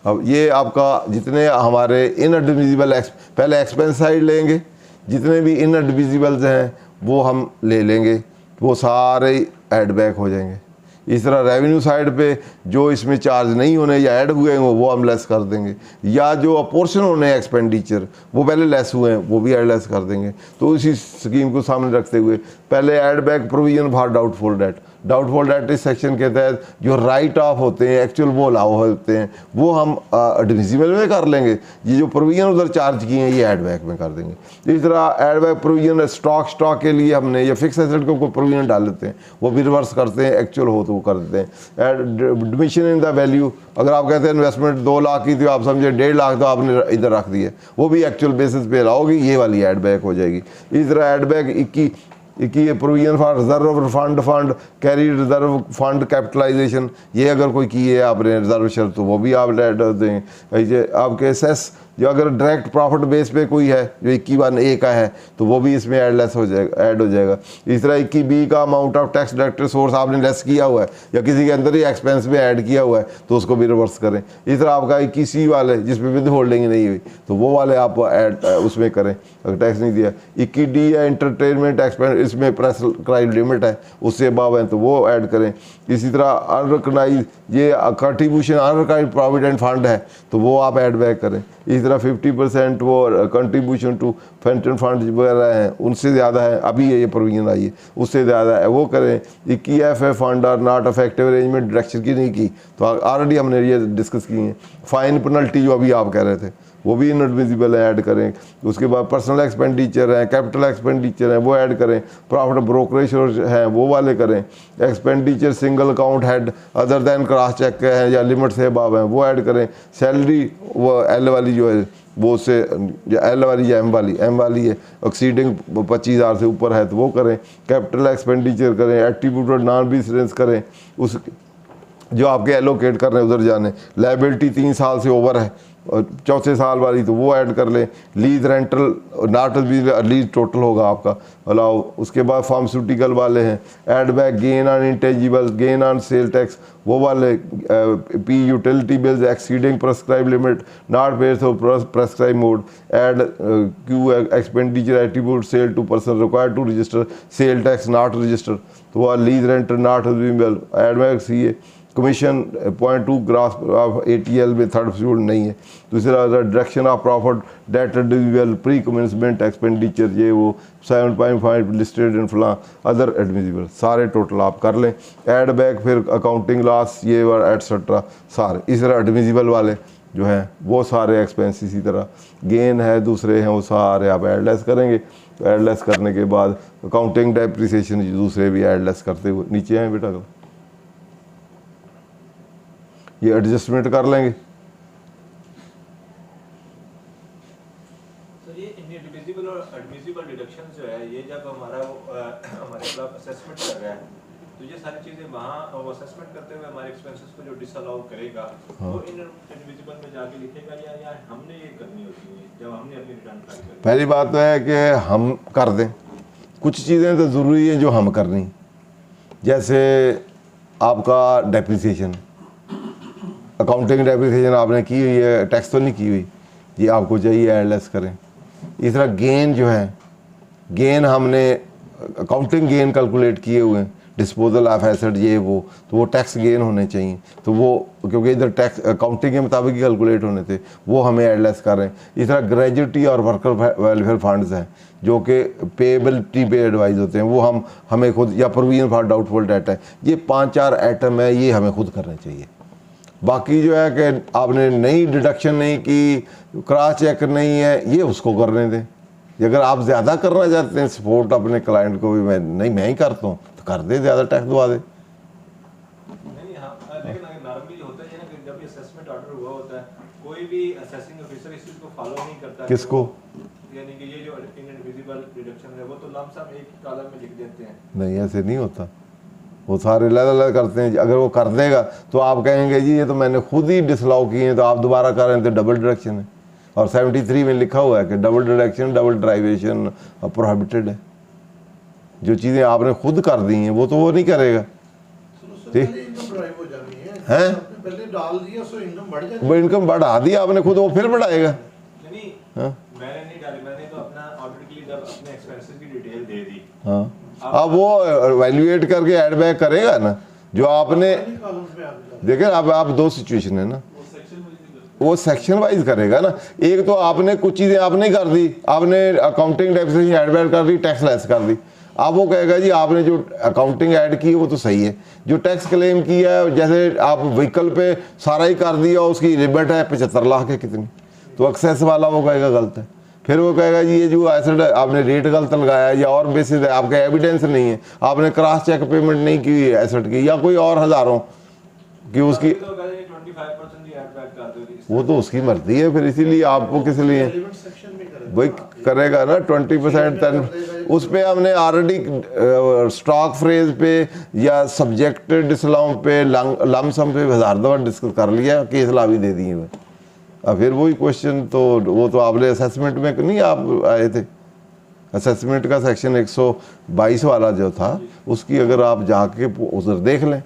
अब ये आपका जितने हमारे इनएडमिसिबल पहले एक्सपेंस साइड लेंगे, जितने भी इनएडमिसिबल्स हैं वो हम ले लेंगे, वो सारे ऐड बैक हो जाएंगे। इस तरह रेवेन्यू साइड पे जो इसमें चार्ज नहीं होने या ऐड हुए हैं वो हम लेस कर देंगे, या जो अपोर्शन होने हैं एक्सपेंडिचर वो पहले लेस हुए हैं वो भी ऐड लेस कर देंगे। तो इसी स्कीम को सामने रखते हुए पहले add back provision for doubtful debt, doubtful debt इस सेक्शन के तहत जो राइट ऑफ होते हैं, एक्चुअल वो अलाउ होते हैं, वो हम एडमिसिबल में कर लेंगे। ये जो प्रोविजन उधर चार्ज किए हैं ये ऐड बैक में कर देंगे। इस तरह ऐड बैक प्रोविजन स्टॉक के लिए हमने या फिक्स एसेट को कोई प्रोविजन डाल देते हैं, वो भी रिवर्स करते हैं, एक्चुअल हो तो वो कर देते हैं। एडमिशन इन द वैल्यू, अगर आप कहते हैं इन्वेस्टमेंट 2 लाख की थी, आप समझे 1.5 लाख तो आपने इधर रख दिए, वो भी एक्चुअल बेसिस पे लाओगी, ये वाली ऐड बैक हो जाएगी। इस तरह add back 21 provision for reserve fund carry reserve fund capitalization, ये अगर कोई की है आपने रिजर्व शर्त तो वो भी आप ऐड देंगे। आपके सेस जो अगर डायरेक्ट प्रॉफिट बेस पे कोई है जो 21A का है तो वो भी इसमें ऐड लेस हो जाएगा, ऐड हो जाएगा। इस तरह 21B का amount of tax director source आपने लेस किया हुआ है या किसी के अंदर ही एक्सपेंस में ऐड किया हुआ है तो उसको भी रिवर्स करें। इस तरह आपका 21C वाले जिसमें विद होल्डिंग नहीं हुई तो वो वाले आप ऐड उसमें करें अगर टैक्स नहीं दिया। 21D है एंटरटेनमेंट एक्सपेंस, इसमें प्रेस क्राइम लिमिट है उससे अबव है तो वो ऐड करें। इसी तरह अनरिकॉग्नाइज ये कंट्रीब्यूशन अनरिकॉग्नाइज प्रोविडेंट फंड है तो वो आप ऐड बैक करें। इसी तरह 50% वो कंट्रीब्यूशन टू पेंशन फंड वगैरह हैं उनसे ज़्यादा है, अभी ये प्रोविजन आई है उससे ज़्यादा है वो करें। 21FA fund are not effective arrangement direction की नहीं की तो ऑलरेडी हमने ये डिस्कस की है। फाइन पेनल्टी जो अभी आप कह रहे थे वो भी इनएडमिसिबल है, ऐड करें। उसके बाद पर्सनल एक्सपेंडिचर है, कैपिटल एक्सपेंडिचर है वो ऐड करें। प्रॉफिट ब्रोकरेज हैं वो वाले करें। Expenditure single account head other than cross cheque है या लिमिट से अबव है वो ऐड करें। सैलरी वो एल वाली जो है वो उससे एल वाली या एम वाली है एक्सीडिंग 25,000 से ऊपर है तो वो करें। कैपिटल एक्सपेंडिचर करें, एट्रीब्यूटेड नॉन बिजनेस करें, उस जो आपके एलोकेट कर रहे हैं उधर जाने। लायबिलिटी 3 साल से ओवर है और चौथे साल वाली तो वो ऐड कर लें। Lease rental not lease total होगा आपका अलाउ। उसके बाद फार्मास्यूटिकल वाले हैं add back gain on intangible, gain on sale tax वो वाले। P utility bills exceeding prescribe limit not paid through prescribe mode. Add Q expenditure attributable to person required to register sale tax not register तो वह lease rental not eligible. Add back C commission 0.2 gross of ATL में थर्ड शेड्यूल नहीं है। दूसरा direction of profit debt admissible pre commencement expenditure ये वो 7.5 लिस्टेड इन फला अदर एडमिजिबल सारे टोटल आप कर लें। ऐड बैक फिर अकाउंटिंग लॉस ये एटसेट्रा सारे इस तरह एडमिजिबल वाले जो हैं वो सारे एक्सपेंस इसी तरह गेन है दूसरे हैं वो सारे आप एडलेस करेंगे। तो एडलेस करने के बाद अकाउंटिंग डेप्रिसिएशन दूसरे भी एडलेस करते हुए नीचे हैं बेटा ये एडजस्टमेंट कर लेंगे। सर ये इनएडमिसिबल और एडमिसिबल डिडक्शंस जो है ये जब हमारे मतलब असेसमेंट कर रहा है तो ये सारी चीज़ें वहाँ वो असेसमेंट करते हुए हमारे एक्सपेंसेस को जो डिसअलाउ करेगा वो इनएडमिसिबल में जाके लिखेगा या हमने ये करनी होती है जब हमने अपनी रिटर्न फाइल करनी। पहली बात तो है कि हम कर दें, कुछ चीज़ें तो ज़रूरी हैं जो हम करनी, जैसे आपका डेप्रिसिएशन अकाउंटिंग डेप्रिसिएशन आपने की हुई है, टैक्स तो नहीं की हुई, ये आपको चाहिए एडलेस करें। इस तरह गेन जो है गेन हमने अकाउंटिंग गेन कैलकुलेट किए हुए हैं, डिस्पोजल ऑफ एसेट ये वो, तो वो टैक्स गेन होने चाहिए, तो वो क्योंकि इधर टैक्स अकाउंटिंग के मुताबिक ही कैलकुलेट होने थे वो हमें एडलेस कर रहे हैं। इस तरह ग्रेजुटी और वर्कर वेलफेयर फंड्स हैं जो कि पेएबिलिटी पे एडवाइज होते हैं, वो हमें खुद या प्रोविजन फॉर डाउटफुल डेट है, ये 5-4 आइटम है ये हमें खुद करने चाहिए। बाकी जो है कि आपने नई डिडक्शन नहीं की, क्रॉस चेक नहीं है, ये उसको करने दें। अगर आप ज़्यादा करना चाहते हैं सपोर्ट अपने क्लाइंट को भी मैं ही करता हूँ तो कर दे, ज़्यादा टैक्स दवा दे। नहीं हाँ, लेकिन नॉर्मली होता है ना कि जब ये असेसमेंट ऑर्डर हुआ होता है कोई भी असेसिंग ऑफिसर इस चीज़ को फॉलो नहीं करता। किसको? यानी कि ये जो इनएडमिसिबल डिडक्शन है वो तो लम सम एक कॉलम में लिख देते हैं। नहीं ऐसे नहीं होता, वो सारे अलग करते हैं। अगर वो कर देगा तो आप कहेंगे जी ये तो मैंने खुद ही डिसअलाउ किए हैं, तो आप दोबारा कर रहे हैं तो डबल डिडक्शन है। और 73 में लिखा हुआ है कि double deduction double derivation prohibited है। जो चीज़ें आपने खुद कर दी हैं वो तो वो नहीं करेगा। ठीक है, वो इनकम बढ़ा दी आपने खुद, वो फिर बढ़ाएगा। नहीं मैंने नहीं डाली, मैंने तो अपना ऑडिट के लिए जब अपने एक्सपेंसेस की डिटेल दे दी। हाँ अब वो वैल्यूएट करके ऐड बैक करेगा ना जो आपने देखे। अब आप दो सिचुएशन है ना, वो सेक्शन वाइज करेगा ना। एक तो आपने कुछ चीज़ें आपने कर दी, आपने अकाउंटिंग डेप्रिसिएशन ऐड बैक कर दी, टैक्स लेस कर दी। अब वो कहेगा जी आपने जो अकाउंटिंग ऐड की है वो तो सही है, जो टैक्स क्लेम किया है जैसे आप व्हीकल पे सारा ही कर दिया, उसकी लिमिट है 75 लाख है कितनी, तो एक्सेस वाला वो कहेगा गलत है। फिर वो कहेगा जी ये जो एसेट आपने रेट गलत लगाया या और बेसिस है, आपका एविडेंस नहीं है, आपने क्रॉस चेक पेमेंट नहीं की एसेट की या कोई और हज़ारों की उसकी, वो तो उसकी मर्जी है। फिर इसीलिए आपको किस लिए वही करेगा ना 20%। उस पर हमने ऑलरेडी स्टॉक फ्रेज पे या सब्जेक्टेड डिसअलाउ पे लमसम पे 1000 दफ़ा डिस्कस कर लिया, केस ला भी दे दिए हुए। अब फिर वही क्वेश्चन तो वो तो आपने असेसमेंट में नहीं आप आए थे, असेसमेंट का सेक्शन 122 वाला जो था उसकी अगर आप जाके उधर देख लें,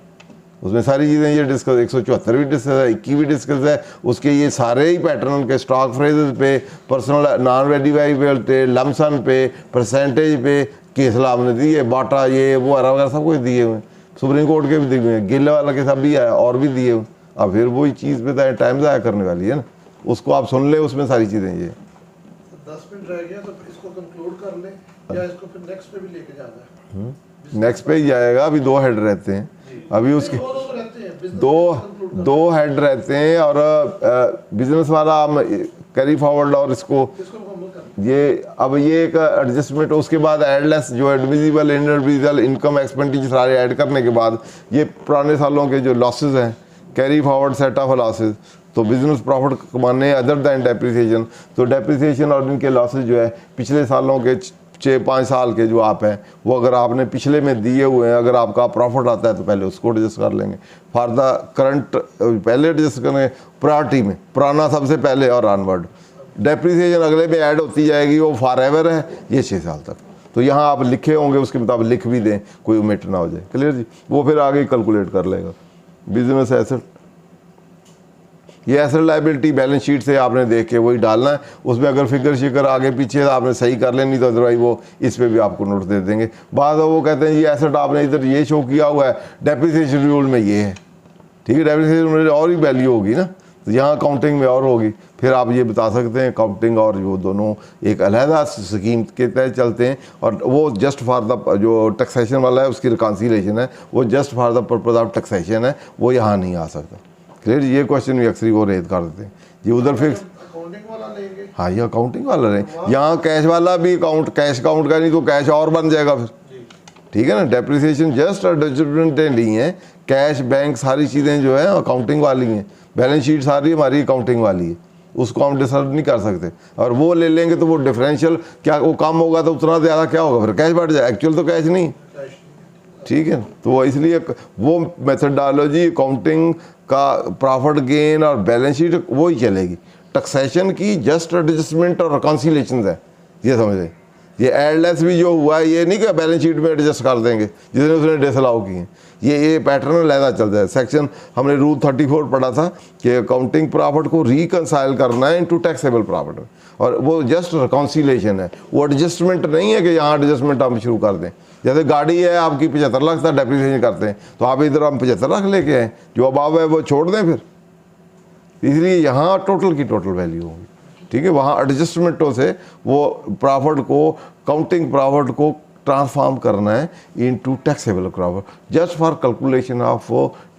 उसमें सारी चीज़ें ये डिस्कस 174 भी डिस्कस है, 21 भी डिस्कस है। उसके ये सारे ही पैटर्न के स्टॉक फ्रेजेस पे, पर्सनल नॉन वेरिफाइबल पे, लमसन पे, परसेंटेज पे केस आपने दिए, बाटा ये वो वगैरह सब कुछ दिए हुए, सुप्रीम कोर्ट के भी दिए हुए, गिल वाला के सब भी आया और भी दिए हुए। अब फिर वही चीज़ पे टाइम ज़ाया करने वाली है ना, उसको आप सुन ले, उसमें सारी चीज़ें ये 10 मिनट रह गया तो इसको कंक्लूड कर ले या इसको फिर नेक्स्ट पे भी लेके जाना है? नेक्स्ट पे ही जाएगा। अभी 2 हेड रहते हैं, अभी उसके दो हेड रहते हैं और बिजनेस वाला हम कैरी फॉरवर्ड और इसको ये अब ये एक एडजस्टमेंट। उसके बाद एडलेस जो एडमिजिबल इनएडमिजिबल इनकम एक्सपेंडिचर सारे ऐड करने के बाद ये पुराने सालों के जो लॉसेस हैं carry forward set of losses, तो बिजनेस प्रॉफिट कमाने अदर दैन डेप्रिसिएशन, तो डेप्रिसिएशन और इनके लॉसेस जो है पिछले सालों के 6-5 साल के जो आप हैं वो अगर आपने पिछले में दिए हुए हैं, अगर आपका प्रॉफिट आता है तो पहले उसको एडजस्ट कर लेंगे। फॉर द करंट पहले एडजस्ट करेंगे प्रायोरिटी में, पुराना सबसे पहले और ऑनवर्ड। डेप्रिसिएशन अगले में ऐड होती जाएगी, वो फॉर एवर है ये 6 साल तक। तो यहाँ आप लिखे होंगे उसके मुताबिक लिख भी दें, कोई ओमिट ना हो जाए। क्लियर जी, वो फिर आगे कैलकुलेट कर लेगा। बिजनेस एसेट, ये एसेट लाइबिलिटी बैलेंस शीट से आपने देख के वही डालना है, उसमें अगर फिगर शिगर आगे पीछे आपने सही कर लेनी तो अदरवाइज वो इस पे भी आपको नोट दे देंगे। बाद वो कहते हैं ये एसेट आपने इधर ये शो किया हुआ है, डेप्रिसिएशन शेड्यूल में ये है, ठीक है, डेप्रिसिएशन में और ही वैल्यू होगी ना, तो यहाँ अकाउंटिंग में और होगी। फिर आप ये बता सकते हैं अकाउंटिंग और वो दोनों एक अलहदा स्कीम के तहत चलते हैं, और वो जस्ट फॉर द जो टैक्सेशन वाला है उसकी रिकॉन्सिलेशन है, वो just for the purpose of taxation है, वो यहाँ नहीं आ सकता। क्लियर, ये क्वेश्चन भी अक्सर वो रेज कर देते हैं, ये उधर फिक्स अकाउंटिंग वाला लेंगे। हाँ, ये अकाउंटिंग वाला रहें, यहाँ कैश वाला भी अकाउंट कैश अकाउंट का नहीं तो कैश और बन जाएगा फिर, ठीक है ना। डेप्रिसिएशन जस्ट एडजस्टमेंट नहीं है, कैश बैंक सारी चीज़ें जो है अकाउंटिंग वाली हैं, बैलेंस शीट सारी हमारी अकाउंटिंग वाली है, उसको हम डिसर्व नहीं कर सकते। और वो ले लेंगे तो वो डिफरेंशियल क्या वो कम होगा तो उतना ज़्यादा क्या होगा, फिर कैश बढ़ जाए, एक्चुअल तो कैश नहीं, ठीक है। तो वो इसलिए वो मेथडोलॉजी अकाउंटिंग का प्रॉफिट गेन और बैलेंस शीट वो ही चलेगी। टैक्सेशन की जस्ट एडजस्टमेंट और रिकॉन्सिलेशन है, ये समझें। ये एडलेस भी जो हुआ है ये नहीं कि बैलेंस शीट में एडजस्ट कर देंगे जिसने उसने डिसअलाउ किए, ये पैटर्न लहदा चलता है। सेक्शन हमने रूल 34 पढ़ा था कि अकाउंटिंग प्रॉफिट को रिकंसाइल करना है इनटू टैक्सेबल प्रॉफिट, और वो जस्ट रिकॉन्सिलेशन है, वो एडजस्टमेंट नहीं है कि यहाँ एडजस्टमेंट हम शुरू कर दें। जैसे गाड़ी है आपकी 75 लाख का डेप्रिसिएशन करते हैं, तो आप इधर हम 75 लाख लेके आए, जो अबाव है वो छोड़ दें फिर, इसलिए यहाँ टोटल की टोटल वैल्यू होगी, ठीक है। वहाँ एडजस्टमेंटों से वो प्रॉफिट को काउंटिंग प्रॉफिट को ट्रांसफॉर्म करना है into taxable profit just for calculation of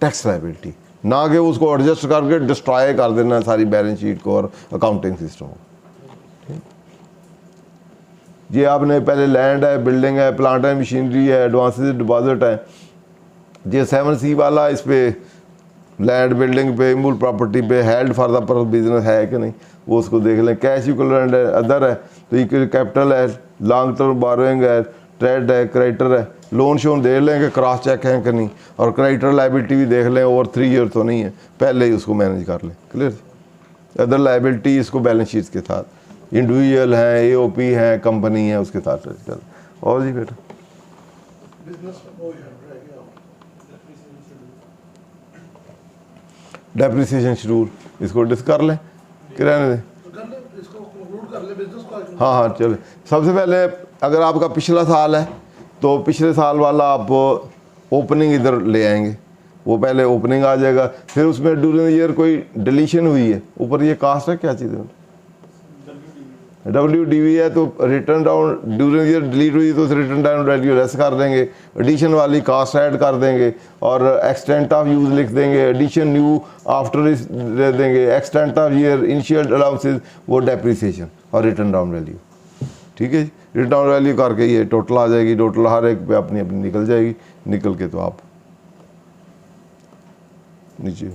tax liability, ना कि उसको एडजस्ट करके डिस्ट्रॉय कर देना है सारी बैलेंस शीट को और अकाउंटिंग सिस्टम को। ये आपने पहले लैंड है, बिल्डिंग है, प्लांट है, मशीनरी है, एडवांसेस डिपॉजिट है, ये 7C वाला इस पे लैंड बिल्डिंग पे इमूल प्रॉपर्टी पे held for the purpose business है कि नहीं, वो उसको देख लें। कैश इक्विवेलेंट है, अदर है, तो इक्विटी कैपिटल है, लॉन्ग टर्म बोरोइंग है, ट्रेड है, क्रेडिटर है, लोन शोन देख लें कि क्रॉस चेक है कि नहीं, और क्रेडिटर लाइबिलिटी भी देख लें, ओवर 3 ईयर तो नहीं है, पहले ही उसको मैनेज कर लें। क्लियर। अदर लाइबिलिटी इसको बैलेंस शीट के साथ, इंडिविजुअल हैं, AOP हैं, कंपनी है, उसके साथ चल। और जी बेटा बिजनेस में वो है डेप्रिसिएशन शेड्यूल, इसको डिस्कस कर लें कि रहने दें। इसको कंक्लूड कर ले बिजनेस को। हाँ हाँ चले। सबसे पहले अगर आपका पिछला साल है तो पिछले साल वाला आप ओपनिंग इधर ले आएंगे, वो पहले ओपनिंग आ जाएगा, फिर उसमें ड्यूरिंग ईयर कोई डिलीशन हुई है, ऊपर ये कास्ट है क्या चीज़ है, WDV है, तो return down during year delete हुई तो रिटर्न डाउन वैल्यू लेस कर देंगे, एडिशन वाली कास्ट ऐड कर देंगे, और एक्सटेंट ऑफ यूज़ लिख देंगे, एडिशन न्यू आफ्टर दे देंगे, extent of year initial allowances वो डेप्रिसिएशन और रिटर्न डाउन वैल्यू, ठीक है। रिटर्न डाउन वैल्यू करके ये टोटल आ जाएगी, टोटल हर एक पे अपनी अपनी निकल जाएगी, निकल के तो आप नीचे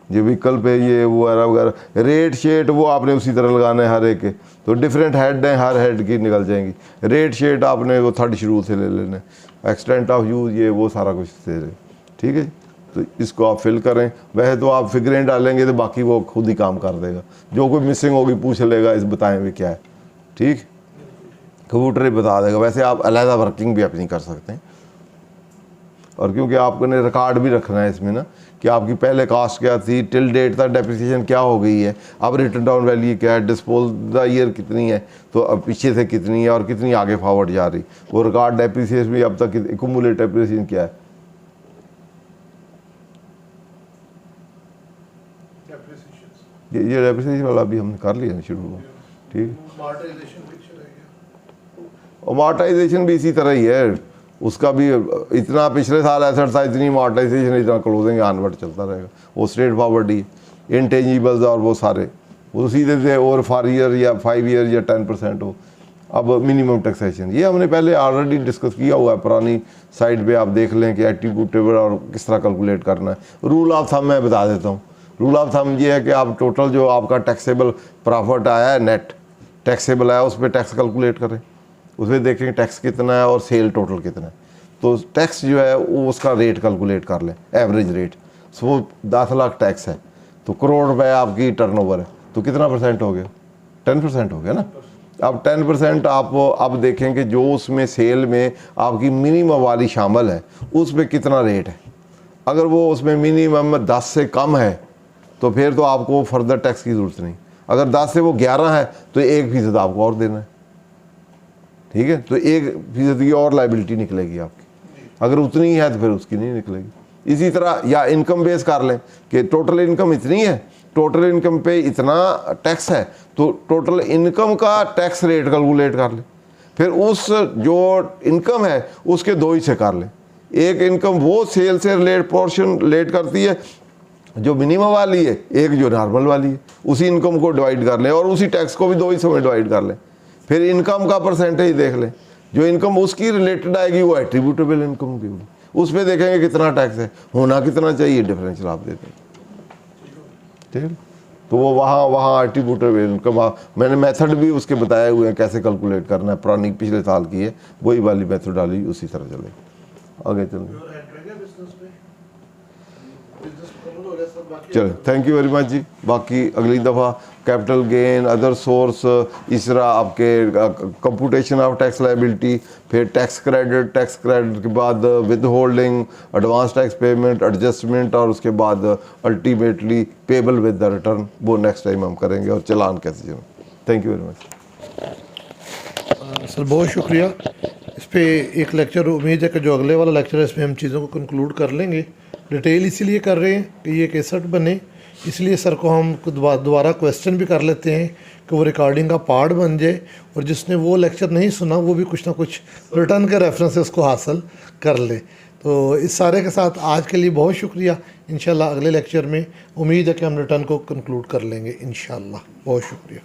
ये विकल्प है, ये वो वगैरह रेट शेट वो आपने उसी तरह लगाना है हर एक के, तो डिफरेंट हेड हैं, हर हेड की निकल जाएंगी। रेट शेट आपने वो 3rd शेड्यूल से ले लेना है, एक्सटेंट ऑफ यूज़ ये वो सारा कुछ से, ठीक है। तो इसको आप फिल करें, वैसे तो आप फिगरें डालेंगे तो बाकी वो खुद ही काम कर देगा, जो कोई मिसिंग होगी पूछ लेगा, इस बताएं भी क्या है, ठीक, कंप्यूटर ही बता देगा। वैसे आप अलहदा वर्किंग भी अपनी कर सकते हैं, और क्योंकि आपने रिकॉर्ड भी रखना है इसमें ना कि आपकी पहले कास्ट क्या थी, टिल डेट तक डेप्रिसिएशन क्या हो गई है, अब रिटर्न डाउन वैल्यू क्या है, डिस्पोज द ईयर कितनी है, तो अब पीछे से कितनी है और कितनी आगे फॉरवर्ड जा रही, वो रिकॉर्ड डेप्रिसिएशन भी अब तक एक्यूमुलेट डेप्रिसिएशन क्या है। ये डेप्रिसिएशन वाला भी हमने कर लिया शुरू, ठीक। अमॉर्टाइजेशन भी इसी तरह ही है, उसका भी इतना पिछले साल एसेट था, इतनी अमॉर्टाइजेशन, इतना क्लोजिंग ऑनवर्ड चलता रहेगा, वो स्ट्रेट फॉरवर्ड ही। इंटेंजिबल्स और वो सारे वो सीधे से और 4 ईयर या 5 ईयर या 10% हो। अब मिनिमम टैक्सेशन ये हमने पहले ऑलरेडी डिस्कस किया हुआ है, पुरानी साइड पे आप देख लें कि एट्रीब्यूटेबल और किस तरह कैलकुलेट करना है। रूल ऑफ थंब मैं बता देता हूँ। रूल ऑफ थंब ये है कि आप टोटल जो आपका टैक्सेबल प्रॉफिट आया है, नेट टैक्सेबल आया, उस पर टैक्स कैलकुलेट करें, उसमें देखें टैक्स कितना है और सेल टोटल कितना है, तो टैक्स जो है वो उसका रेट कैलकुलेट कर लें, एवरेज रेट। सो 10 लाख टैक्स है तो करोड़ रुपए आपकी टर्नओवर है, तो कितना % हो गया, 10% हो गया ना। अब 10% आप अब देखें कि जो उसमें सेल में आपकी मिनिमम वाली शामिल है उस पर कितना रेट है। अगर वो उसमें मिनिमम 10 से कम है तो फिर तो आपको फर्दर टैक्स की ज़रूरत नहीं। अगर 10 से वो 11 है तो 1% आपको और देना है, ठीक है। तो 1% की और लाइबिलिटी निकलेगी आपकी, अगर उतनी है तो फिर उसकी नहीं निकलेगी, इसी तरह या इनकम बेस कर लें कि टोटल इनकम इतनी है, टोटल इनकम पे इतना टैक्स है, तो टोटल इनकम का टैक्स रेट कैलकुलेट कर लें। फिर उस जो इनकम है उसके दो हिस्से कर लें। एक इनकम वो सेल से रिलेट पोर्शन रिलेट करती है जो मिनिमम वाली है, एक जो नॉर्मल वाली है, उसी इनकम को डिवाइड कर लें और उसी टैक्स को भी दो हिस्सों में डिवाइड कर लें। फिर इनकम का परसेंटेज देख लें, जो इनकम उसकी रिलेटेड आएगी वो एट्रीब्यूटेबल इनकम की होगी, उस पर देखेंगे कितना टैक्स है, होना कितना चाहिए, डिफरेंशियल आप देते हैं। ठीक है, तो वो वहाँ एट्रीब्यूटेबल इनकम मैंने मेथड भी उसके बताए हुए हैं कैसे कैलकुलेट करना है, पुरानी पिछले साल की है, वही वाली मेथड डाली, उसी तरह चले आगे चलें। चलो थैंक यू वेरी मच जी। बाकी अगली दफ़ा कैपिटल गेन, अदर सोर्स, इस तरह आपके कंप्यूटेशन ऑफ टैक्स लायबिलिटी, फिर टैक्स क्रेडिट के बाद with holding, advance tax payment, adjustment और उसके बाद ultimately payable with the return, वो नेक्स्ट टाइम हम करेंगे, और चलान कैसे जमा। Thank you very much sir, बहुत शुक्रिया। इस पे एक लेक्चर उम्मीद है कि जो अगले वाला लेक्चर है इसमें हम चीज़ों को कंक्लूड कर लेंगे। डिटेल इसीलिए कर रहे हैं कि ये कैसेट बने, इसलिए सर को हम दोबारा क्वेश्चन भी कर लेते हैं कि वो रिकॉर्डिंग का पार्ट बन जाए, और जिसने वो लेक्चर नहीं सुना वो भी कुछ ना कुछ रिटर्न के रेफरेंस से उसको हासिल कर ले। तो इस सारे के साथ आज के लिए बहुत शुक्रिया। इंशाल्लाह अगले लेक्चर में उम्मीद है कि हम रिटर्न को कंक्लूड कर लेंगे इंशाल्लाह। बहुत शुक्रिया।